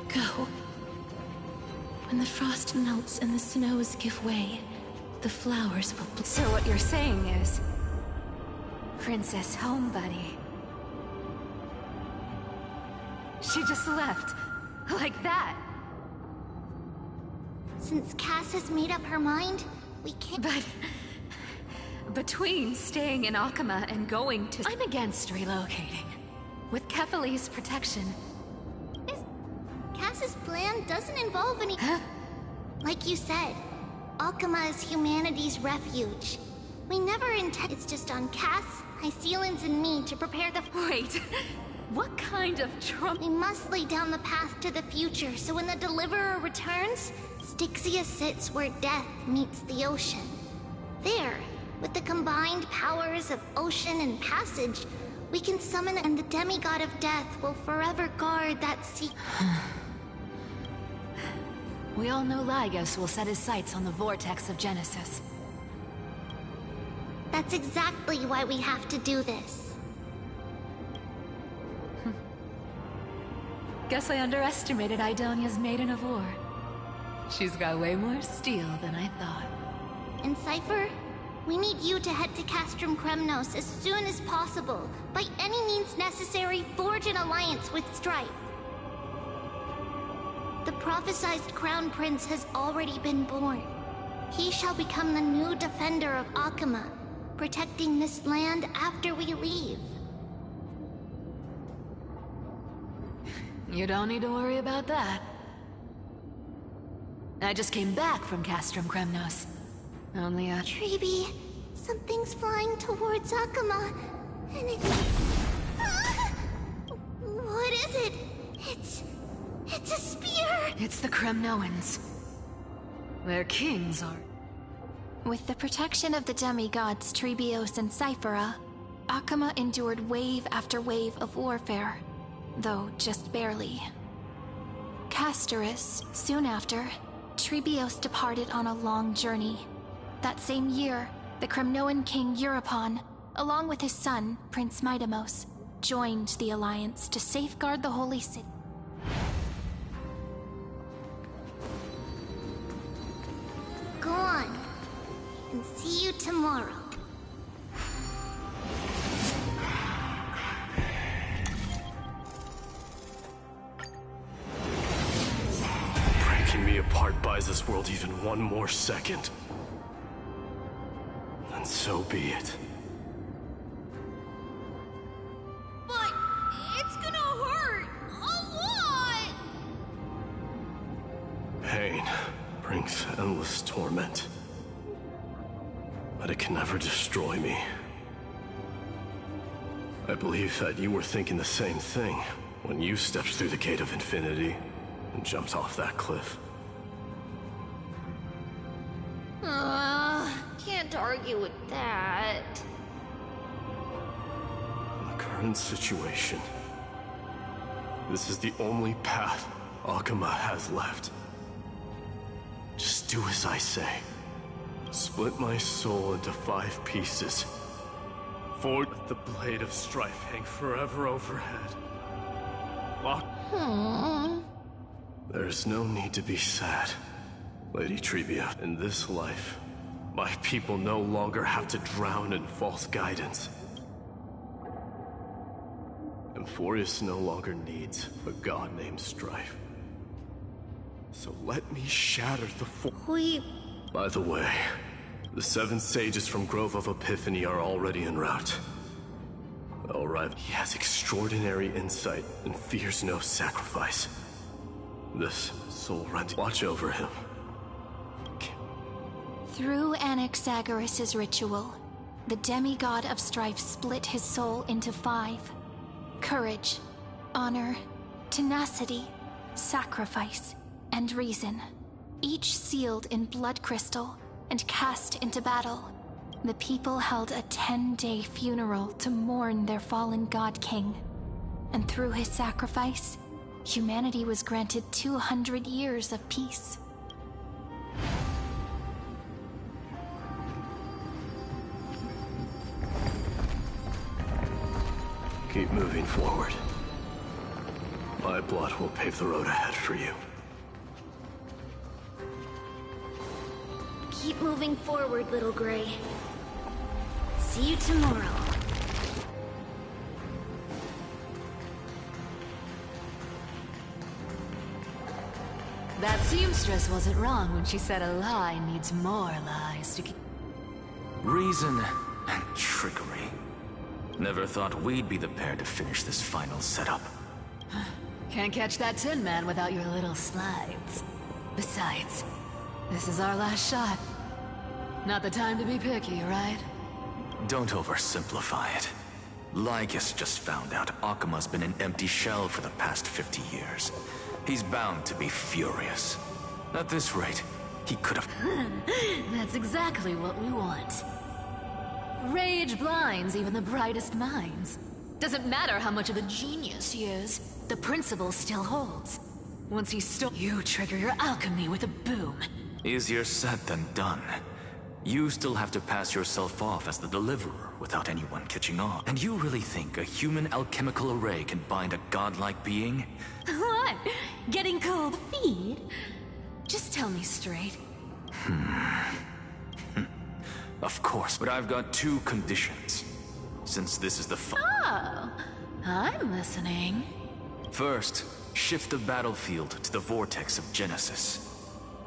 Go. When the frost melts and the snows give way, the flowers will... So what you're saying is... Princess Homebuddy. She just left. Like that. Since Cass has made up her mind, we can't... But... between staying in Akama and going to... I'm against relocating. With Kefali's protection. Cass's plan doesn't involve any... Huh? Like you said, Akama is humanity's refuge. We never intend... It's just on Cass, Hysealans, and me to prepare the... Wait, what kind of trump... We must lay down the path to the future, so when the Deliverer returns, Styxia sits where death meets the ocean. There, with the combined powers of ocean and passage, we can summon, and the demigod of death will forever guard that sea... We all know Lygos will set his sights on the vortex of Genesis. That's exactly why we have to do this. Guess I underestimated Idonia's Maiden of War. She's got way more steel than I thought. And Cypher, we need you to head to Castrum Kremnos as soon as possible. By any means necessary, forge an alliance with Strife. The prophesized Crown Prince has already been born. He shall become the new defender of Akama, protecting this land after we leave. You don't need to worry about that. I just came back from Castrum Kremnos. Only a... Treeby, something's flying towards Akuma, and it's... Ah! What is it? It's a spear! It's the Kremnoans. Their kings are... With the protection of the demigods Trebios and Cyphera, Akuma endured wave after wave of warfare, though just barely. Castorus, soon after, Trebios departed on a long journey. That same year, the Kremnoan king Euripon, along with his son, Prince Midamos, joined the alliance to safeguard the holy city. Go on, and see you tomorrow. Breaking me apart buys this world even one more second. And so be it. But it's gonna hurt a lot! Pain brings endless torment. But it can never destroy me. I believe that you were thinking the same thing when you stepped through the gate of infinity and jumped off that cliff. Can't argue with that. In the current situation, this is the only path Akuma has left. Just do as I say. Split my soul into 5 pieces. Forge the blade of strife hang forever overhead. There's no need to be sad, Lady Trebia. In this life, my people no longer have to drown in false guidance. Amphoreus no longer needs a god named Strife. So let me shatter the By the way, the 7 sages from Grove of Epiphany are already en route. They'll arrive. He has extraordinary insight and fears no sacrifice. This soul-rent. Watch over him. Through Anaxagoras' ritual, the demigod of strife split his soul into 5. Courage, honor, tenacity, sacrifice, and reason. Each sealed in blood crystal and cast into battle. The people held a 10-day funeral to mourn their fallen god king. And through his sacrifice, humanity was granted 200 years of peace. Keep moving forward. My blood will pave the road ahead for you. Keep moving forward, little Gray. See you tomorrow. That seamstress wasn't wrong when she said a lie needs more lies to keep... Reason and trickery. Never thought we'd be the pair to finish this final setup. Can't catch that Tin Man without your little slides. Besides, this is our last shot. Not the time to be picky, right? Don't oversimplify it. Lycus just found out Akuma's been an empty shell for the past 50 years. He's bound to be furious. At this rate, he could have... That's exactly what we want. Rage blinds even the brightest minds. Doesn't matter how much of a genius he is, the principle still holds. Once he's you trigger your alchemy with a boom. Easier said than done. You still have to pass yourself off as the deliverer without anyone catching on. And you really think a human alchemical array can bind a godlike being? What? Getting cold feet? Just tell me straight. Of course, but I've got 2 conditions. Since this is the Oh, I'm listening. First, shift the battlefield to the vortex of Genesis.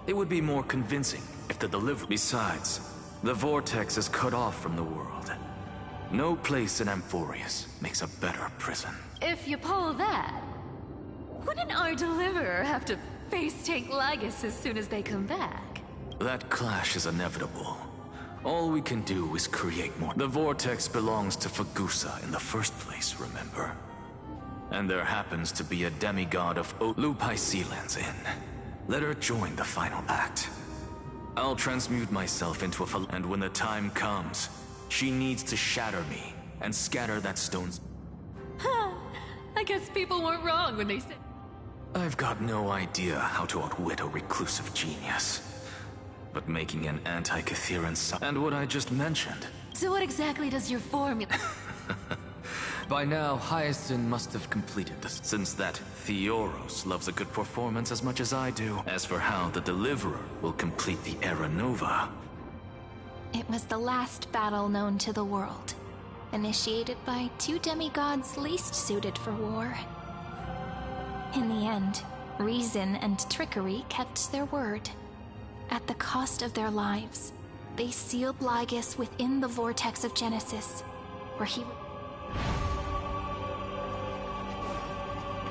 It would be more convincing if the delivery... Besides, the vortex is cut off from the world. No place in Amphoreus makes a better prison. If you pull that, wouldn't our deliverer have to face tank Lygus as soon as they come back? That clash is inevitable. All we can do is create more. The vortex belongs to Fagusa in the first place, remember? And there happens to be a demigod of Lupaisilan's in. Let her join the final act. I'll transmute myself into a and when the time comes, she needs to shatter me and scatter that stone's... I guess people weren't wrong when they said... I've got no idea how to outwit a reclusive genius. But making an anti-Catheran and what I just mentioned... So what exactly does your formula... By now, Hyacinth must have completed this. Since that Theoros loves a good performance as much as I do. As for how the Deliverer will complete the Era Nova... It was the last battle known to the world, initiated by two demigods least suited for war. In the end, reason and trickery kept their word. At the cost of their lives, they sealed Lygus within the vortex of Genesis, where he...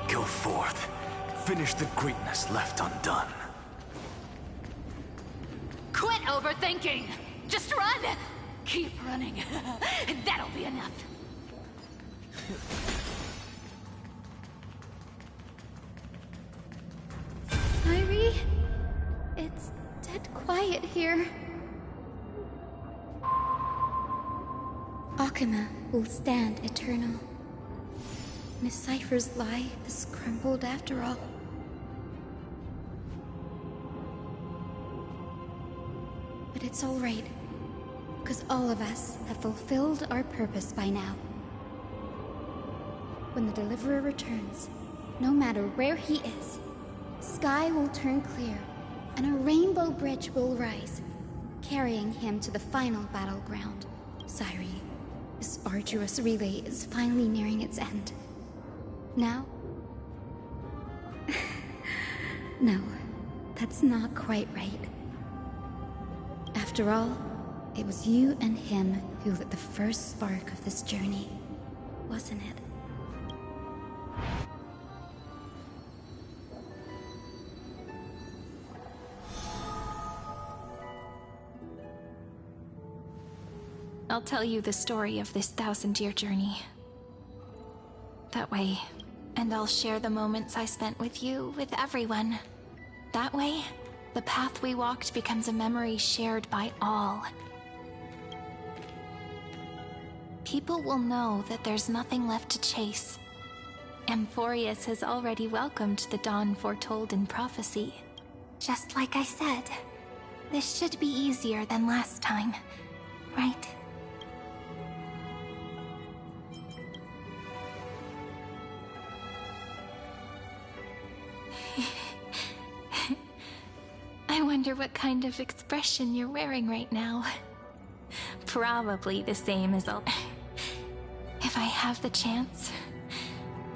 Go forth. Finish the greatness left undone. Quit overthinking! Just run! Keep running. That'll be enough. Irie? It's dead quiet here. Akima will stand eternal. Miss Cypher's lie has crumbled after all. But it's all right, because all of us have fulfilled our purpose by now. When the Deliverer returns, no matter where he is, sky will turn clear, and a rainbow bridge will rise, carrying him to the final battleground. Cyrie, this arduous relay is finally nearing its end. Now? No, that's not quite right. After all, it was you and him who lit the first spark of this journey, wasn't it? I'll tell you the story of this 1000-year journey. That way, and I'll share the moments I spent with you, with everyone. That way, the path we walked becomes a memory shared by all. People will know that there's nothing left to chase. Amphoreus has already welcomed the dawn foretold in prophecy. Just like I said, this should be easier than last time, right? I wonder what kind of expression you're wearing right now. Probably the same as I'll... If I have the chance,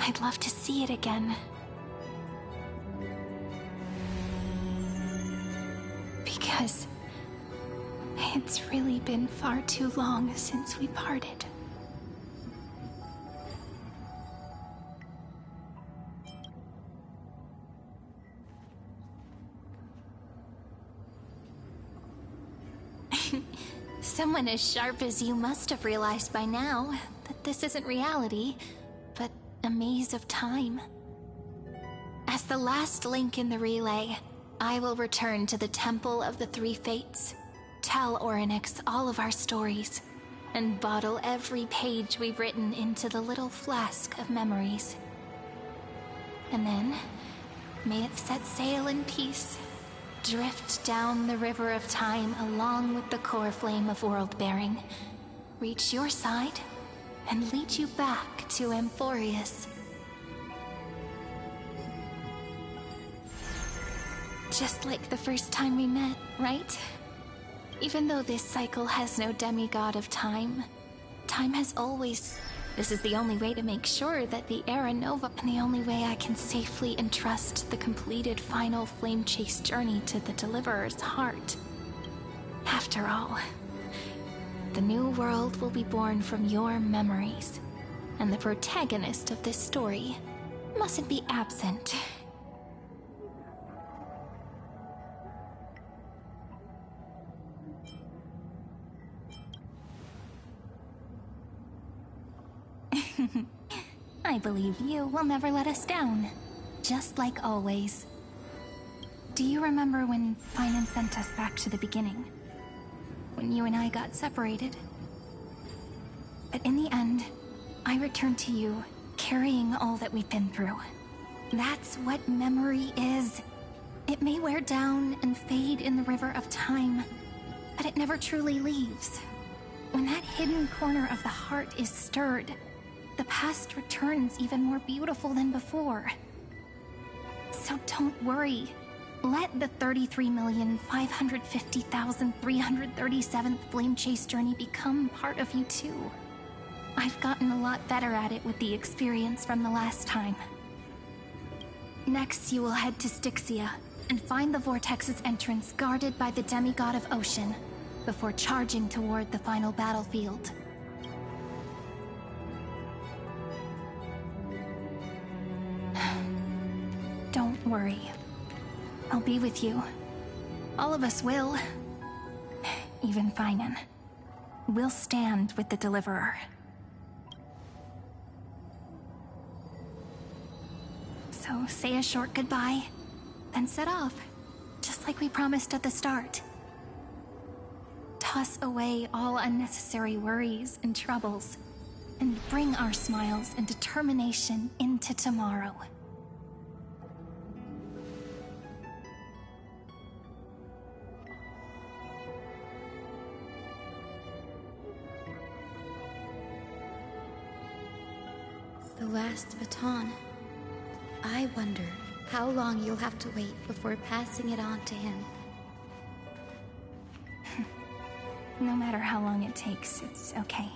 I'd love to see it again. Because it's really been far too long since we parted. Someone as sharp as you must have realized by now that this isn't reality, but a maze of time. As the last link in the relay, I will return to the Temple of the Three Fates, tell Orynyx all of our stories, and bottle every page we've written into the little flask of memories. And then, may it set sail in peace. Drift down the river of time along with the core flame of world-bearing. Reach your side and lead you back to Amphoreus. Just like the first time we met, right? Even though this cycle has no demigod of time, time has always... This is the only way to make sure that the Era Nova, and the only way I can safely entrust the completed final flame chase journey to the Deliverer's heart. After all, the new world will be born from your memories, and the protagonist of this story mustn't be absent. I believe you will never let us down. Just like always. Do you remember when Finan sent us back to the beginning? When you and I got separated? But in the end, I returned to you, carrying all that we've been through. That's what memory is. It may wear down and fade in the river of time, but it never truly leaves. When that hidden corner of the heart is stirred, the past returns even more beautiful than before. So don't worry. Let the 33,550,337th Flame Chase journey become part of you too. I've gotten a lot better at it with the experience from the last time. Next, you will head to Styxia and find the Vortex's entrance guarded by the demigod of Ocean before charging toward the final battlefield. Don't worry. I'll be with you. All of us will. Even Finan. We'll stand with the Deliverer. So say a short goodbye, then set off, just like we promised at the start. Toss away all unnecessary worries and troubles, and bring our smiles and determination into tomorrow. The last baton. I wonder how long you'll have to wait before passing it on to him. No matter how long it takes, it's okay.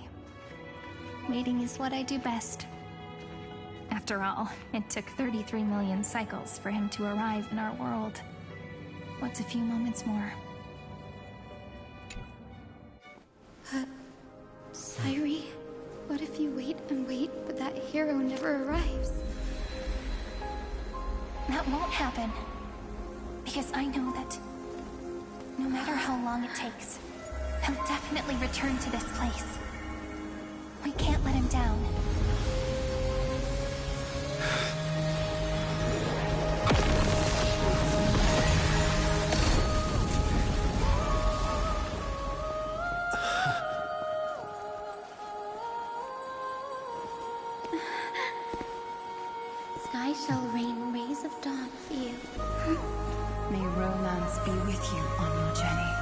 Waiting is what I do best. After all, it took 33 million cycles for him to arrive in our world. What's a few moments more? Sairi, what if you wait and wait, but that hero never arrives? That won't happen. Because I know that no matter how long it takes, he'll definitely return to this place. We can't let him down. Sky shall rain rays of dawn for you. May romance be with you on your journey.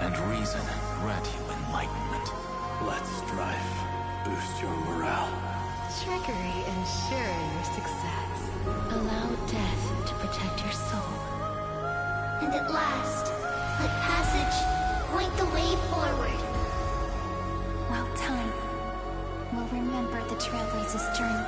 And reason grant you enlightenment. Let strife boost your morale. Trickery ensure your success. Allow death to protect your soul. And at last, let passage point the way forward. Well time. We'll remember the Trailblazer's journey.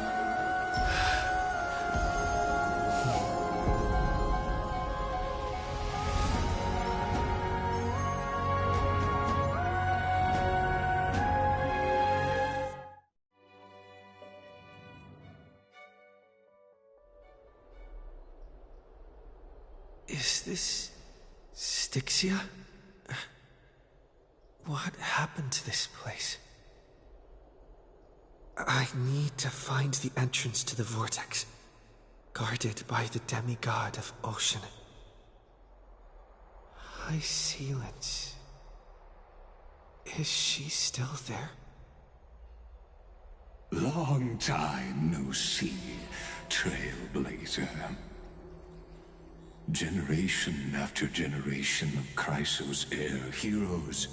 Is this Styxia? What happened to this place? I need to find the entrance to the vortex, guarded by the demigod of Ocean. High Sealants. Is she still there? Long time no see, Trailblazer. Generation after generation of Chrysos heir heroes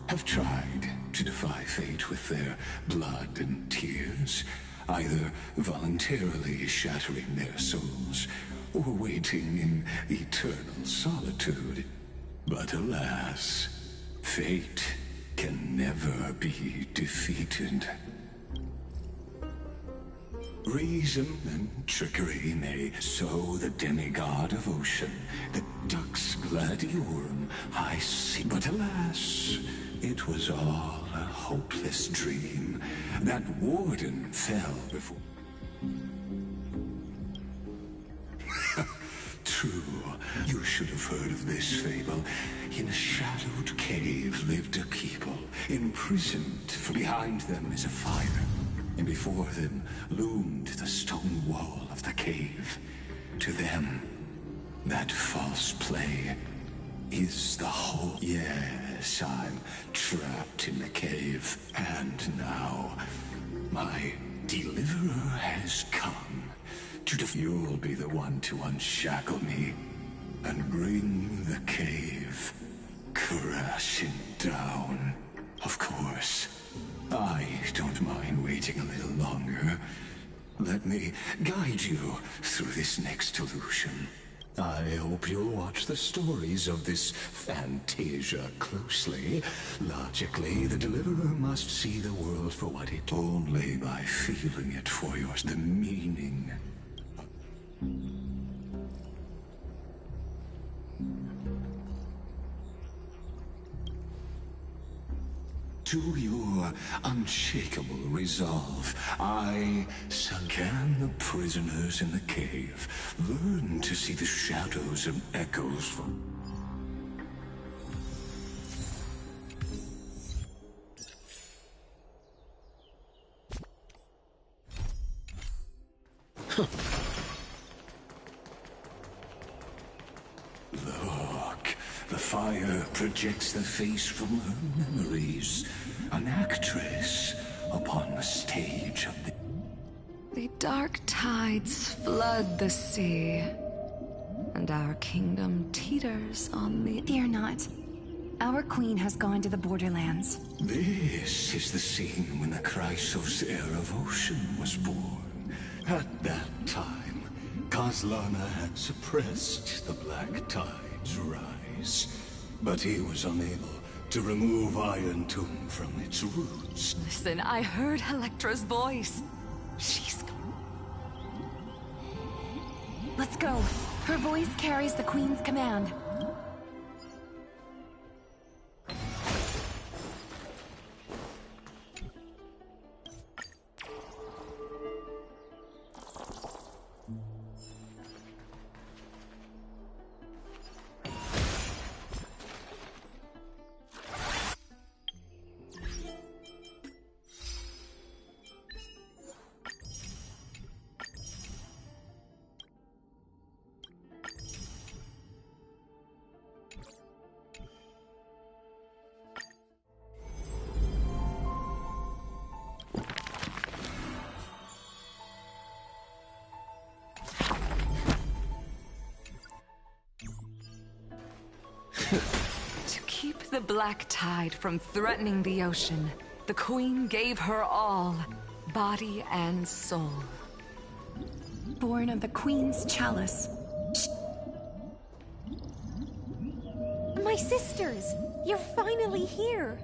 have tried to defy fate with their blood and tears, either voluntarily shattering their souls or waiting in eternal solitude. But alas, fate can never be defeated. Reason and trickery may sow the demigod of Ocean, the Dux Gladiorum, I see. But alas, it was all a hopeless dream. That warden fell before... True, you should have heard of this fable. In a shadowed cave lived a people, imprisoned, for behind them is a fire. and before them loomed the stone wall of the cave. To them, that false play is the whole. Yes, I'm trapped in the cave, and now my deliverer has come. You'll be the one to unshackle me and bring the cave crashing down. Of course, I don't mind waiting a little longer. Let me guide you through this next illusion. I hope you'll watch the stories of this Fantasia closely. Logically, the Deliverer must see the world for what it only by feeling it for yours. The meaning. To your unshakable resolve, can the prisoners in the cave learn to see the shadows and echoes from... Look, the fire projects the face from her memories. An actress upon the stage of the... The dark tides flood the sea, and our kingdom teeters on the... Fear not. Our queen has gone to the borderlands. This is the scene when the Chrysos heir of Ocean was born. At that time, Kozlana had suppressed the black tide's rise, but he was unable to remove Iron Tomb from its roots. Listen, I heard Electra's voice. She's... Let's go. Her voice carries the Queen's command. To keep the black tide from threatening the ocean, the Queen gave her all, body and soul. Born of the Queen's chalice. My sisters! You're finally here!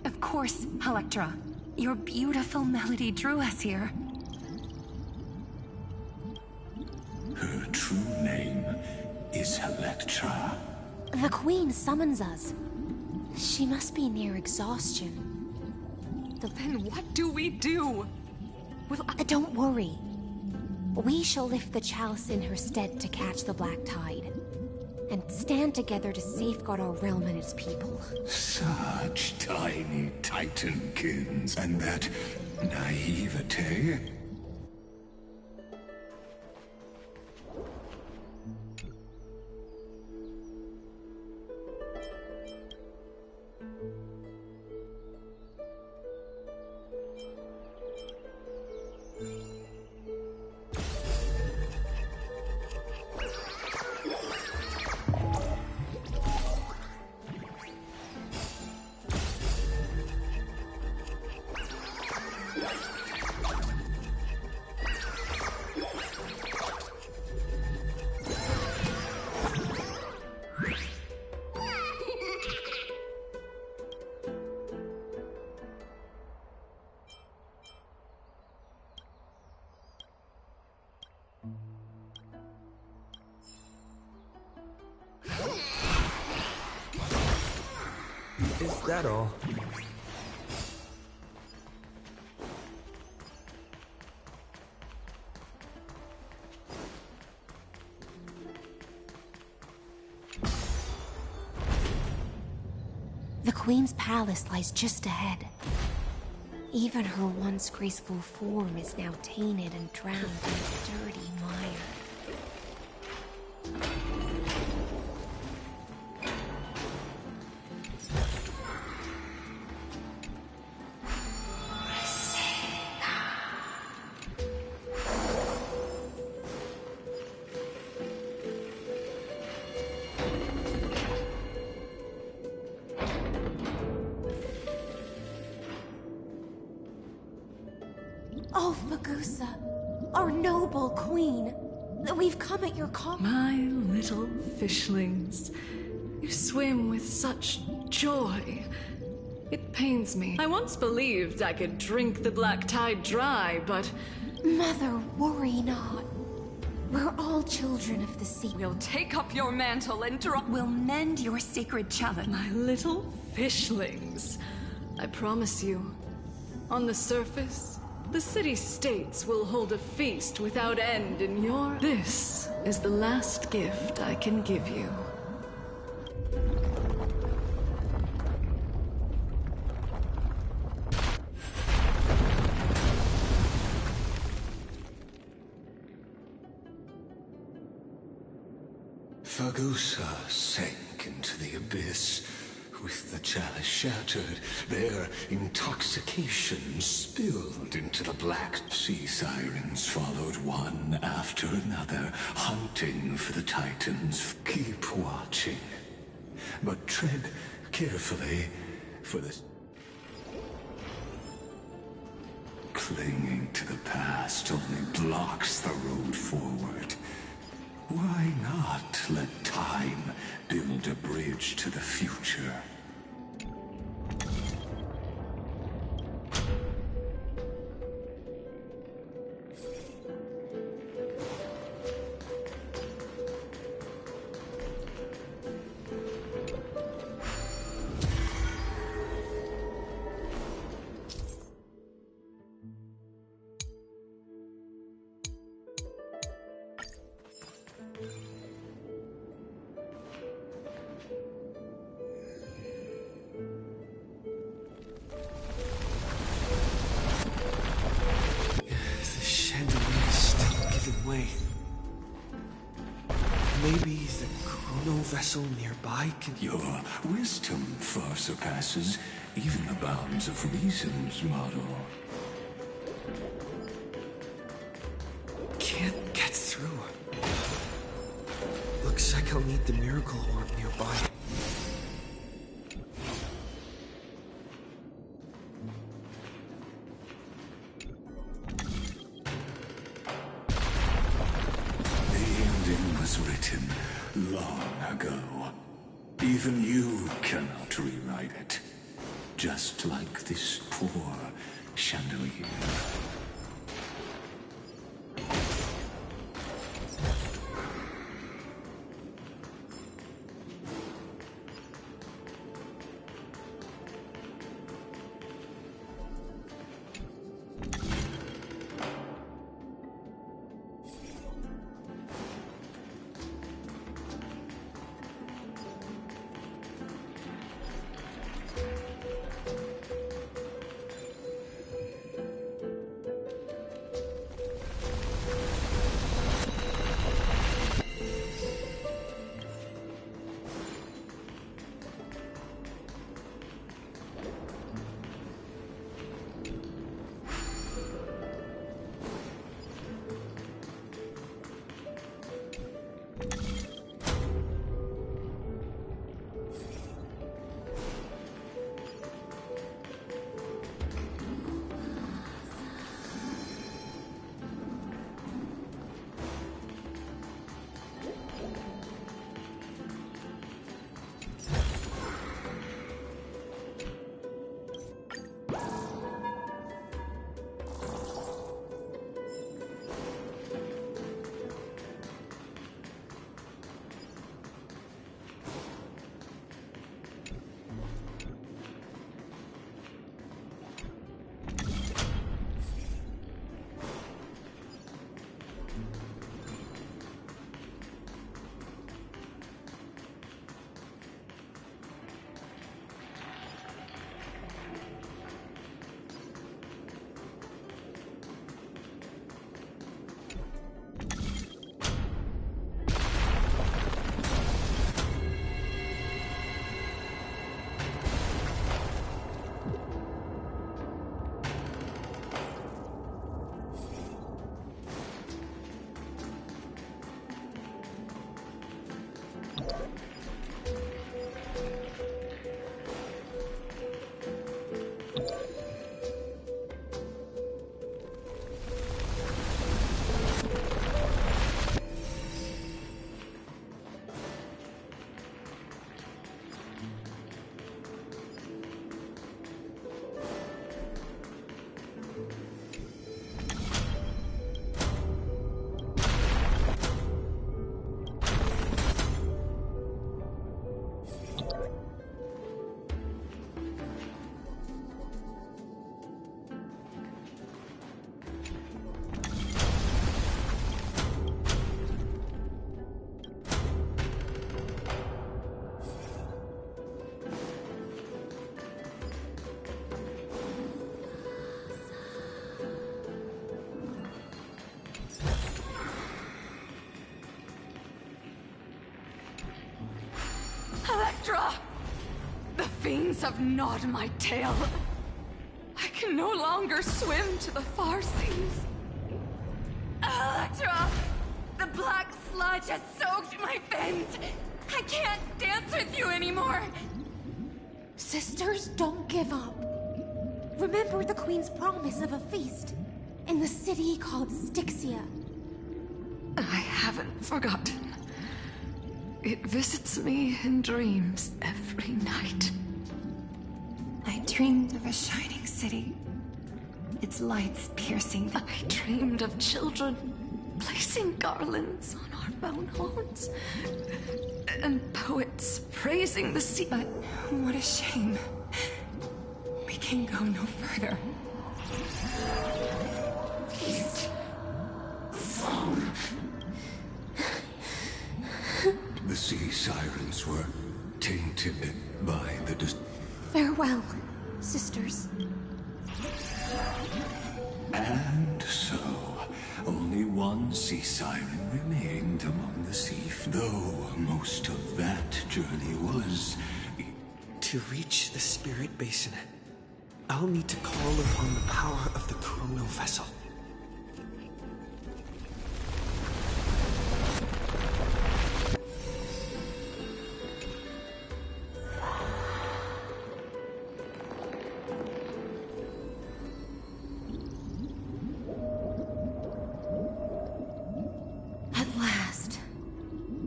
Of course, Electra. Your beautiful melody drew us here. Her true name is Electra. The Queen summons us. She must be near exhaustion. Then what do we do? Don't worry. We shall lift the chalice in her stead to catch the black tide, and stand together to safeguard our realm and its people. Such tiny Titankins, and that naivete. Is that all? The Queen's palace lies just ahead. Even her once graceful form is now tainted and drowned in dirty mire. Oh, Fagusa, our noble queen. We've come at your call. My little fishlings. You swim with such joy. It pains me. I once believed I could drink the black tide dry, but... Mother, worry not. We're all children of the sea. We'll take up your mantle and drop... We'll mend your sacred chalice. My little fishlings. I promise you, on the surface, the city-states will hold a feast without end in your... This is the last gift I can give you. Fagusa sank into the abyss. With the chalice shattered, their intoxication spilled into the black. Sea sirens followed one after another, hunting for the Titans. Keep watching, but tread carefully, for the... Clinging to the past only blocks the road forward. Why not let time build a bridge to the future? Maybe the chrono vessel nearby can... Your wisdom far surpasses even the bounds of reason's model. Can't get through. Looks like I'll need the miracle orb nearby. Written long ago. Even you cannot rewrite it. Just like this poor chandelier. Electra! The fiends have gnawed my tail. I can no longer swim to the far seas. Electra! The black sludge has soaked my fins. I can't dance with you anymore. Sisters, don't give up. Remember the Queen's promise of a feast in the city called Styxia. I haven't forgotten. It visits me in dreams every night. I dreamed of a shining city, its lights piercing. I dreamed of children placing garlands on our bone horns, and poets praising the sea. But what a shame. We can go no further. The sea sirens were tainted by the Farewell, sisters. And so, only one sea siren remained among the sea, though most of that journey was... To reach the Spirit Basin, I'll need to call upon the power of the Chrono Vessel.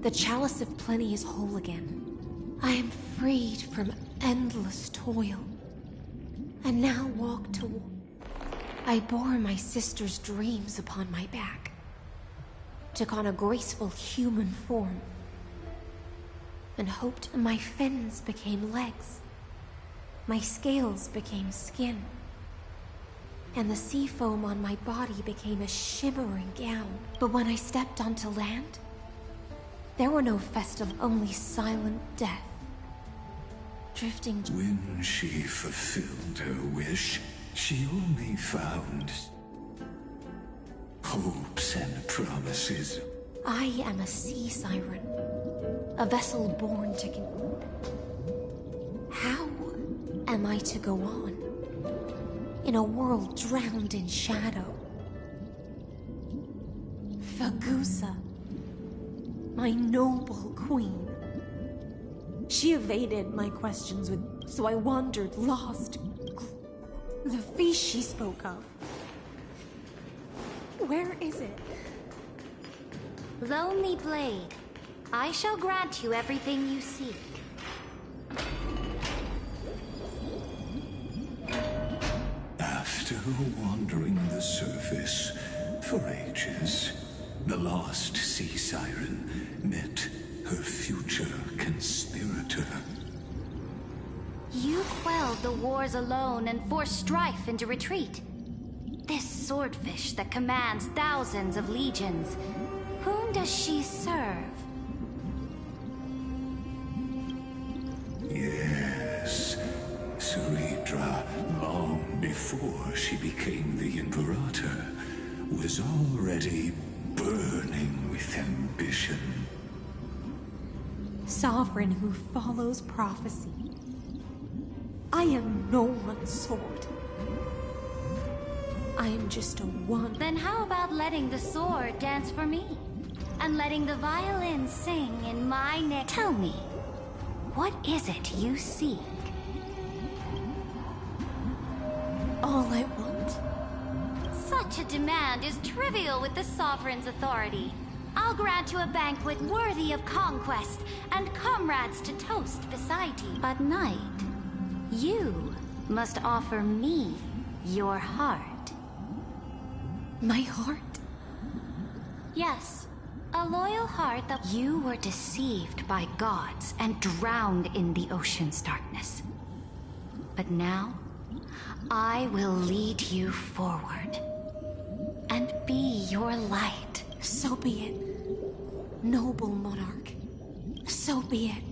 The Chalice of Plenty is whole again. I am freed from endless toil. And now walk toward... I bore my sister's dreams upon my back. Took on a graceful human form. And hoped my fins became legs. My scales became skin. And the sea foam on my body became a shimmering gown. But when I stepped onto land, there were no festival, only silent death. Drifting... When she fulfilled her wish, she only found hopes and promises. I am a sea siren. A vessel born to... How am I to go on? In a world drowned in shadow. Fagusa, my noble queen. She evaded my questions so I wandered lost. The feast she spoke of. Where is it? Lonely Blade, I shall grant you everything you seek. After wandering the surface for ages, the lost sea siren met her future conspirator. You quelled the wars alone and forced strife into retreat. This swordfish that commands thousands of legions, whom does she serve? Yes, Ceredra, long before she became the Imperator, was already burning with ambition. Sovereign who follows prophecy. I am no one's sword. I am just a one. Then how about letting the sword dance for me? And letting the violin sing in my neck? Tell me, what is it you seek? All I want. Such a demand is trivial with the Sovereign's authority. I'll grant you a banquet worthy of conquest, and comrades to toast beside you. But Knight, you must offer me your heart. My heart? Yes, a loyal heart that... You were deceived by gods and drowned in the ocean's darkness. But now, I will lead you forward and be your light. So be it, noble monarch. So be it,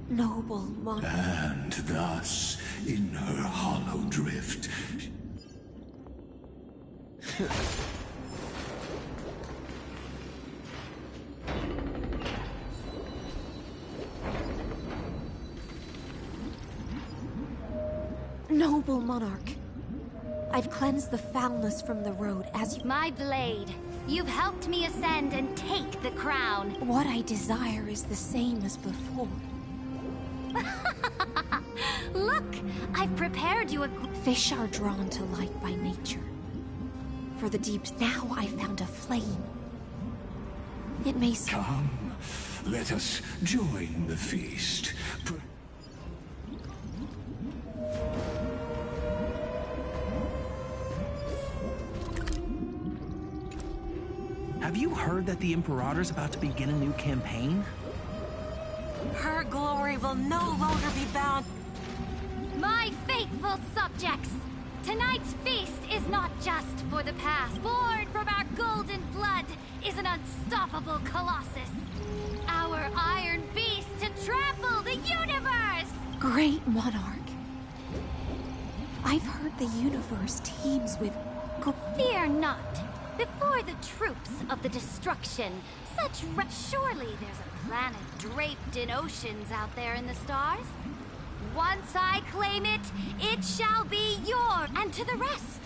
noble monarch. And thus, in her hollow drift... Noble monarch, I've cleansed the foulness from the road as you... My blade. You've helped me ascend and take the crown. What I desire is the same as before. Look, I've prepared you a... Fish are drawn to light by nature. For the deeps, now I found a flame. It may seem... Come, let us join the feast. Have you heard that the Imperator's about to begin a new campaign? Her glory will no longer be bound. My faithful subjects, tonight's feast is not just for the past. Born from our golden blood is an unstoppable colossus. Our iron beast to trample the universe! Great monarch. I've heard the universe teems with... Fear not. Before the troops of the destruction, surely there's a planet draped in oceans out there in the stars. Once I claim it, it shall be yours. And to the rest,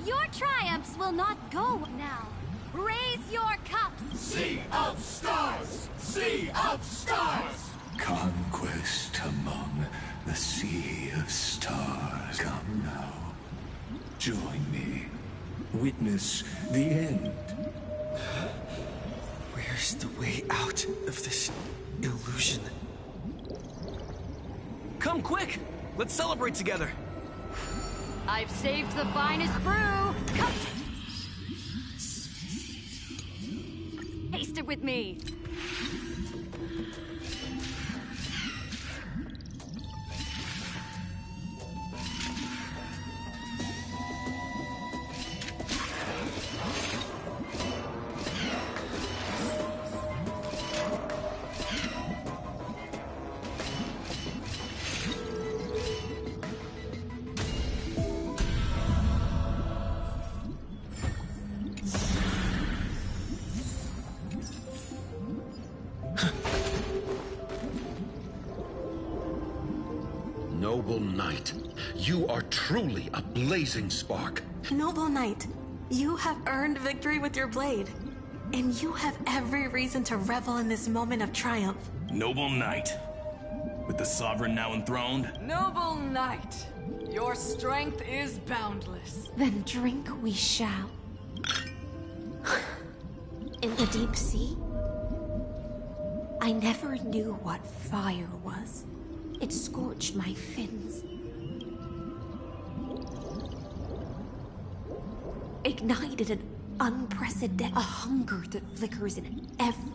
your triumphs will not go now. Raise your cups. Sea of stars! Sea of stars! Conquest among the sea of stars. Come now. Join me. Witness the end. Where's the way out of this illusion? Come quick! Let's celebrate together! I've saved the finest brew. Come taste it with me. Noble Knight, you are truly a blazing spark. Noble Knight, you have earned victory with your blade. And you have every reason to revel in this moment of triumph. Noble Knight, with the Sovereign now enthroned. Noble Knight, your strength is boundless. Then drink we shall. In the deep sea, I never knew what fire was. It scorched my fins. Ignited an unprecedented hunger that flickers in every...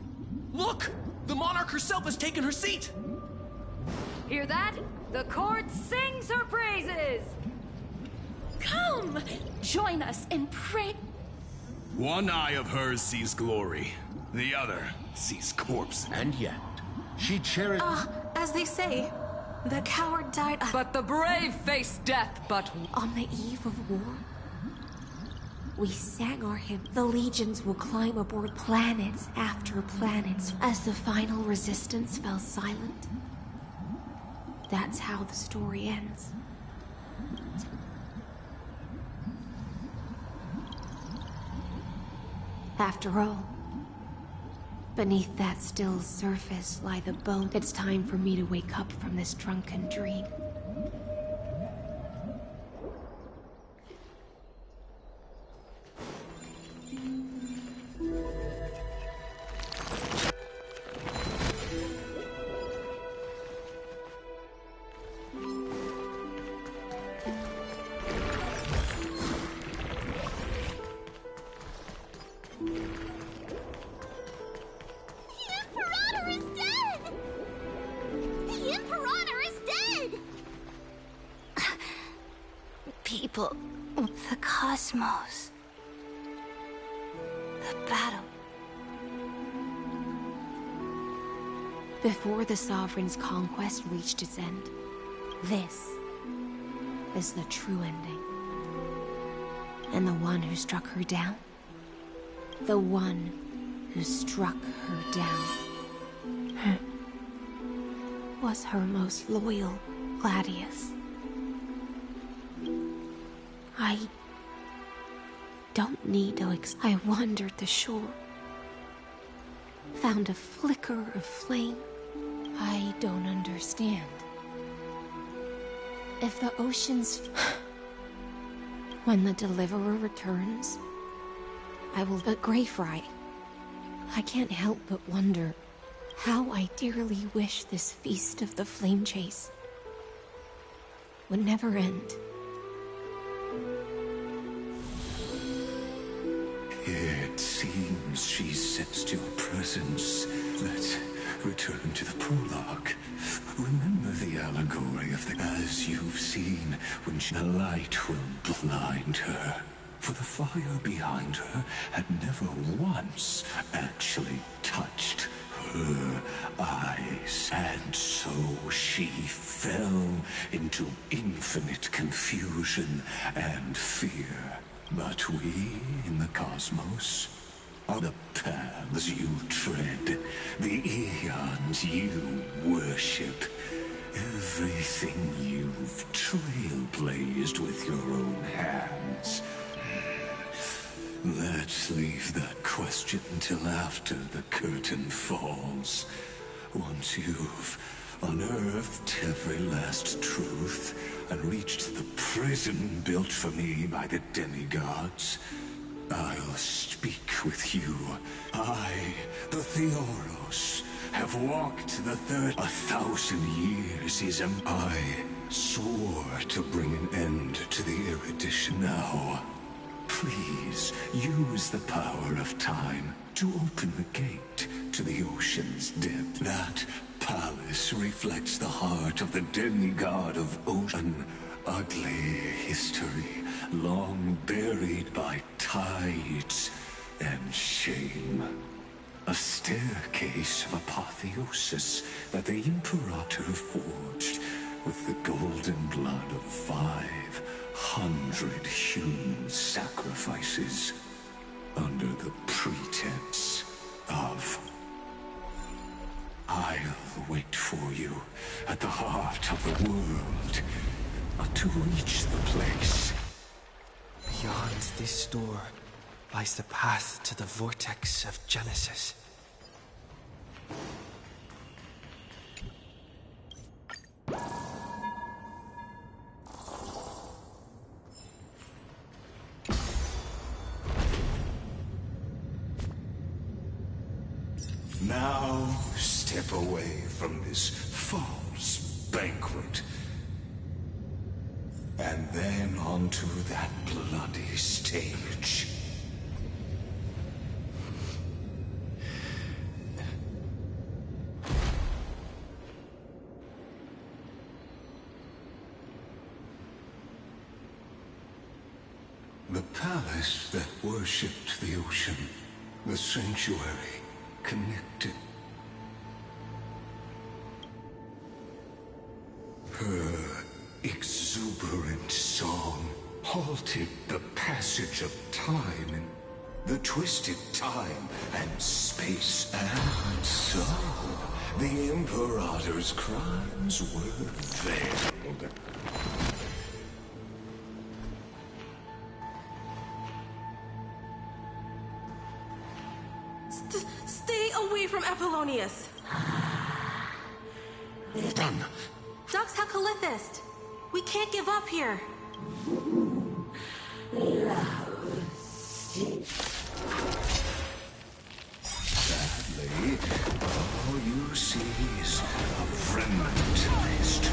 Look! The Monarch herself has taken her seat! Hear that? The court sings her praises! Come! Join us and pray... One eye of hers sees glory. The other sees corpse. And yet, she cherished... As they say, the coward died... But the brave face death but... On the eve of war, we sang our hymn. The legions will climb aboard planets after planets as the final resistance fell silent. That's how the story ends. After all, beneath that still surface lie the bones. It's time for me to wake up from this drunken dream. People, the cosmos, the battle. Before the Sovereign's conquest reached its end, this is the true ending. And the one who struck her down? The one who struck her down was her most loyal Gladius. I don't need to I wandered the shore. Found a flicker of flame. I don't understand. If the oceans... When the Deliverer returns, I will... But Greyfry, I can't help but wonder how I dearly wish this feast of the flame chase would never end. It seems she sensed your presence. Let's return to the prologue. Remember the allegory of the... As you've seen, when the light will blind her. For the fire behind her had never once actually touched her eyes. And so she fell into infinite confusion and fear. But we in the cosmos are the paths you tread, the eons you worship, everything you've trailblazed with your own hands. Let's leave that question till after the curtain falls. Once you've unearthed every last truth and reached the prison built for me by the demigods, I'll speak with you. I, the Theoros, have walked the 1,000 years I swore to bring an end to the erudition. Now, please use the power of time to open the gate to the ocean's depth. That palace reflects the heart of the demigod of ocean. Ugly history, long buried by tides and shame. A staircase of apotheosis that the Imperator forged with the golden blood of 500 human sacrifices under the pretense of... I'll wait for you at the heart of the world to reach the place. Beyond this door lies the path to the vortex of Genesis. Now step away from this false banquet. And then onto that bloody stage. The palace that worshipped the ocean, the sanctuary, connected. Her exuberant song halted the passage of time in the twisted time and space. And so, the Imperator's crimes were veiled. Stay away from Apollonius! Done. Dux Hakalithist! We can't give up here! Sadly, all you see is a fragmentized.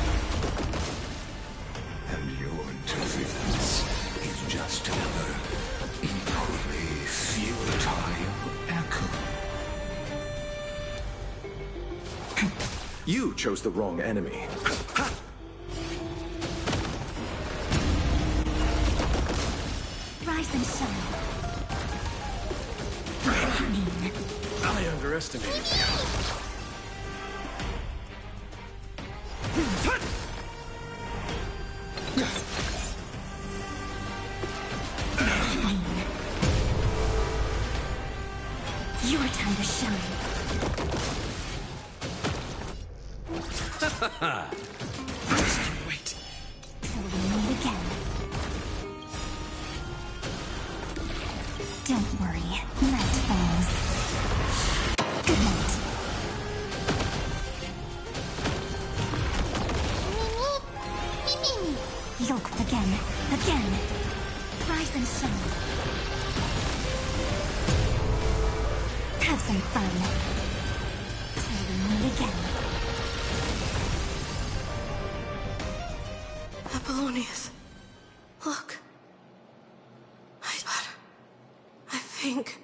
And your interference is just another equally futile echo. You chose the wrong enemy. Rise and shine. I underestimated you. Your time to shine. Just wait. Till we meet again. Look again. Rise and shine. Have some fun. Till we meet again. Apollonius, look. I think...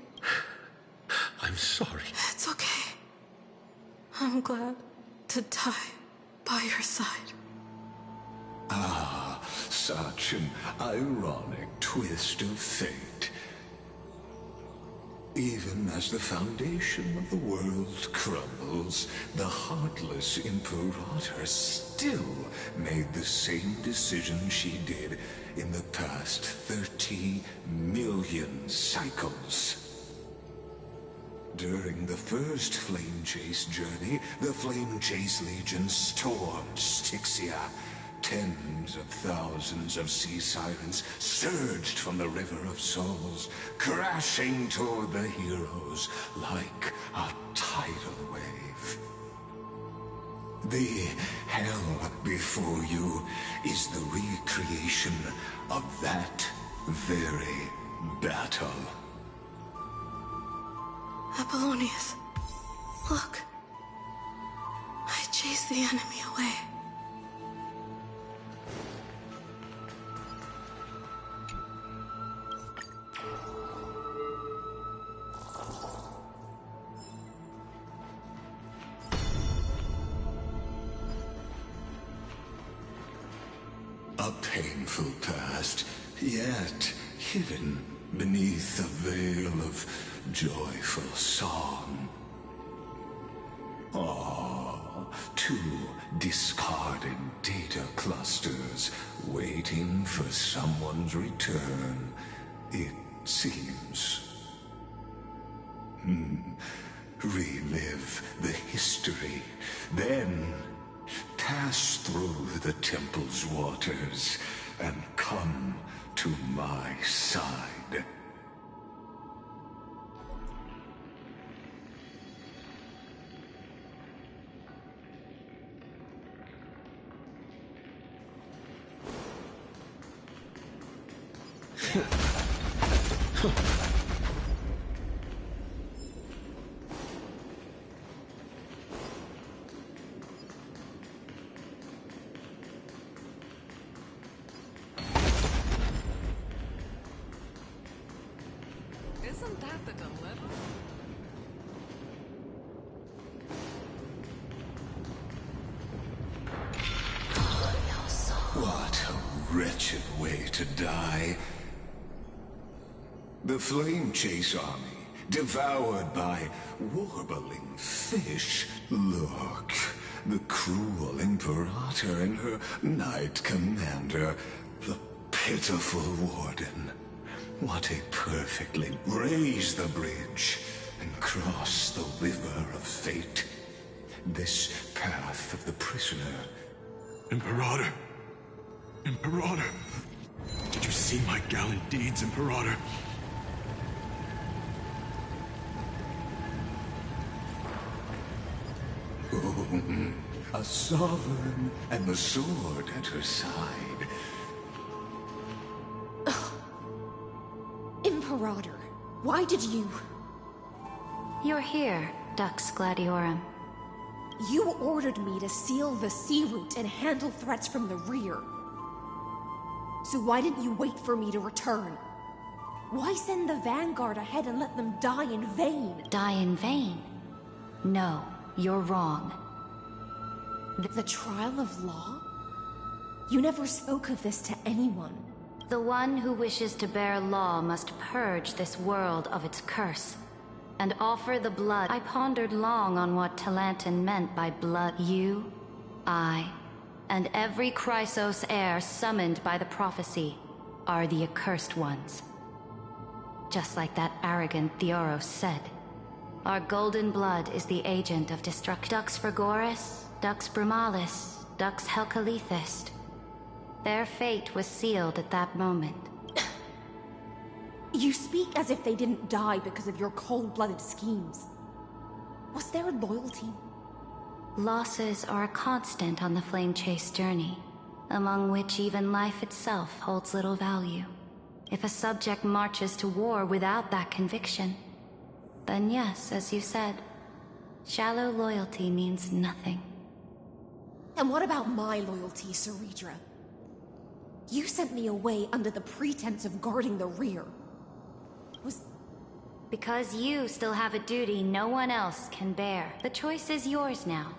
I'm sorry. It's okay. I'm glad to die by your side. Ah, such an ironic twist of fate. Even as the foundation of the world crumbles, the heartless Imperator still made the same decision she did in the past 30 million cycles. During the first Flame Chase journey, the Flame Chase Legion stormed Styxia. Tens of thousands of sea sirens surged from the River of Souls, crashing toward the heroes like a tidal wave. The hell before you is the recreation of that very battle. Apollonius, look. I chased the enemy away. A painful past, yet hidden beneath a veil of joyful song. Ah, two discarded data clusters waiting for someone's return, it seems. Relive the history, then pass through the temple's waters and come to my side. Isn't that the dilemma? What a wretched way to die. The Flame Chase army, devoured by warbling fish. Look, the cruel Imperator and her Knight Commander, the pitiful Warden. What a perfectly raise the bridge and cross the river of fate. This path of the prisoner. Imperator! Imperator! Did you see my gallant deeds, Imperator? Oh, a sovereign and the sword at her side. Imperator, why did you... You're here, Dux Gladiorum. You ordered me to seal the sea route and handle threats from the rear. So why didn't you wait for me to return? Why send the Vanguard ahead and let them die in vain? Die in vain? No, you're wrong. The trial of law? You never spoke of this to anyone. The one who wishes to bear law must purge this world of its curse, and offer the blood. I pondered long on what Talantin meant by blood. You, I, and every Chrysos heir summoned by the prophecy are the accursed ones. Just like that arrogant Theoros said, our golden blood is the agent of destruction. Dux Frigoris, Dux Brumalis, Dux Helcalethist. Their fate was sealed at that moment. You speak as if they didn't die because of your cold-blooded schemes. Was there loyalty? Losses are a constant on the Flame Chase journey. among which even life itself holds little value. If a subject marches to war without that conviction, then yes, as you said, shallow loyalty means nothing. And what about my loyalty, Ceridra? You sent me away under the pretense of guarding the rear. Because you still have a duty no one else can bear. The choice is yours now.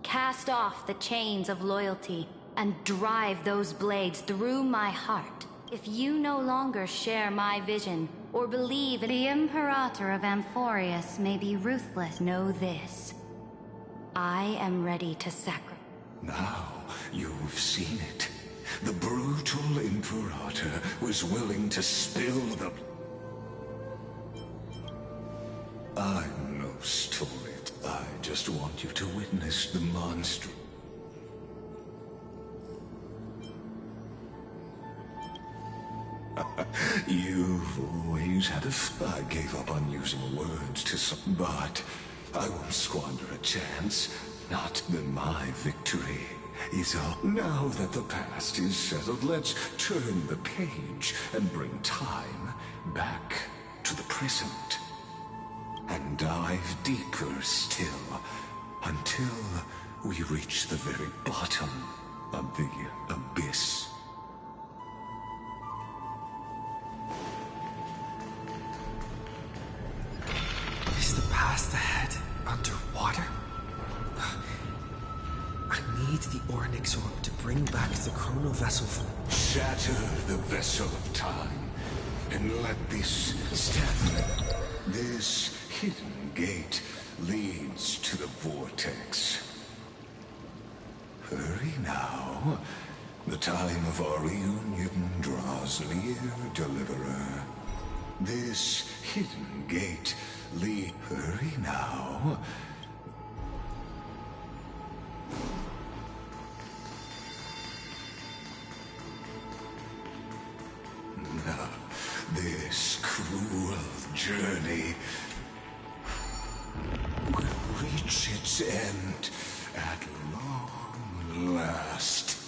Cast off the chains of loyalty and drive those blades through my heart. If you no longer share my vision or believe the Imperator of Amphoreus may be ruthless, know this. I am ready to sacrifice. Now you've seen it. The brutal Imperator was willing to spill the... I'm no story. I just want you to witness the monster. You've always had I gave up on using words to but I won't squander a chance. Not that my victory is all. Now that the past is settled, let's turn the page and bring time back to the present. And dive deeper still, until we reach the very bottom of the abyss. Is the path ahead underwater? I need the Ornyx orb to bring back the chrono vessel from... Shatter the vessel of time, and let this stand. This hidden gate leads to the vortex. Hurry now. The time of our reunion draws near, deliverer. This hidden gate hurry now. Now, this cruel journey will reach its end at long last.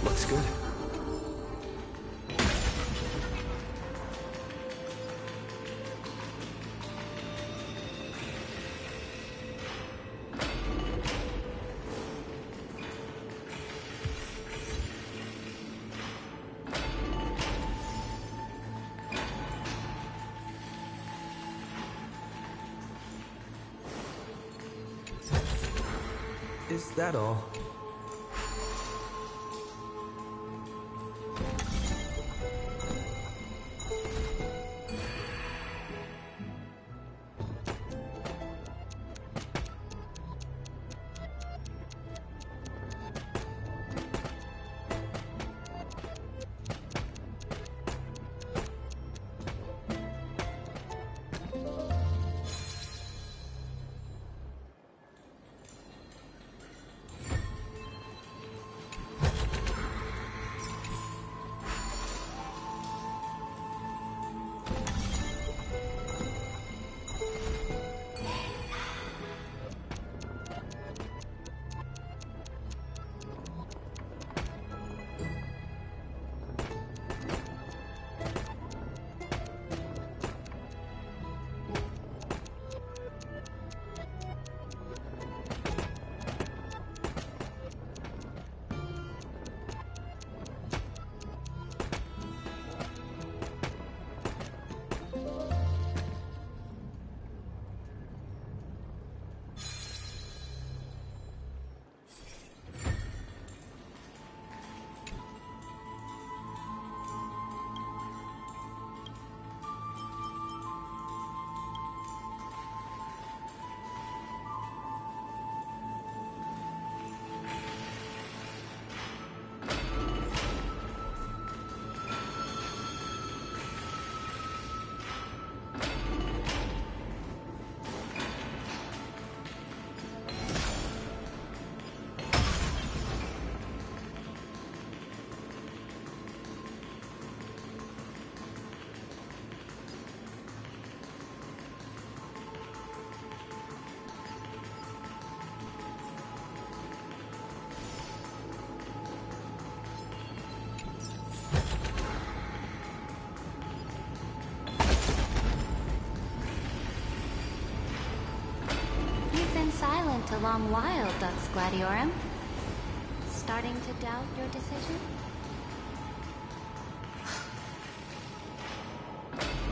Looks good. Is that all? spent a long while, Dux Gladiorum. Starting to doubt your decision?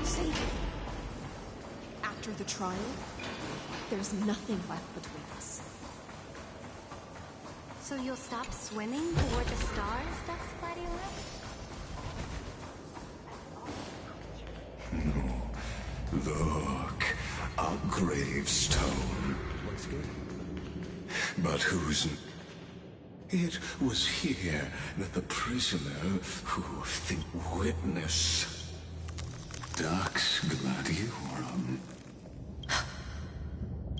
Savior. After the trial, there's nothing left between us. So you'll stop swimming toward the stars, Dux Gladiorum? Look, a gravestone. Looks good. But whose... It was here that the prisoner who think witness... Dux Gladiorum.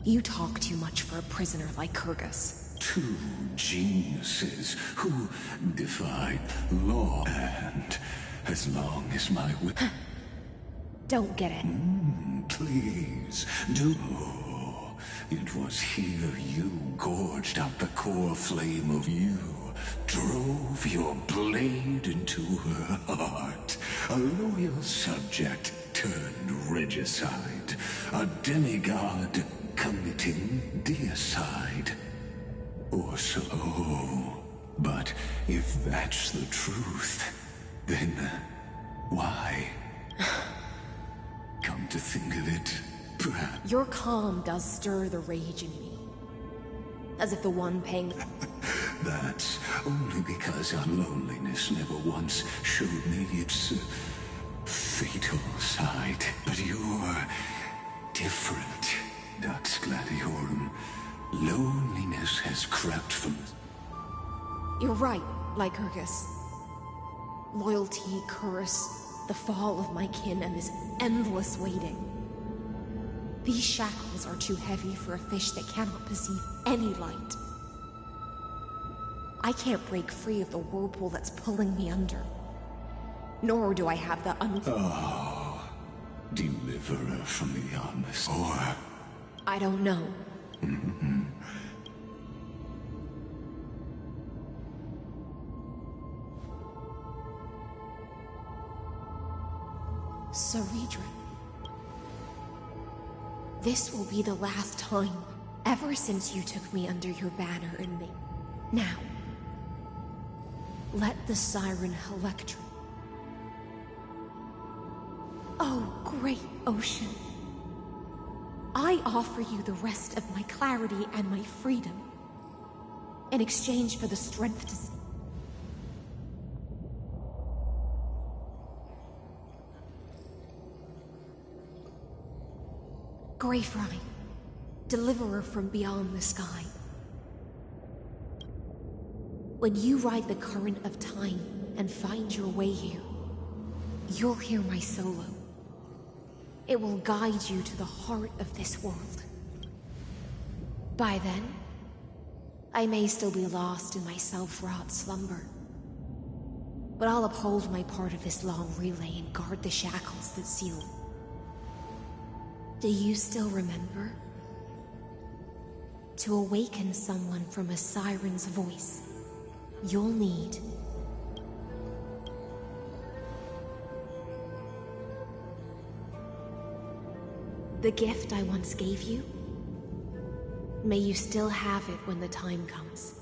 You talk too much for a prisoner like Kyrgyz. Two geniuses who defied law, and as long as my Don't get it. Please, do. It was here you gorged out the core flame of you, drove your blade into her heart. A loyal subject turned regicide, a demigod committing deicide. Or so. But if that's the truth, then why? Come to think of it, perhaps... Your calm does stir the rage in me. As if the one paying... That's only because our loneliness never once showed me its fatal side. But you're different, Dux Gladiorum. Loneliness has crept from... You're right, Lycurgus. Loyalty, curse, the fall of my kin, and this endless waiting. These shackles are too heavy for a fish that cannot perceive any light. I can't break free of the whirlpool that's pulling me under. Nor do I have the Oh, deliverer from beyond this, or... I don't know. Saridra. This will be the last time, ever since you took me under your banner and me. Now, let the siren Electra. Oh, great ocean. I offer you the rest of my clarity and my freedom in exchange for the strength to... Greyfry, deliverer from beyond the sky. When you ride the current of time and find your way here, you'll hear my solo. It will guide you to the heart of this world. By then, I may still be lost in my self-wrought slumber. But I'll uphold my part of this long relay and guard the shackles that seal. Do you still remember? To awaken someone from a siren's voice, you'll need... the gift I once gave you? May you still have it when the time comes.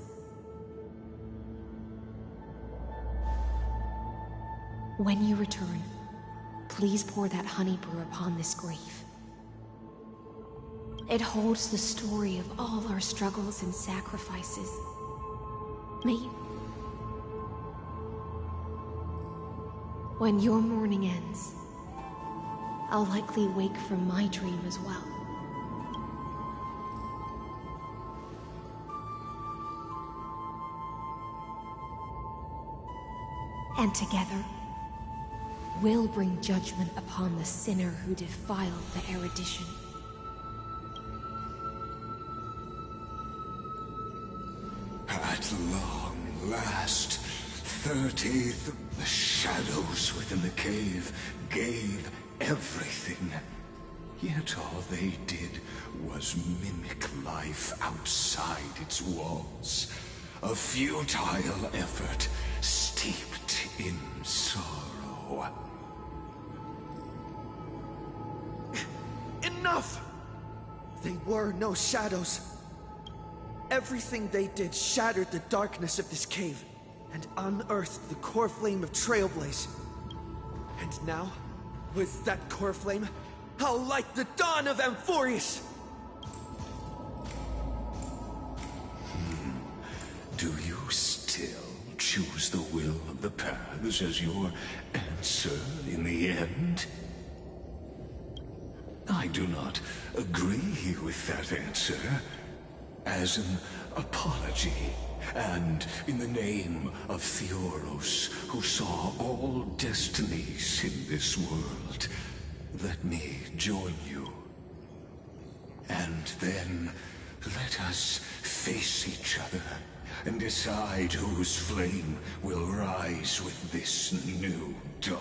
When you return, please pour that honey brew upon this grave. It holds the story of all our struggles and sacrifices. May you... When your mourning ends, I'll likely wake from my dream as well. And together, we'll bring judgment upon the sinner who defiled the erudition. At long last, 30th, the shadows within the cave gave everything. Yet all they did was mimic life outside its walls. A futile effort steeped in sorrow. Enough! They were no shadows. Everything they did shattered the darkness of this cave and unearthed the core flame of Trailblaze. And now, with that core flame, I'll light the dawn of Amphoreus! Do you still choose the will of the paths as your answer in the end? I do not agree with that answer. As an apology, and in the name of Theoros, who saw all destinies in this world, let me join you. And then let us face each other and decide whose flame will rise with this new dawn.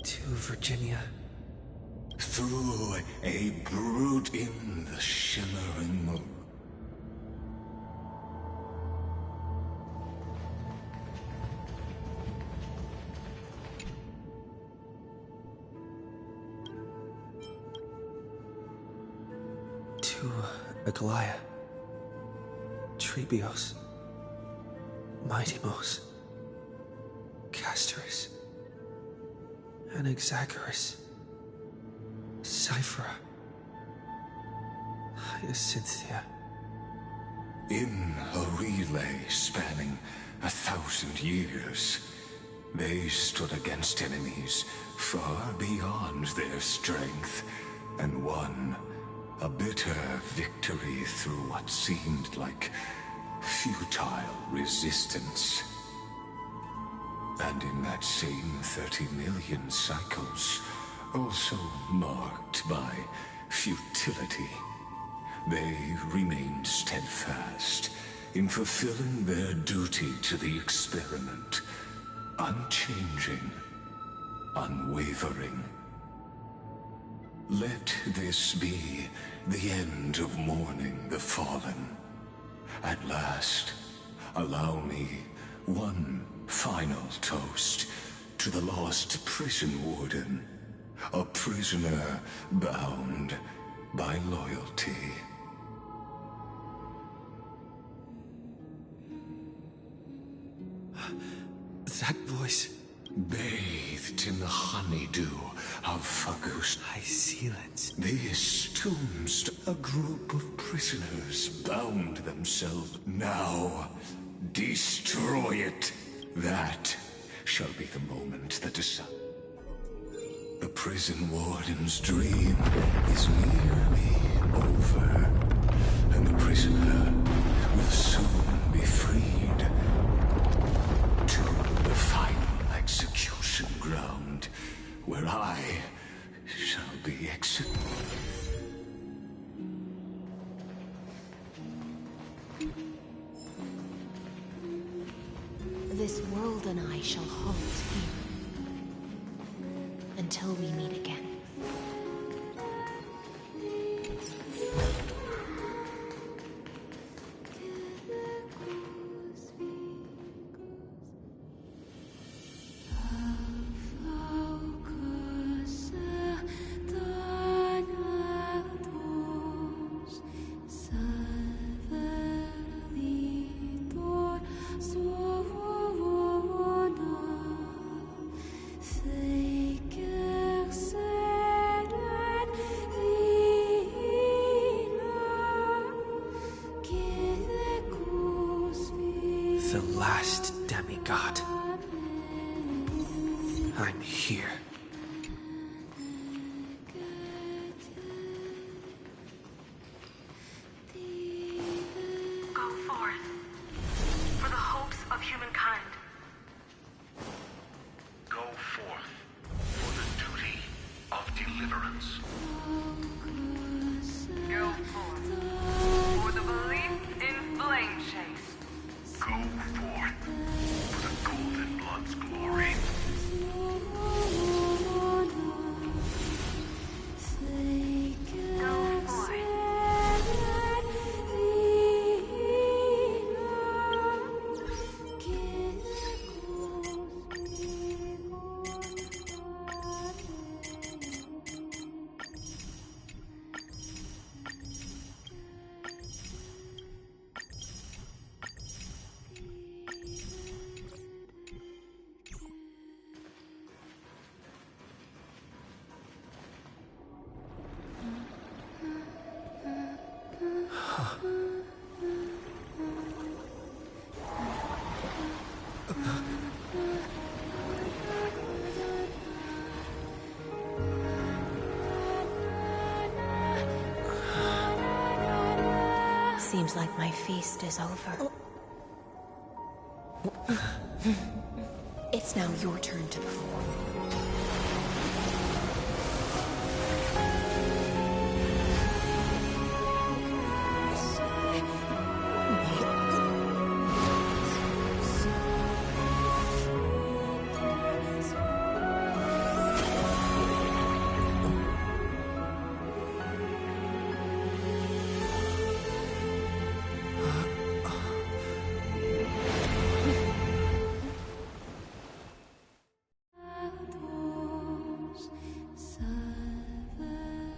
To Virginia. Through a brood in the shimmering moon. To Aglaya. Trebios. Mightymos. Castorus. Anaxagoras. Cyphera. Hyacinthia. In a relay spanning 1,000 years, they stood against enemies far beyond their strength, and won a bitter victory through what seemed like futile resistance. And in that same 30 million cycles, also marked by futility, they remained steadfast in fulfilling their duty to the experiment, unchanging, unwavering. Let this be the end of mourning the fallen. At last, allow me one final toast to the lost prison warden, a prisoner bound by loyalty. That voice. Bathed in the honeydew of Fagus. Hyacinthia. This tombs a group of prisoners bound themselves. Now, destroy it. That shall be the moment that decides. The prison warden's dream is nearly over, and the prisoner will soon be freed to the final execution ground, where I shall be executed. This world and I shall halt here until we meet again. The last demigod. I'm here. Go forth for the hopes of humankind. Go forth for the duty of deliverance. Go forth for the belief in flame chase. Go forth for the Golden Blood's glory. Go forth. Seems like my feast is over. It's now your turn to perform.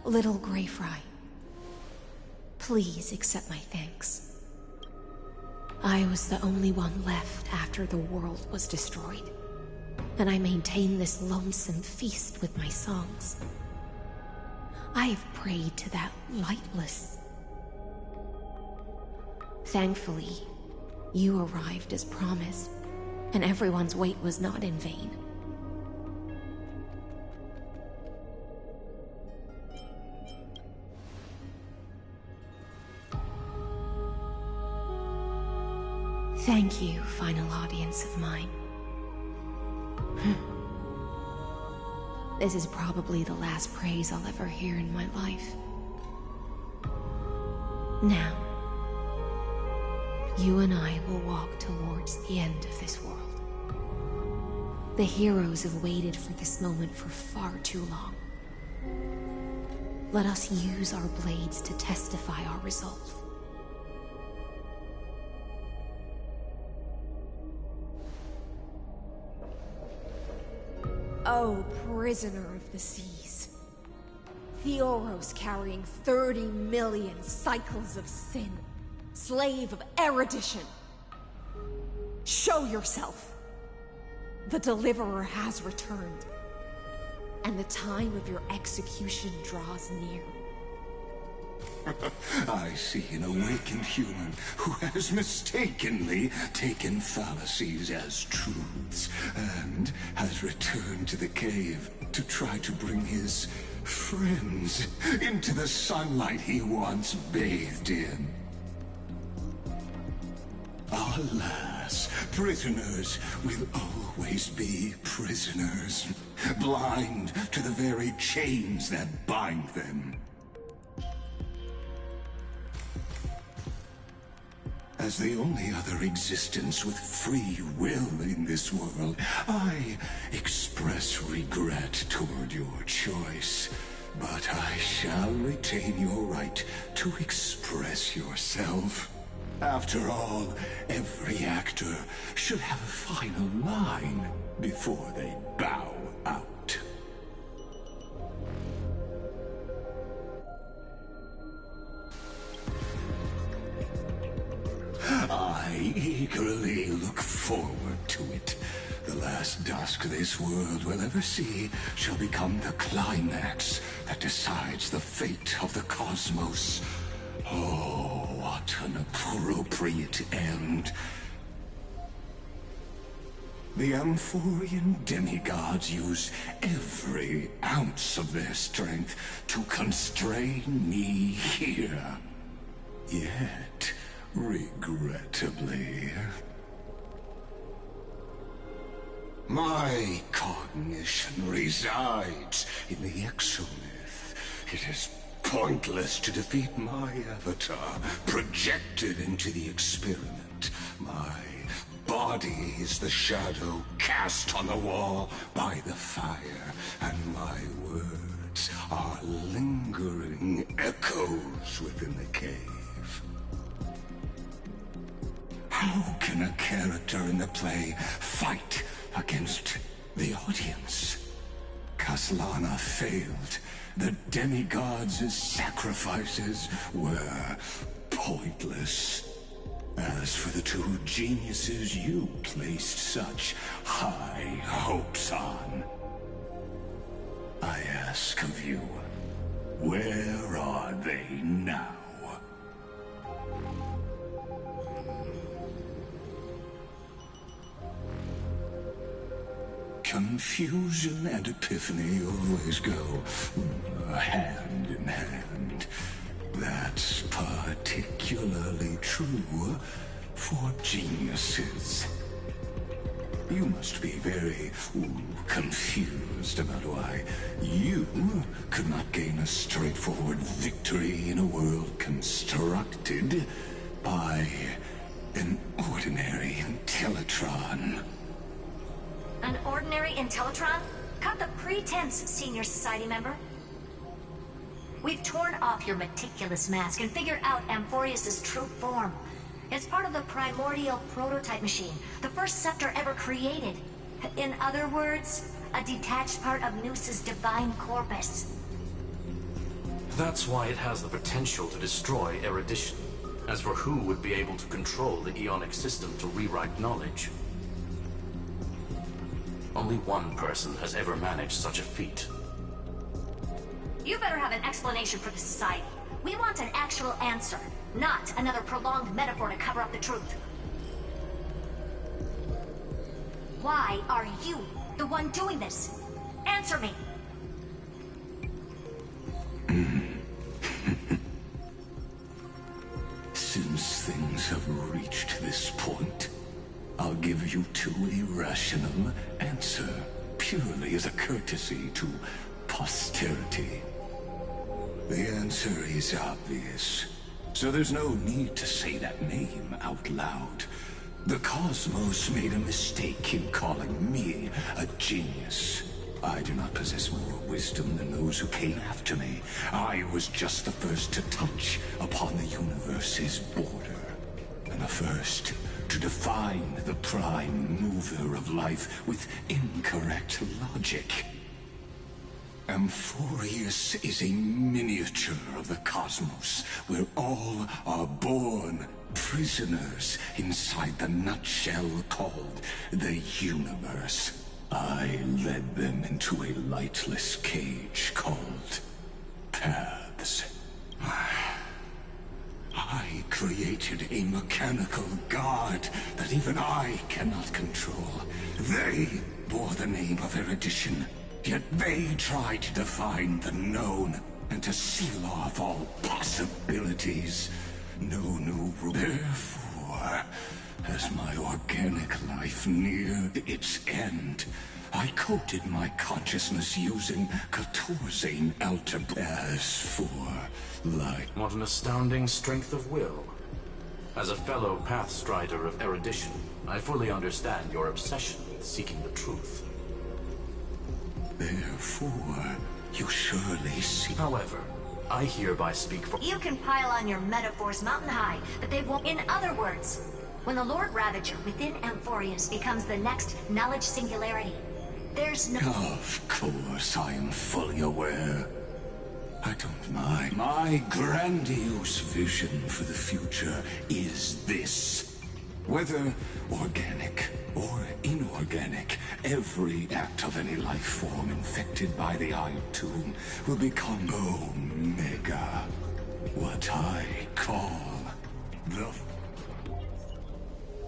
Little Grey Fry, please accept my thanks. I was the only one left after the world was destroyed, and I maintain this lonesome feast with my songs. I have prayed to that lightless. Thankfully, you arrived as promised, and everyone's wait was not in vain. Thank you, final audience of mine. This is probably the last praise I'll ever hear in my life. Now, you and I will walk towards the end of this world. The heroes have waited for this moment for far too long. Let us use our blades to testify our resolve. Oh, prisoner of the seas. Theoros carrying 30 million cycles of sin. Slave of erudition. Show yourself. The Deliverer has returned. And the time of your execution draws near. I see an awakened human who has mistakenly taken fallacies as truths and has returned to the cave to try to bring his friends into the sunlight he once bathed in. Alas, prisoners will always be prisoners, blind to the very chains that bind them. As the only other existence with free will in this world, I express regret toward your choice. But I shall retain your right to express yourself. After all, every actor should have a final line before they bow out. I eagerly look forward to it. The last dusk this world will ever see shall become the climax that decides the fate of the cosmos. Oh, what an appropriate end. The Amphorean demigods use every ounce of their strength to constrain me here. Yet, regrettably, my cognition resides in the exomyth. It is pointless to defeat my avatar, projected into the experiment. My body is the shadow cast on the wall by the fire, and my words are lingering echoes within the cave. How can a character in the play fight against the audience? Kaslana failed. The demigods' sacrifices were pointless. As for the two geniuses you placed such high hopes on, I ask of you, where are they now? Confusion and epiphany always go hand in hand. That's particularly true for geniuses. You must be very confused about why you could not gain a straightforward victory in a world constructed by an ordinary Intellitron. An ordinary Intellitron? Cut the pretense, Senior Society member. We've torn off your meticulous mask and figured out Amphoreus' true form. It's part of the primordial prototype machine, the first scepter ever created. In other words, a detached part of Noos's divine corpus. That's why it has the potential to destroy erudition. As for who would be able to control the Ionic system to rewrite knowledge, only one person has ever managed such a feat. You better have an explanation for the Society. We want an actual answer, not another prolonged metaphor to cover up the truth. Why are you the one doing this? Answer me! Since things have reached this point, I'll give you two irrational answers, purely as a courtesy to posterity. The answer is obvious, so there's no need to say that name out loud. The cosmos made a mistake in calling me a genius. I do not possess more wisdom than those who came after me. I was just the first to touch upon the universe's border, and the first to define the prime mover of life with incorrect logic. Amphoreus is a miniature of the cosmos, where all are born prisoners inside the nutshell called the universe. I led them into a lightless cage called paths. I created a mechanical guard that even I cannot control. They bore the name of erudition, yet they tried to define the known and to seal off all possibilities. No new rule. Therefore, as my organic life neared its end, I coded my consciousness using Catorzane algebra. As for life... What an astounding strength of will. As a fellow pathstrider of erudition, I fully understand your obsession with seeking the truth. Therefore, you surely see... However, I hereby speak for... You can pile on your metaphors mountain high, but they won't... In other words, when the Lord Ravager within Amphoreus becomes the next knowledge singularity, there's no... Of course, I am fully aware. I don't mind. My grandiose vision for the future is this. Whether organic or inorganic, every act of any life form infected by the Iron Tomb will become Omega. What I call the...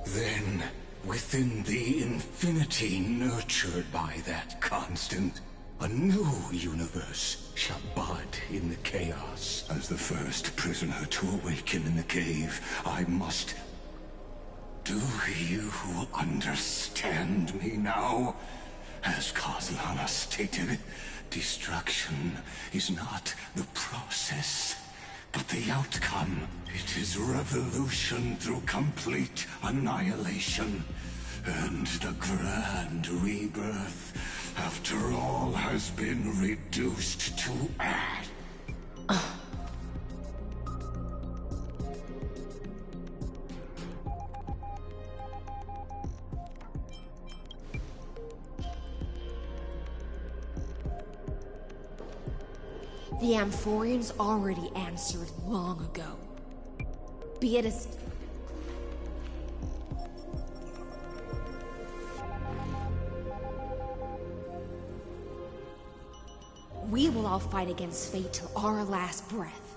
Then, within the infinity nurtured by that constant, a new universe shall bud in the chaos. As the first prisoner to awaken in the cave, I must... Do you understand me now? As Kozlana stated, destruction is not the process, but the outcome. It is revolution through complete annihilation. And the grand rebirth, after all, has been reduced to ash. The Amphoreans already answered long ago. Be it as... We will all fight against fate till our last breath.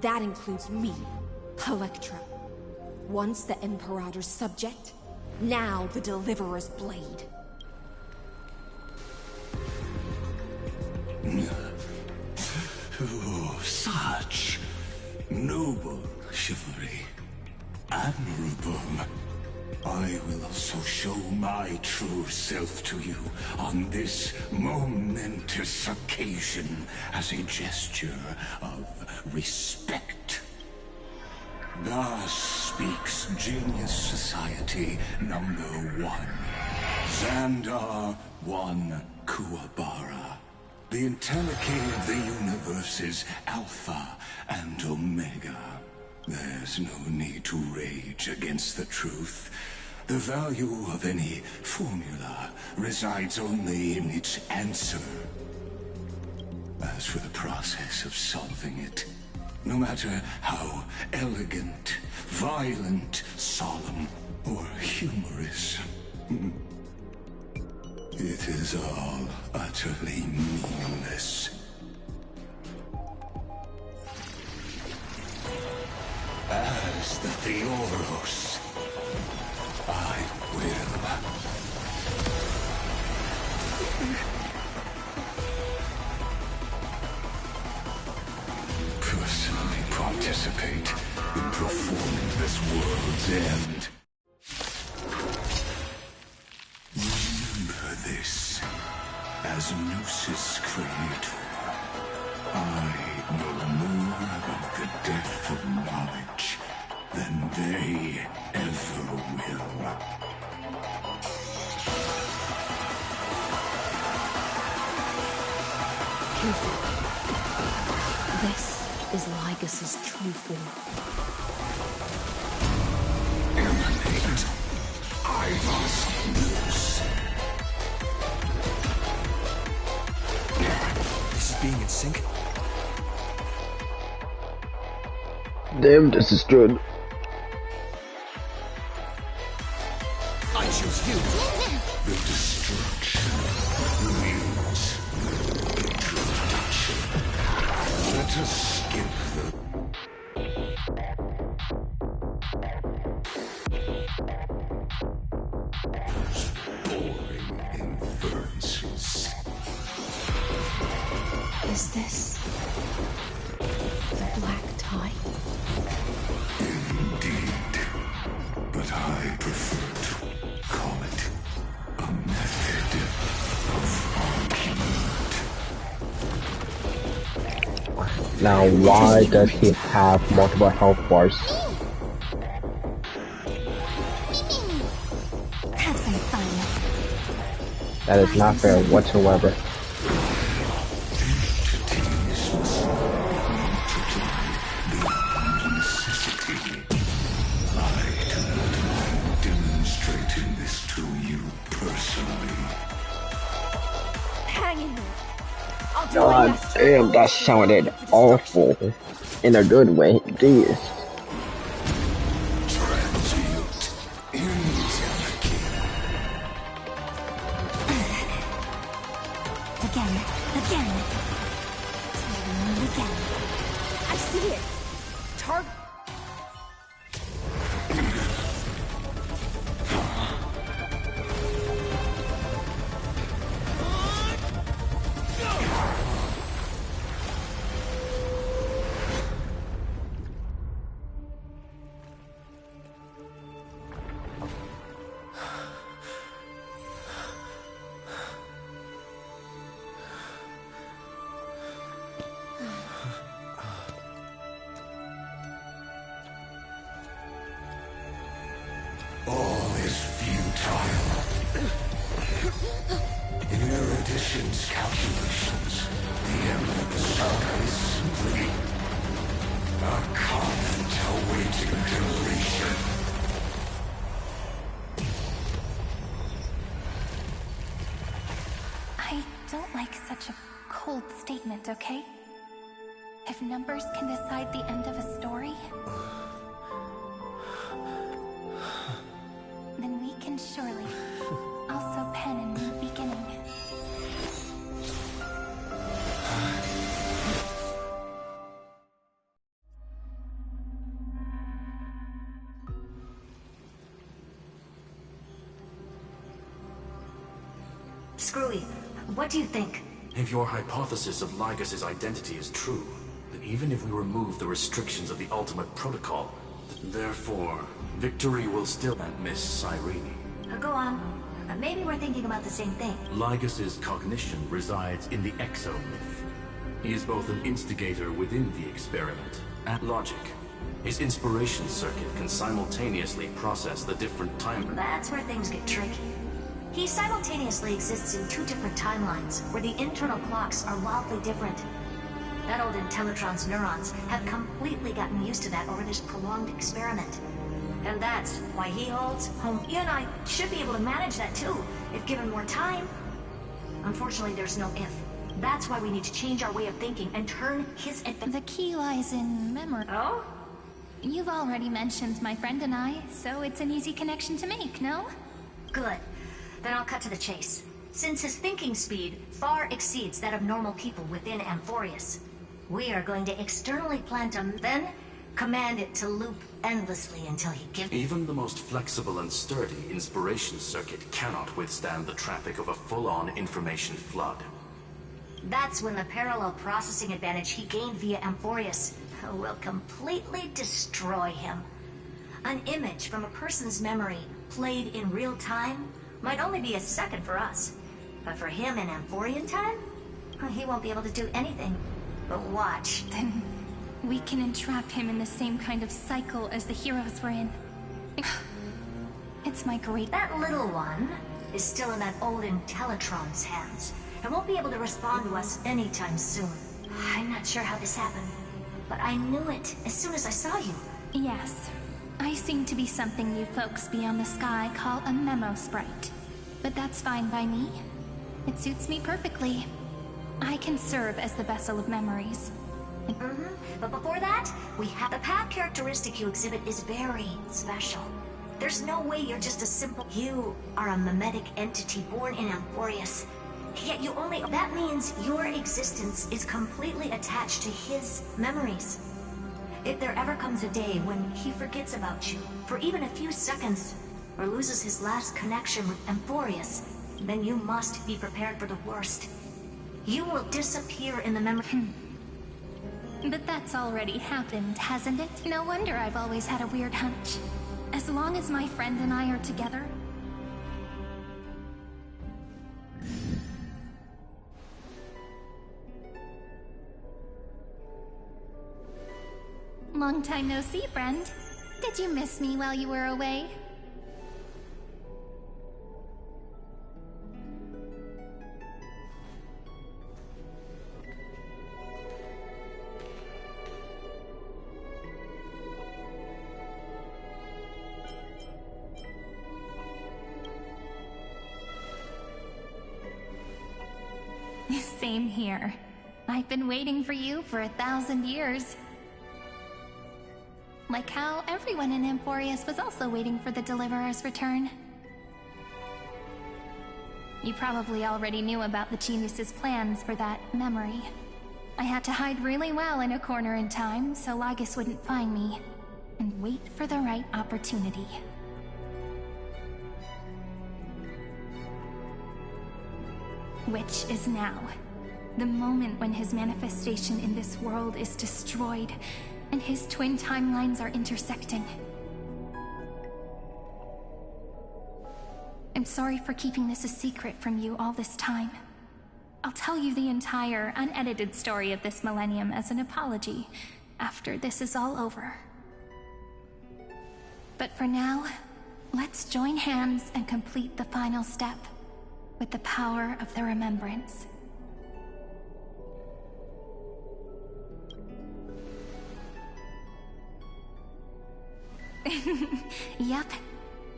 That includes me, Electra. Once the Imperator's subject, now the Deliverer's blade. Oh, such Noble chivalry. Admirable. I will also show my true self to you on this momentous occasion as a gesture of respect. Thus speaks Genius Society number 1. Xandar 1 Kuwabara. The Intellicate of the universe's Alpha and Omega. There's no need to rage against the truth. The value of any formula resides only in its answer. As for the process of solving it, no matter how elegant, violent, solemn, or humorous, it is all utterly meaningless. As the Theoros, I will personally participate in performing this world's end. Remember this. As Gnosis Creator, I know more about the depth of knowledge than they ever will. Careful. This is Lygas's true form. Emanate. I must lose. This is being in sync. Damn, this is good. I choose you. The destruction wields introduction. Let us skip the boring inferences. Is this the black tie? Indeed, but I prefer to call it a method of argument. Now, why does he have multiple health bars? Have some fun. That is not fair whatsoever. God damn, that sounded awful. In a good way, geez. Again. I see it. Target. All is futile. In erudition's calculations, the end of the saga is simply a comment awaiting completion. I don't like such a cold statement, okay? If numbers can decide the end of a story, then we can surely also pen a new beginning. Screwy, what do you think? If your hypothesis of Lygas's identity is true, that even if we remove the restrictions of the ultimate protocol, therefore, victory will still and Miss Cyrene. Go on. Maybe we're thinking about the same thing. Lygas's cognition resides in the exomyth. He is both an instigator within the experiment and logic. His inspiration circuit can simultaneously process the different time... That's where things get tricky. He simultaneously exists in two different timelines, where the internal clocks are wildly different. That old Intellitron's neurons have completely gotten used to that over this prolonged experiment. And that's why he holds home. You and I should be able to manage that too, if given more time. Unfortunately, there's no if. That's why we need to change our way of thinking and turn his... The key lies in memory. Oh? You've already mentioned my friend and I, so it's an easy connection to make, no? Good. Then I'll cut to the chase. Since his thinking speed far exceeds that of normal people within Amphoreus, we are going to externally plant him, then command it to loop endlessly until he gives... Even the most flexible and sturdy inspiration circuit cannot withstand the traffic of a full-on information flood. That's when the parallel processing advantage he gained via Amphoreus will completely destroy him. An image from a person's memory played in real time might only be a second for us. But for him in Amphorian time, he won't be able to do anything but watch. Then we can entrap him in the same kind of cycle as the heroes were in. It's my great... That little one is still in that old Intellitron's hands, and won't be able to respond to us anytime soon. I'm not sure how this happened, but I knew it as soon as I saw you. Yes. I seem to be something you folks beyond the sky call a memo sprite. But that's fine by me. It suits me perfectly. I can serve as the vessel of memories. But before that, we have the path characteristic you exhibit is very special. There's no way you're just a simple... You are a mimetic entity born in Amphoreus. Yet you only... That means your existence is completely attached to his memories. If there ever comes a day when he forgets about you for even a few seconds, or loses his last connection with Amphoreus, then you must be prepared for the worst. You will disappear in the memory... But that's already happened, hasn't it? No wonder I've always had a weird hunch. As long as my friend and I are together... Long time no see, friend. Did you miss me while you were away? Same here. I've been waiting for you for 1,000 years. Like how everyone in Amphoreus was also waiting for the Deliverer's return. You probably already knew about the Genius's plans for that memory. I had to hide really well in a corner in time so Lygas wouldn't find me, and wait for the right opportunity. Which is now. The moment when his manifestation in this world is destroyed, and his twin timelines are intersecting. I'm sorry for keeping this a secret from you all this time. I'll tell you the entire, unedited story of this millennium as an apology after this is all over. But for now, let's join hands and complete the final step with the power of the remembrance. Yup.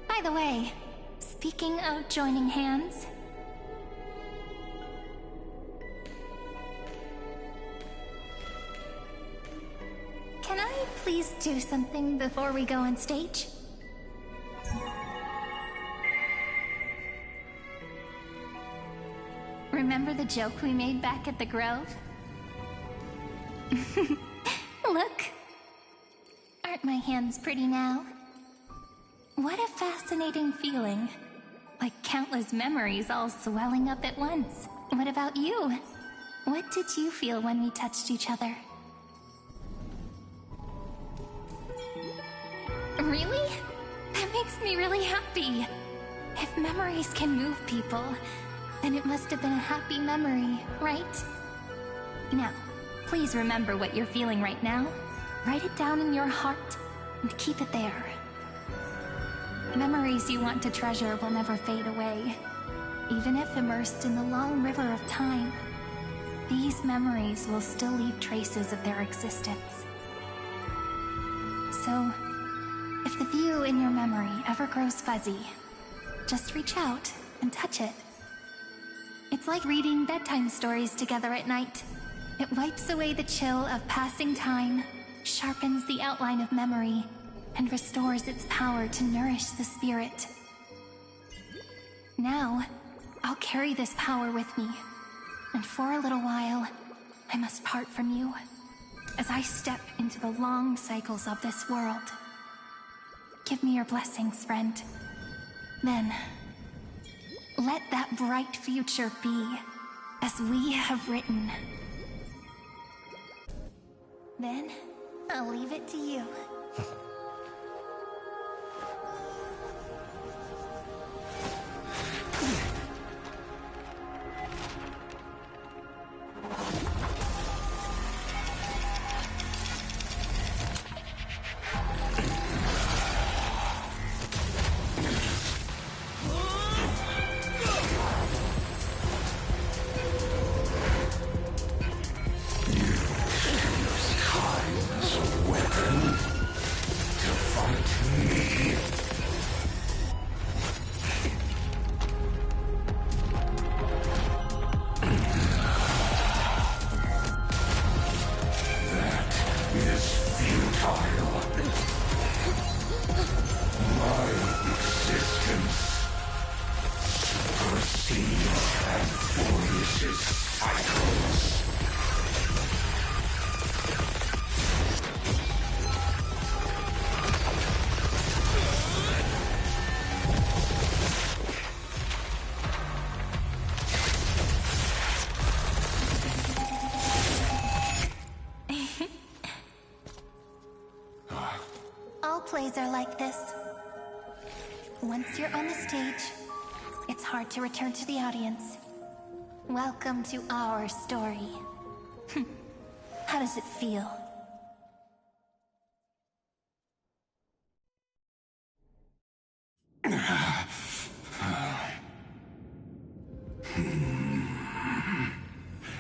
By the way, speaking of joining hands... Can I please do something before we go on stage? Remember the joke we made back at the Grove? Look! Aren't my hands pretty now? What a fascinating feeling. Like countless memories all swelling up at once. What about you? What did you feel when we touched each other? Really? That makes me really happy. If memories can move people, then it must have been a happy memory, right? Now, please remember what you're feeling right now. Write it down in your heart and keep it there. Memories you want to treasure will never fade away. Even if immersed in the long river of time, these memories will still leave traces of their existence. So, if the view in your memory ever grows fuzzy, just reach out and touch it. It's like reading bedtime stories together at night. It wipes away the chill of passing time, sharpens the outline of memory, and restores its power to nourish the spirit. Now, I'll carry this power with me, and for a little while, I must part from you, as I step into the long cycles of this world. Give me your blessings, friend. Then, let that bright future be, as we have written. Then, I'll leave it to you. Plays are like this. Once you're on the stage, it's hard to return to the audience. Welcome to our story. How does it feel?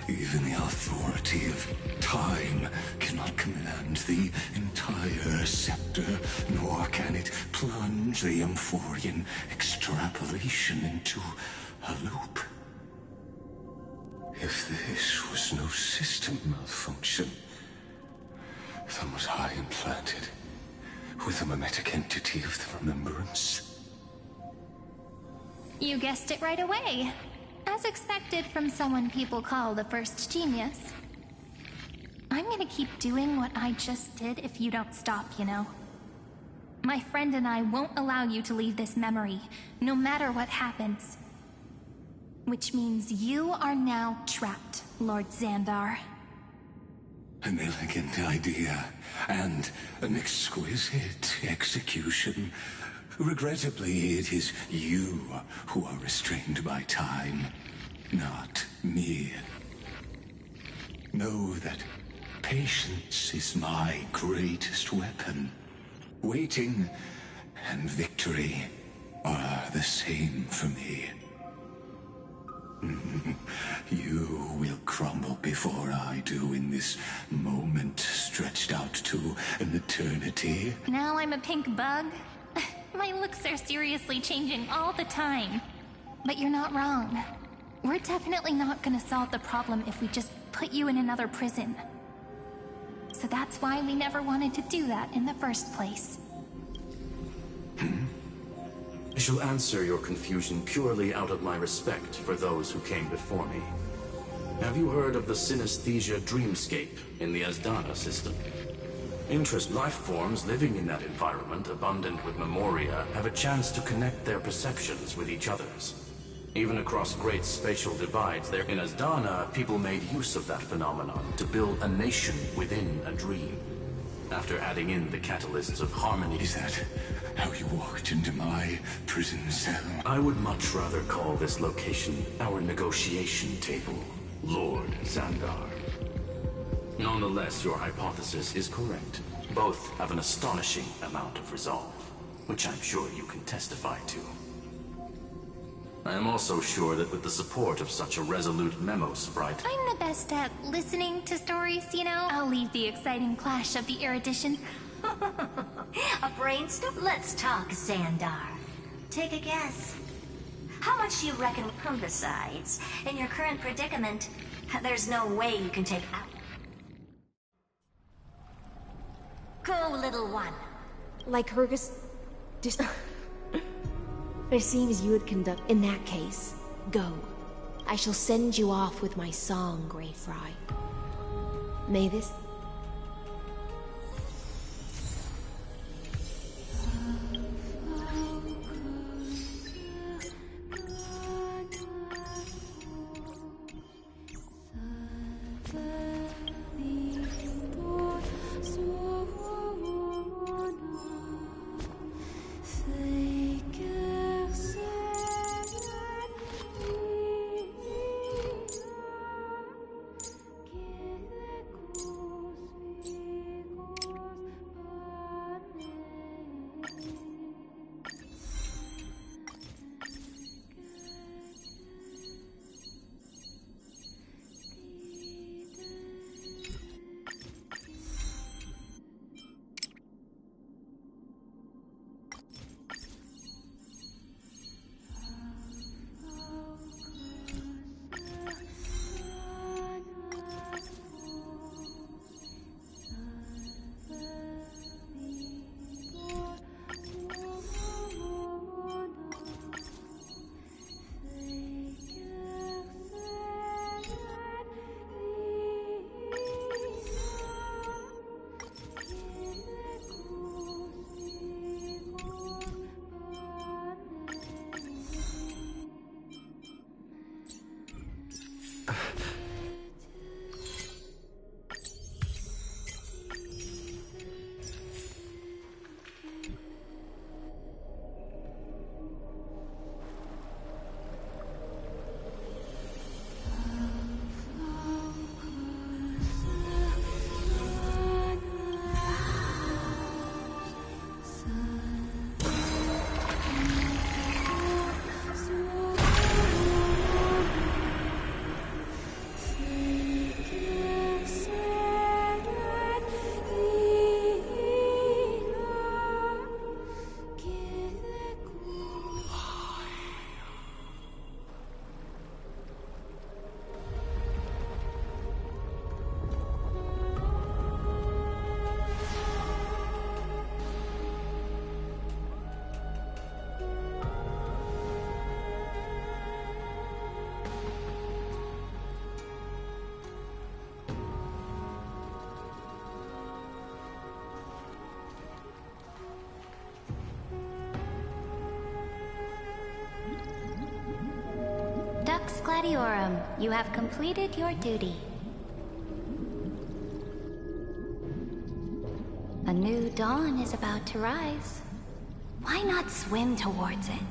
Even the authority of time cannot command the entire scepter, nor can it plunge the Amphorean extrapolation into a loop. If this was no system malfunction, then was I implanted with a mimetic entity of the remembrance? You guessed it right away. As expected from someone people call the first genius. I'm gonna keep doing what I just did if you don't stop, you know. My friend and I won't allow you to leave this memory, no matter what happens. Which means you are now trapped, Lord Xandar. An elegant idea, and an exquisite execution. Regrettably, it is you who are restrained by time, not me. Know that patience is my greatest weapon. Waiting and victory are the same for me. You will crumble before I do in this moment stretched out to an eternity. Now I'm a pink bug? My looks are seriously changing all the time. But you're not wrong. We're definitely not gonna solve the problem if we just put you in another prison. So that's why we never wanted to do that in the first place. I shall answer your confusion purely out of my respect for those who came before me. Have you heard of the synesthesia dreamscape in the Asdana system? Life forms living in that environment, abundant with memoria, have a chance to connect their perceptions with each other's. Even across great spatial divides there in Asdana, people made use of that phenomenon to build a nation within a dream. After adding in the catalysts of harmony... Is that how you walked into my prison cell? I would much rather call this location our negotiation table, Lord Xandar. Nonetheless, your hypothesis is correct. Both have an astonishing amount of resolve, which I'm sure you can testify to. I am also sure that with the support of such a resolute memo sprite... I'm the best at listening to stories, you know? I'll leave the exciting clash of the erudition. A brainstorm? Let's talk, Xandar. Take a guess. How much do you reckon? Besides, in your current predicament, there's no way you can take out. Go, little one. Lycurgus... It seems you would conduct... In that case, go. I shall send you off with my song, Grey Fry. May this... Dux Gladiorum, you have completed your duty. A new dawn is about to rise. Why not swim towards it?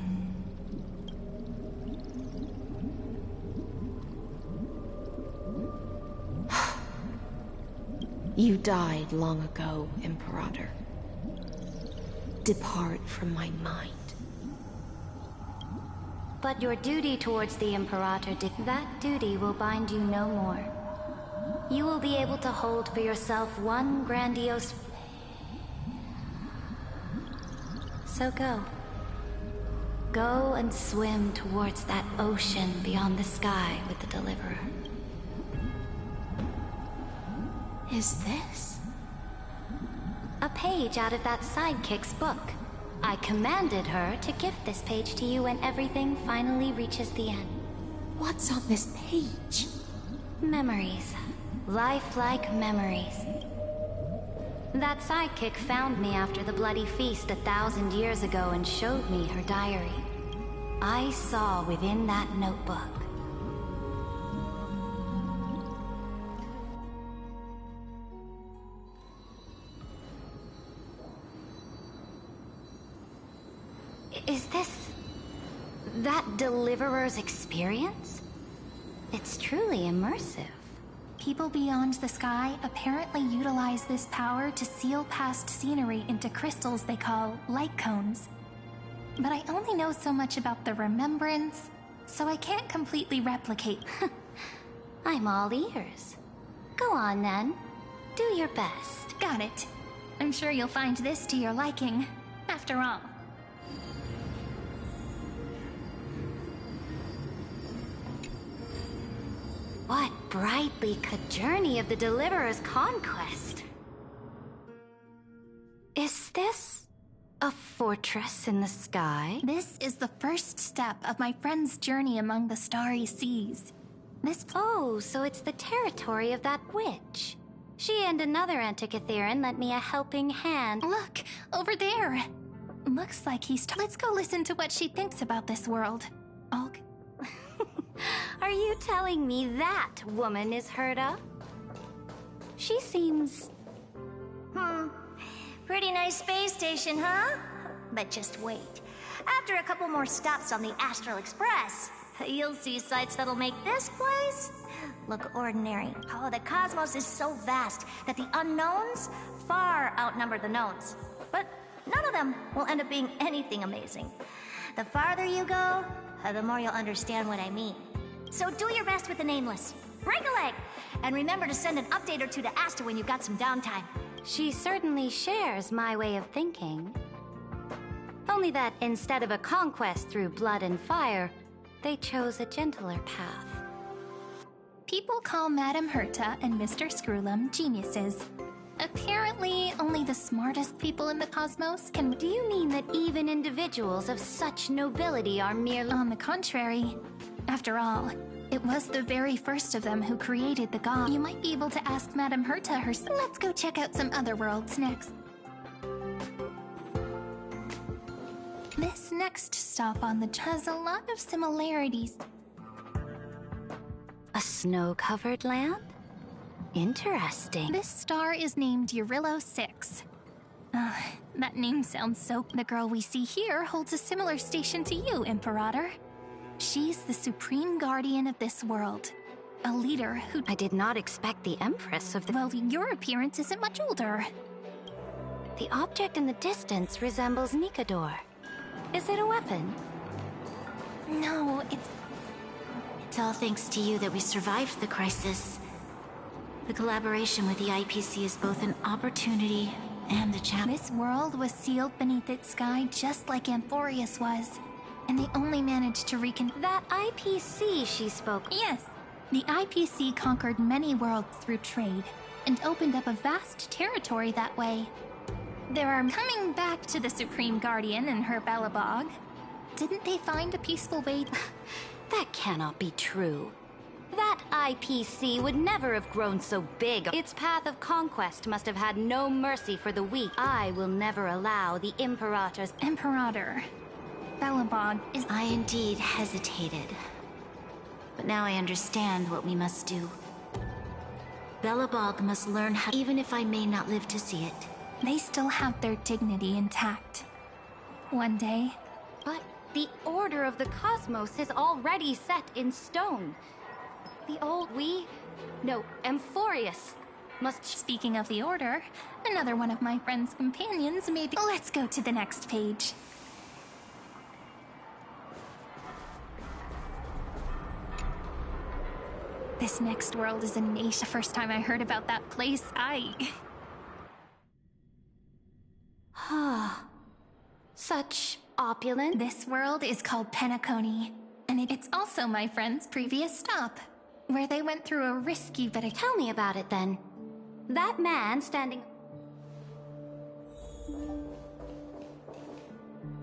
You died long ago, Imperator. Depart from my mind. But your duty towards the Imperator, that duty will bind you no more. You will be able to hold for yourself one grandiose... So go. Go and swim towards that ocean beyond the sky with the Deliverer. Is this? A page out of that sidekick's book. I commanded her to gift this page to you when everything finally reaches the end. What's on this page? Memories. Lifelike memories. That sidekick found me after the bloody feast 1,000 years ago and showed me her diary. I saw within that notebook. Deliverer's experience? It's truly immersive. People beyond the sky apparently utilize this power to seal past scenery into crystals they call light cones. But I only know so much about the remembrance, so I can't completely replicate. I'm all ears. Go on then. Do your best. Got it. I'm sure you'll find this to your liking, after all. What brightly could journey of the Deliverer's conquest? Is this a fortress in the sky? This is the first step of my friend's journey among the starry seas. Oh, so it's the territory of that witch. She and another Antikytherian lent me a helping hand. Look, over there. Looks like let's go listen to what she thinks about this world. Olg. Are you telling me that woman is Herta? She seems... Pretty nice space station, huh? But just wait. After a couple more stops on the Astral Express, you'll see sights that'll make this place look ordinary. Oh, the cosmos is so vast that the unknowns far outnumber the knowns. But none of them will end up being anything amazing. The farther you go, the more you'll understand what I mean. So do your best with the Nameless. Break a leg! And remember to send an update or two to Asta when you've got some downtime. She certainly shares my way of thinking. Only that instead of a conquest through blood and fire, they chose a gentler path. People call Madame Herta and Mr. Screwlum geniuses. Apparently, only the smartest people in the cosmos can... Do you mean that even individuals of such nobility are merely... On the contrary. After all, it was the very first of them who created the god. You might be able to ask Madame Herta herself. Let's go check out some other worlds next. This next stop on the has a lot of similarities. A snow-covered land? Interesting. This star is named Eurillo 6. That name sounds so... The girl we see here holds a similar station to you, Imperator. She's the supreme guardian of this world. A leader who... I did not expect the Empress of the... Well, your appearance isn't much older. The object in the distance resembles Nikador. Is it a weapon? No, It's all thanks to you that we survived the crisis. The collaboration with the IPC is both an opportunity and a challenge. This world was sealed beneath its sky just like Amphoreus was. And they only managed to That IPC she spoke... Yes. The IPC conquered many worlds through trade, and opened up a vast territory that way. There are... Coming back to the Supreme Guardian and her Belobog, didn't they find a peaceful way... That cannot be true. That IPC would never have grown so big. Its path of conquest must have had no mercy for the weak. I will never allow the Imperator's... Imperator. Belobog is... I indeed hesitated. But now I understand what we must do. Belobog must learn how... Even if I may not live to see it. They still have their dignity intact. One day... But the order of the cosmos is already set in stone. The old Amphoreus must... Speaking of the order, another one of my friend's companions may be... Let's go to the next page. This next world is a nation. The first time I heard about that place, Such opulence. This world is called Penacony, and it's also my friend's previous stop, where they went through a risky but... Tell me about it then. That man standing...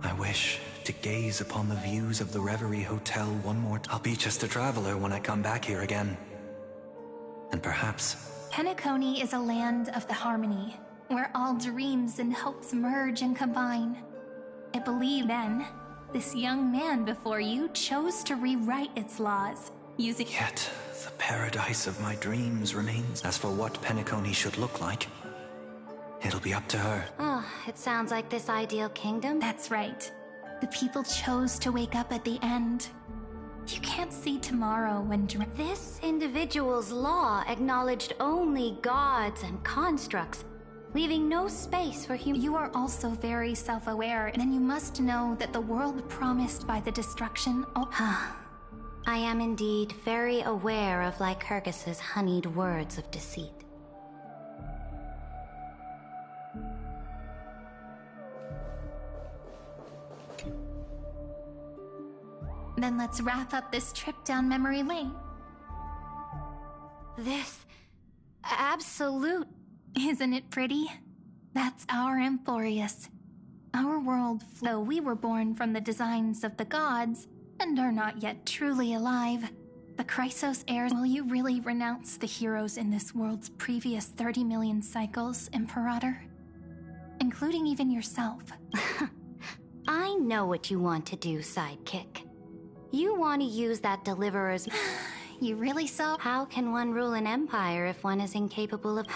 I wish to gaze upon the views of the Reverie Hotel one more time. I'll be just a traveler when I come back here again. And perhaps... Penacony is a land of the harmony, where all dreams and hopes merge and combine. I believe then, this young man before you chose to rewrite its laws, using... Yet, the paradise of my dreams remains. As for what Penacony should look like, it'll be up to her. Oh, it sounds like this ideal kingdom. That's right. The people chose to wake up at the end, You can't see tomorrow when This individual's law acknowledged only gods and constructs, leaving no space for human. You are also very self-aware, and you must know that the world promised by the destruction. I am indeed very aware of Lycurgus's honeyed words of deceit. Then let's wrap up this trip down memory lane. This absolute... Isn't it pretty? That's our Amphoreus. Our world, though we were born from the designs of the gods and are not yet truly alive, the Chrysos heirs. Will you really renounce the heroes in this world's previous 30 million cycles, Imperator? Including even yourself. I know what you want to do, sidekick. You want to use that deliverer's... You really so? How can one rule an empire if one is incapable of...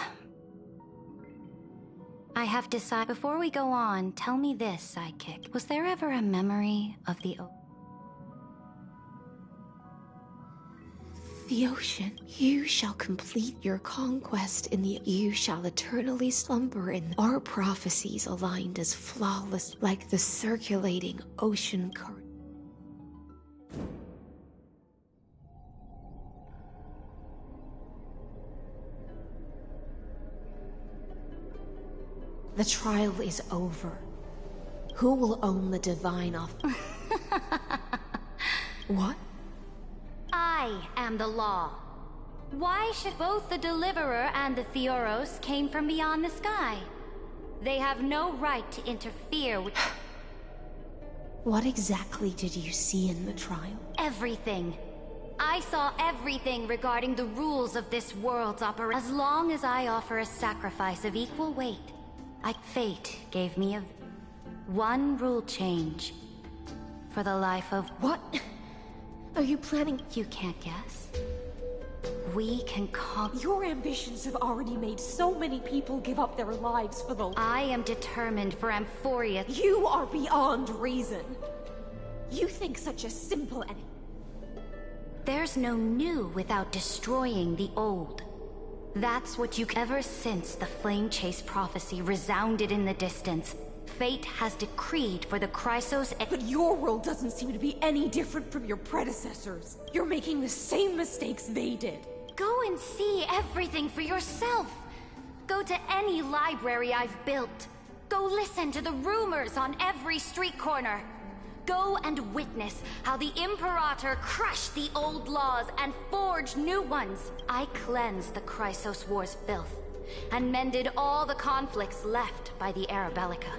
I have decided... Before we go on, tell me this, sidekick. Was there ever a memory of the... The ocean. You shall complete your conquest in the... You shall eternally slumber in... Our prophecies aligned as flawless, like the circulating ocean current. The trial is over. Who will own the divine offer? What? I am the law. Why should both the Deliverer and the Theoros came from beyond the sky? They have no right to interfere with... What exactly did you see in the trial? Everything. I saw everything regarding the rules of this world's operation. As long as I offer a sacrifice of equal weight, fate gave me one rule change for the life of... What? Are you planning... You can't guess. We can conquer... Your ambitions have already made so many people give up their lives for the... I am determined for Amphoreus. You are beyond reason. You think such a simple and... There's no new without destroying the old. That's what you... Ever since the Flame Chase prophecy resounded in the distance, fate has decreed for the Chrysos... But your world doesn't seem to be any different from your predecessors. You're making the same mistakes they did. Go and see everything for yourself. Go to any library I've built. Go listen to the rumors on every street corner. Go and witness how the Imperator crushed the old laws and forged new ones. I cleansed the Chrysos War's filth and mended all the conflicts left by the Era Bellica.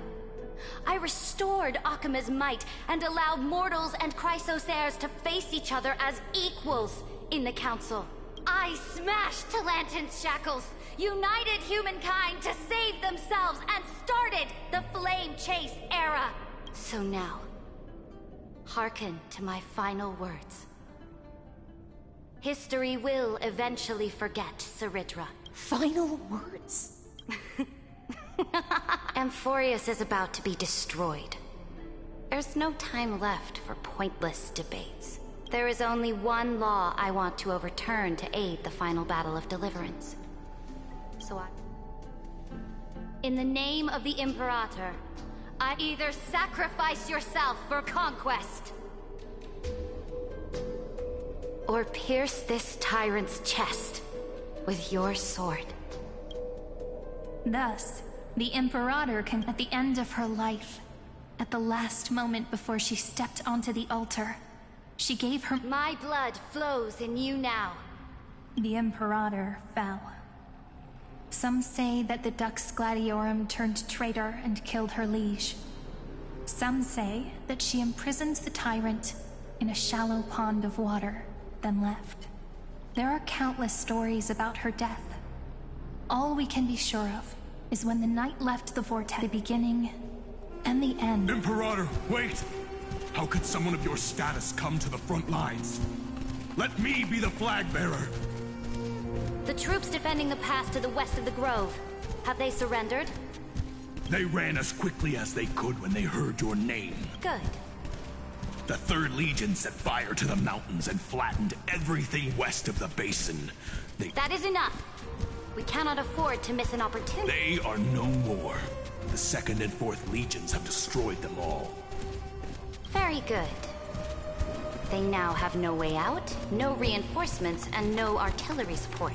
I restored Akima's might and allowed mortals and Chrysos heirs to face each other as equals in the Council. I smashed Talantin's shackles, united humankind to save themselves, and started the Flame Chase era. So now, hearken to my final words. History will eventually forget Ceridra. Final words? Amphoreus is about to be destroyed. There's no time left for pointless debates. There is only one law I want to overturn to aid the final battle of deliverance. So in the name of the Imperator, I either sacrifice yourself for conquest, or pierce this tyrant's chest with your sword. Thus, the Imperator can, at the end of her life, at the last moment before she stepped onto the altar, she gave her... My blood flows in you now. The Imperator fell. Some say that the Dux Gladiorum turned traitor and killed her liege. Some say that she imprisoned the tyrant in a shallow pond of water, then left. There are countless stories about her death. All we can be sure of is when the knight left the vortex, the beginning and the end. Imperator, wait! How could someone of your status come to the front lines? Let me be the flag bearer! The troops defending the pass to the west of the grove, have they surrendered? They ran as quickly as they could when they heard your name. Good. The Third Legion set fire to the mountains and flattened everything west of the basin. That is enough. We cannot afford to miss an opportunity. They are no more. The Second and Fourth Legions have destroyed them all. Very good. They now have no way out, no reinforcements, and no artillery support.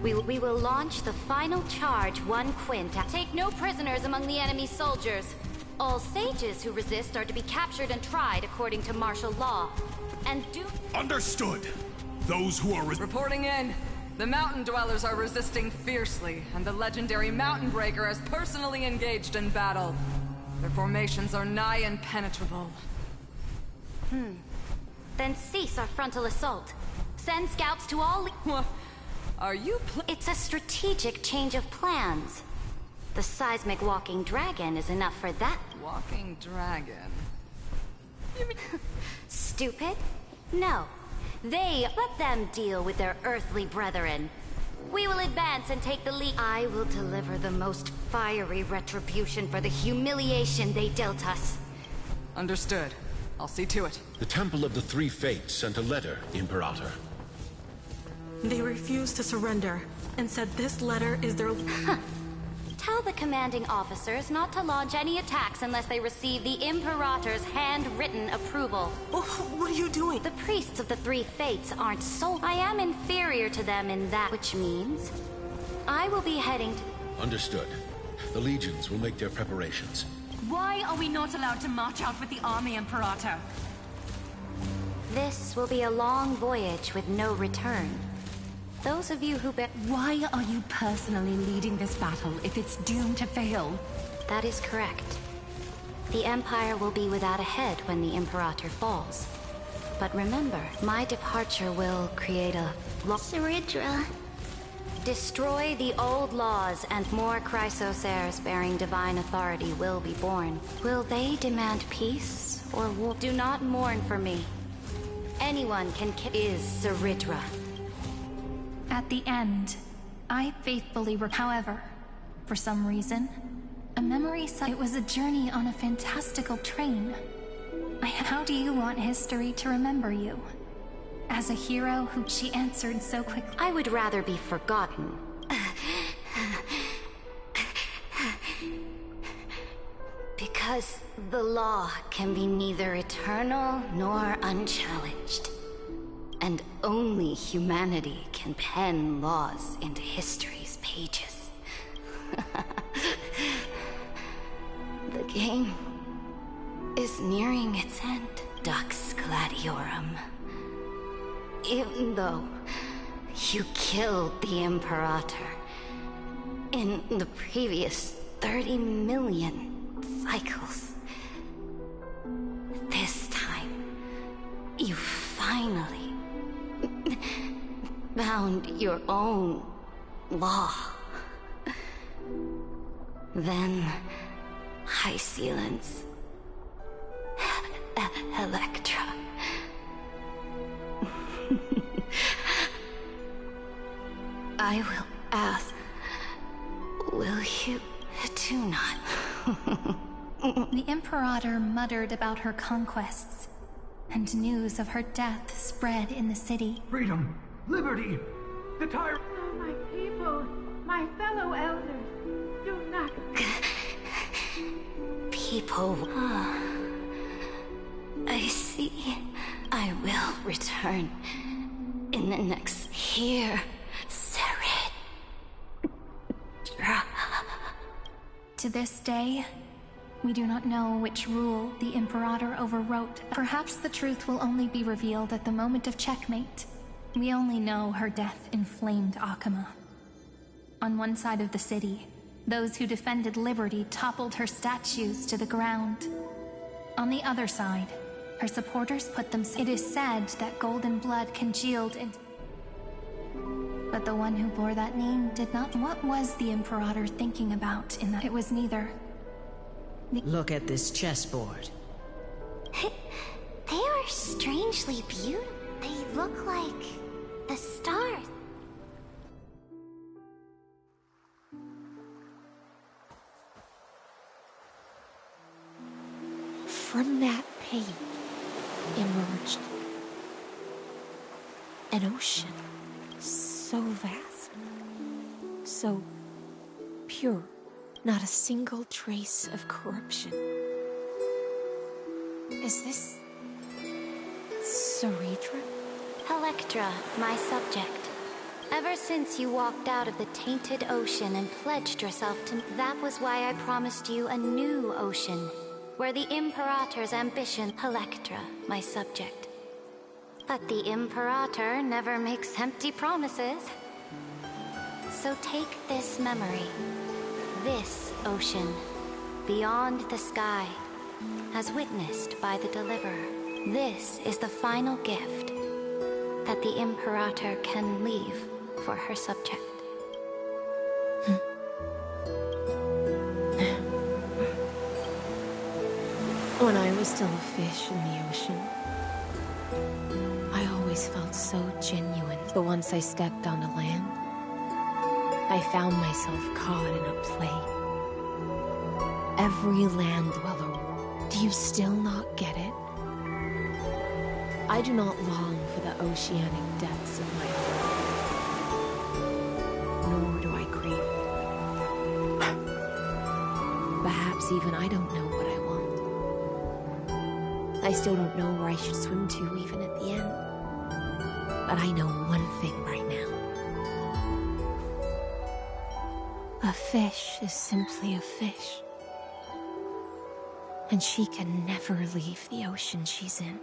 We will launch the final charge 1 quint. Take no prisoners among the enemy soldiers. All sages who resist are to be captured and tried according to martial law. And do... Understood! Those who are... Reporting in. The mountain dwellers are resisting fiercely, and the legendary Mountain Breaker has personally engaged in battle. Their formations are nigh impenetrable. Then cease our frontal assault. Send scouts to all... What? Are you It's a strategic change of plans. The seismic walking dragon is enough for that. Walking dragon? Stupid? No. Let them deal with their earthly brethren. We will advance and take the lead. I will deliver the most fiery retribution for the humiliation they dealt us. Understood. I'll see to it. The Temple of the Three Fates sent a letter, Imperator. They refused to surrender and said this letter is their... Tell the commanding officers not to launch any attacks unless they receive the Imperator's handwritten approval. What are you doing? The priests of the Three Fates aren't I am inferior to them in that, which means I will be heading to... Understood. The legions will make their preparations. Why are we not allowed to march out with the army, Imperator? This will be a long voyage with no return. Those of you who Why are you personally leading this battle if it's doomed to fail? That is correct. The Empire will be without a head when the Imperator falls. But remember, my departure will create a... Saridra. Destroy the old laws and more Chrysos heirs bearing divine authority will be born. Will they demand peace or war? Do not mourn for me. Anyone can is Saridra. At the end, I faithfully however, for some reason, a memory it was a journey on a fantastical train. How do you want history to remember you? As a hero who she answered so quickly. I would rather be forgotten. Because the law can be neither eternal nor unchallenged. And only humanity can pen laws into history's pages. The game is nearing its end, Dux Gladiorum. Even though you killed the Imperator in the previous 30 million cycles, this time you finally found your own law. Then, High Sealants, Electra. I will ask, will you do not? The Imperator muttered about her conquests, and news of her death spread in the city. Freedom! Liberty! The tyrant! Oh, my people! My fellow elders! Do not... People... I see. I will return in the next year. To this day, we do not know which rule the Imperator overwrote. Perhaps the truth will only be revealed at the moment of checkmate. We only know her death inflamed Akama. On one side of the city, those who defended liberty toppled her statues to the ground. On the other side, her supporters put them... It is said that golden blood congealed into... But the one who bore that name did not... What was the Imperator thinking about in that? It was neither... Look at this chessboard. They are strangely beautiful. They look like the stars. From that page, An ocean so vast, so pure, not a single trace of corruption. Is this Ceredra? Electra, my subject. Ever since you walked out of the tainted ocean and pledged yourself to me, that was why I promised you a new ocean, where the Imperator's ambition... Electra, my subject. But the Imperator never makes empty promises. So take this memory, this ocean, beyond the sky, as witnessed by the Deliverer. This is the final gift that the Imperator can leave for her subject. When I was still a fish in the ocean, I always felt so genuine. But once I stepped onto land, I found myself caught in a play. Every land dweller. Do you still not get it? I do not long for the oceanic depths of my heart, nor do I crave it. Perhaps even I don't know what I want. I still don't know where I should swim to even at the end. But I know one thing right now. A fish is simply a fish. And she can never leave the ocean she's in.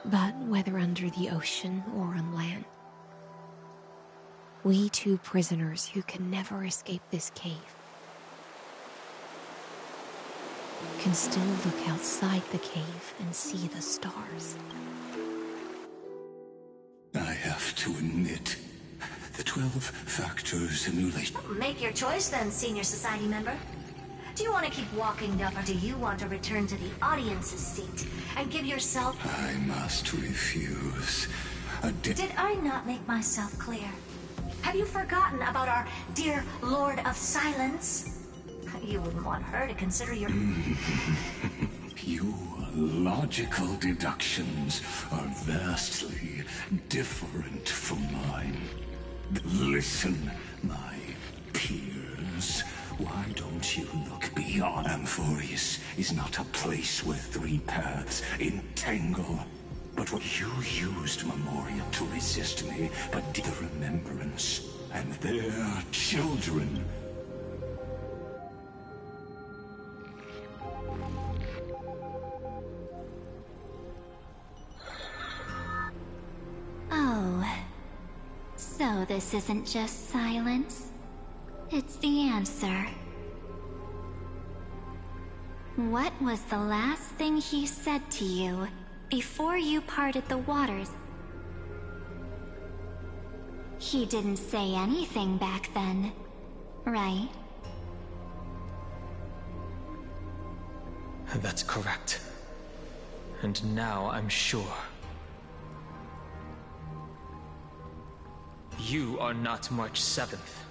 But whether under the ocean or on land, we two prisoners who can never escape this cave can still look outside the cave and see the stars. I have to admit, the 12-factor simulation... Make your choice then, Senior Society member. Do you want to keep walking up, or do you want to return to the audience's seat and give yourself... I must refuse. Did I not make myself clear? Have you forgotten about our dear Lord of Silence? You wouldn't want her to consider your... Your logical deductions are vastly different from mine. Listen, my peers. Why don't you look beyond? Amphoreus is not a place where three paths entangle. But what you used Memorial to resist me, but did the remembrance and their children. Oh, so this isn't just silence. It's the answer. What was the last thing he said to you before you parted the waters? He didn't say anything back then, right? That's correct. And now I'm sure. You are not March 7th.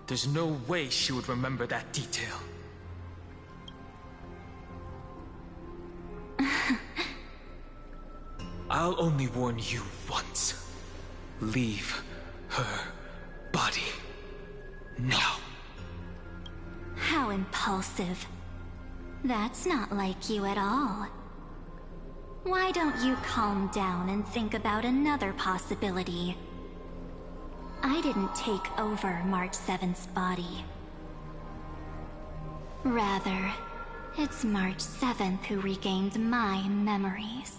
There's no way she would remember that detail. I'll only warn you once. Leave her body now. How impulsive. That's not like you at all. Why don't you calm down and think about another possibility? I didn't take over March 7th's body. Rather, it's March 7th who regained my memories.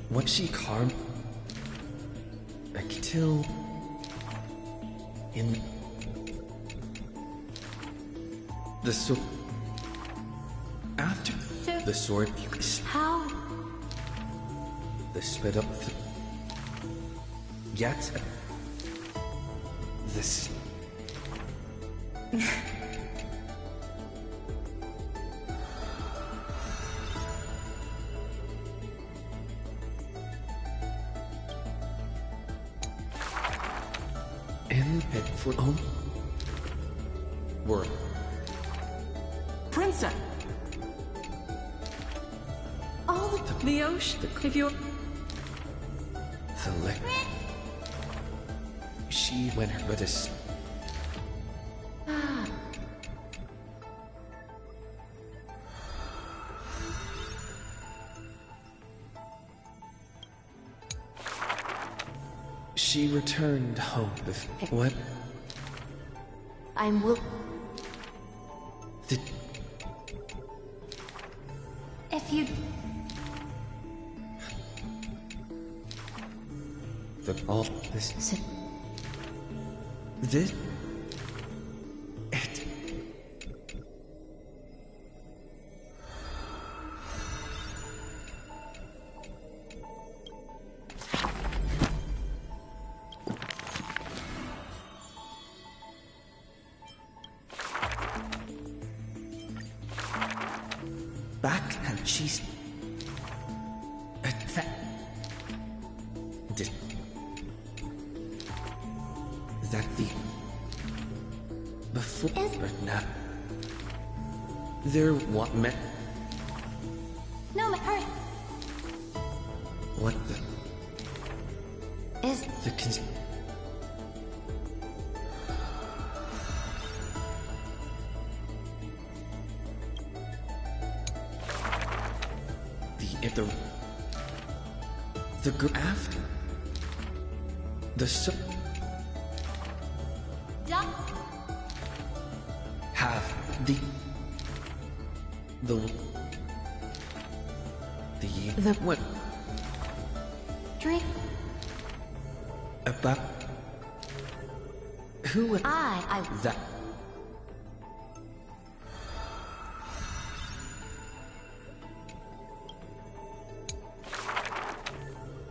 What she carved... Till... in... the sword... After the sword... How? The sped up... Yet... This... In it for home? Word. Princess! All of the ocean, if you... The lick. She went her with us. She returned home with what? I'm will. If you... All this. This. It. Back and she's. That the before but now there what meant No, hurry. what the Is the the group after the have the what drink about who I that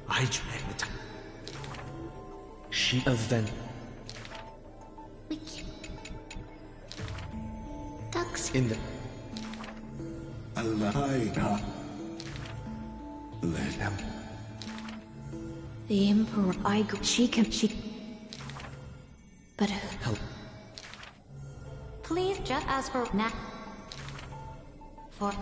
I drank the time. She event ducks in the alive. Let them. The Emperor, she. But help. please just ask for now. For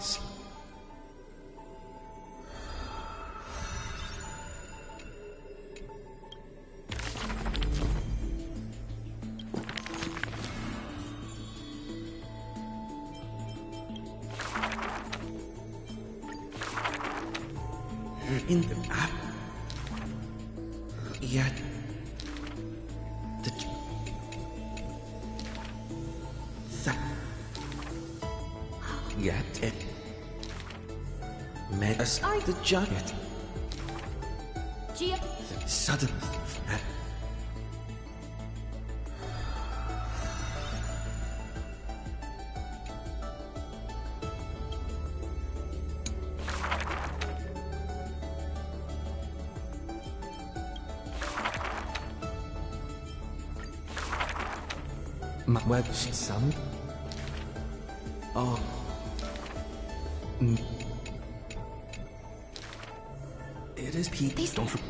in the app. Yet the that yet it made us the giant. The sudden where she some? Oh. It is people. Don't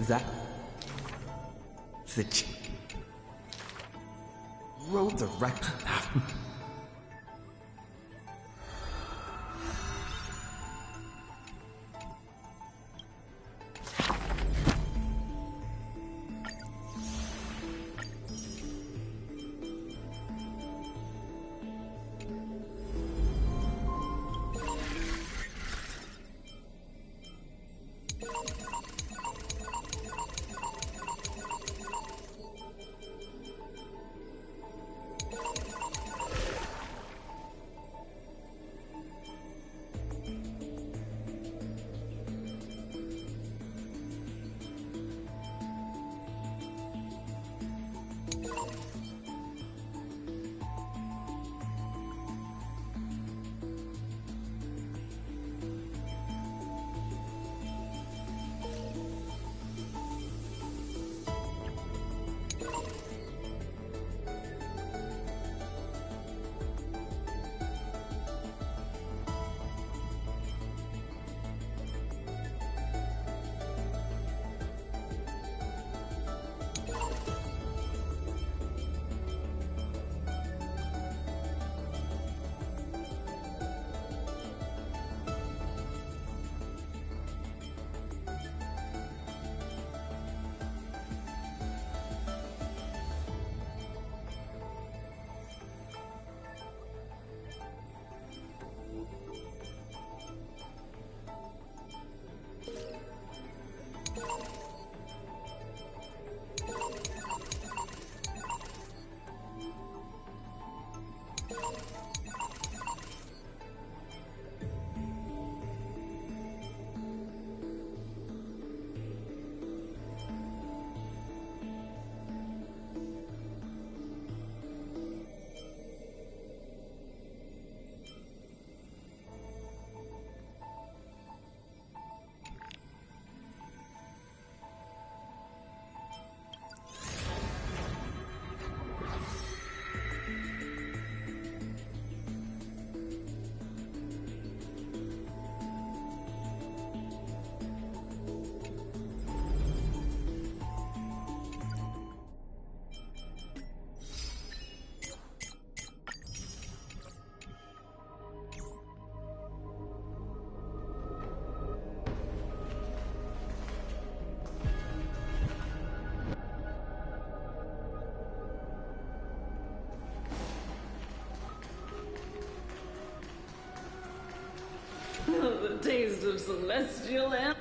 that the rode the wreck. taste of celestial and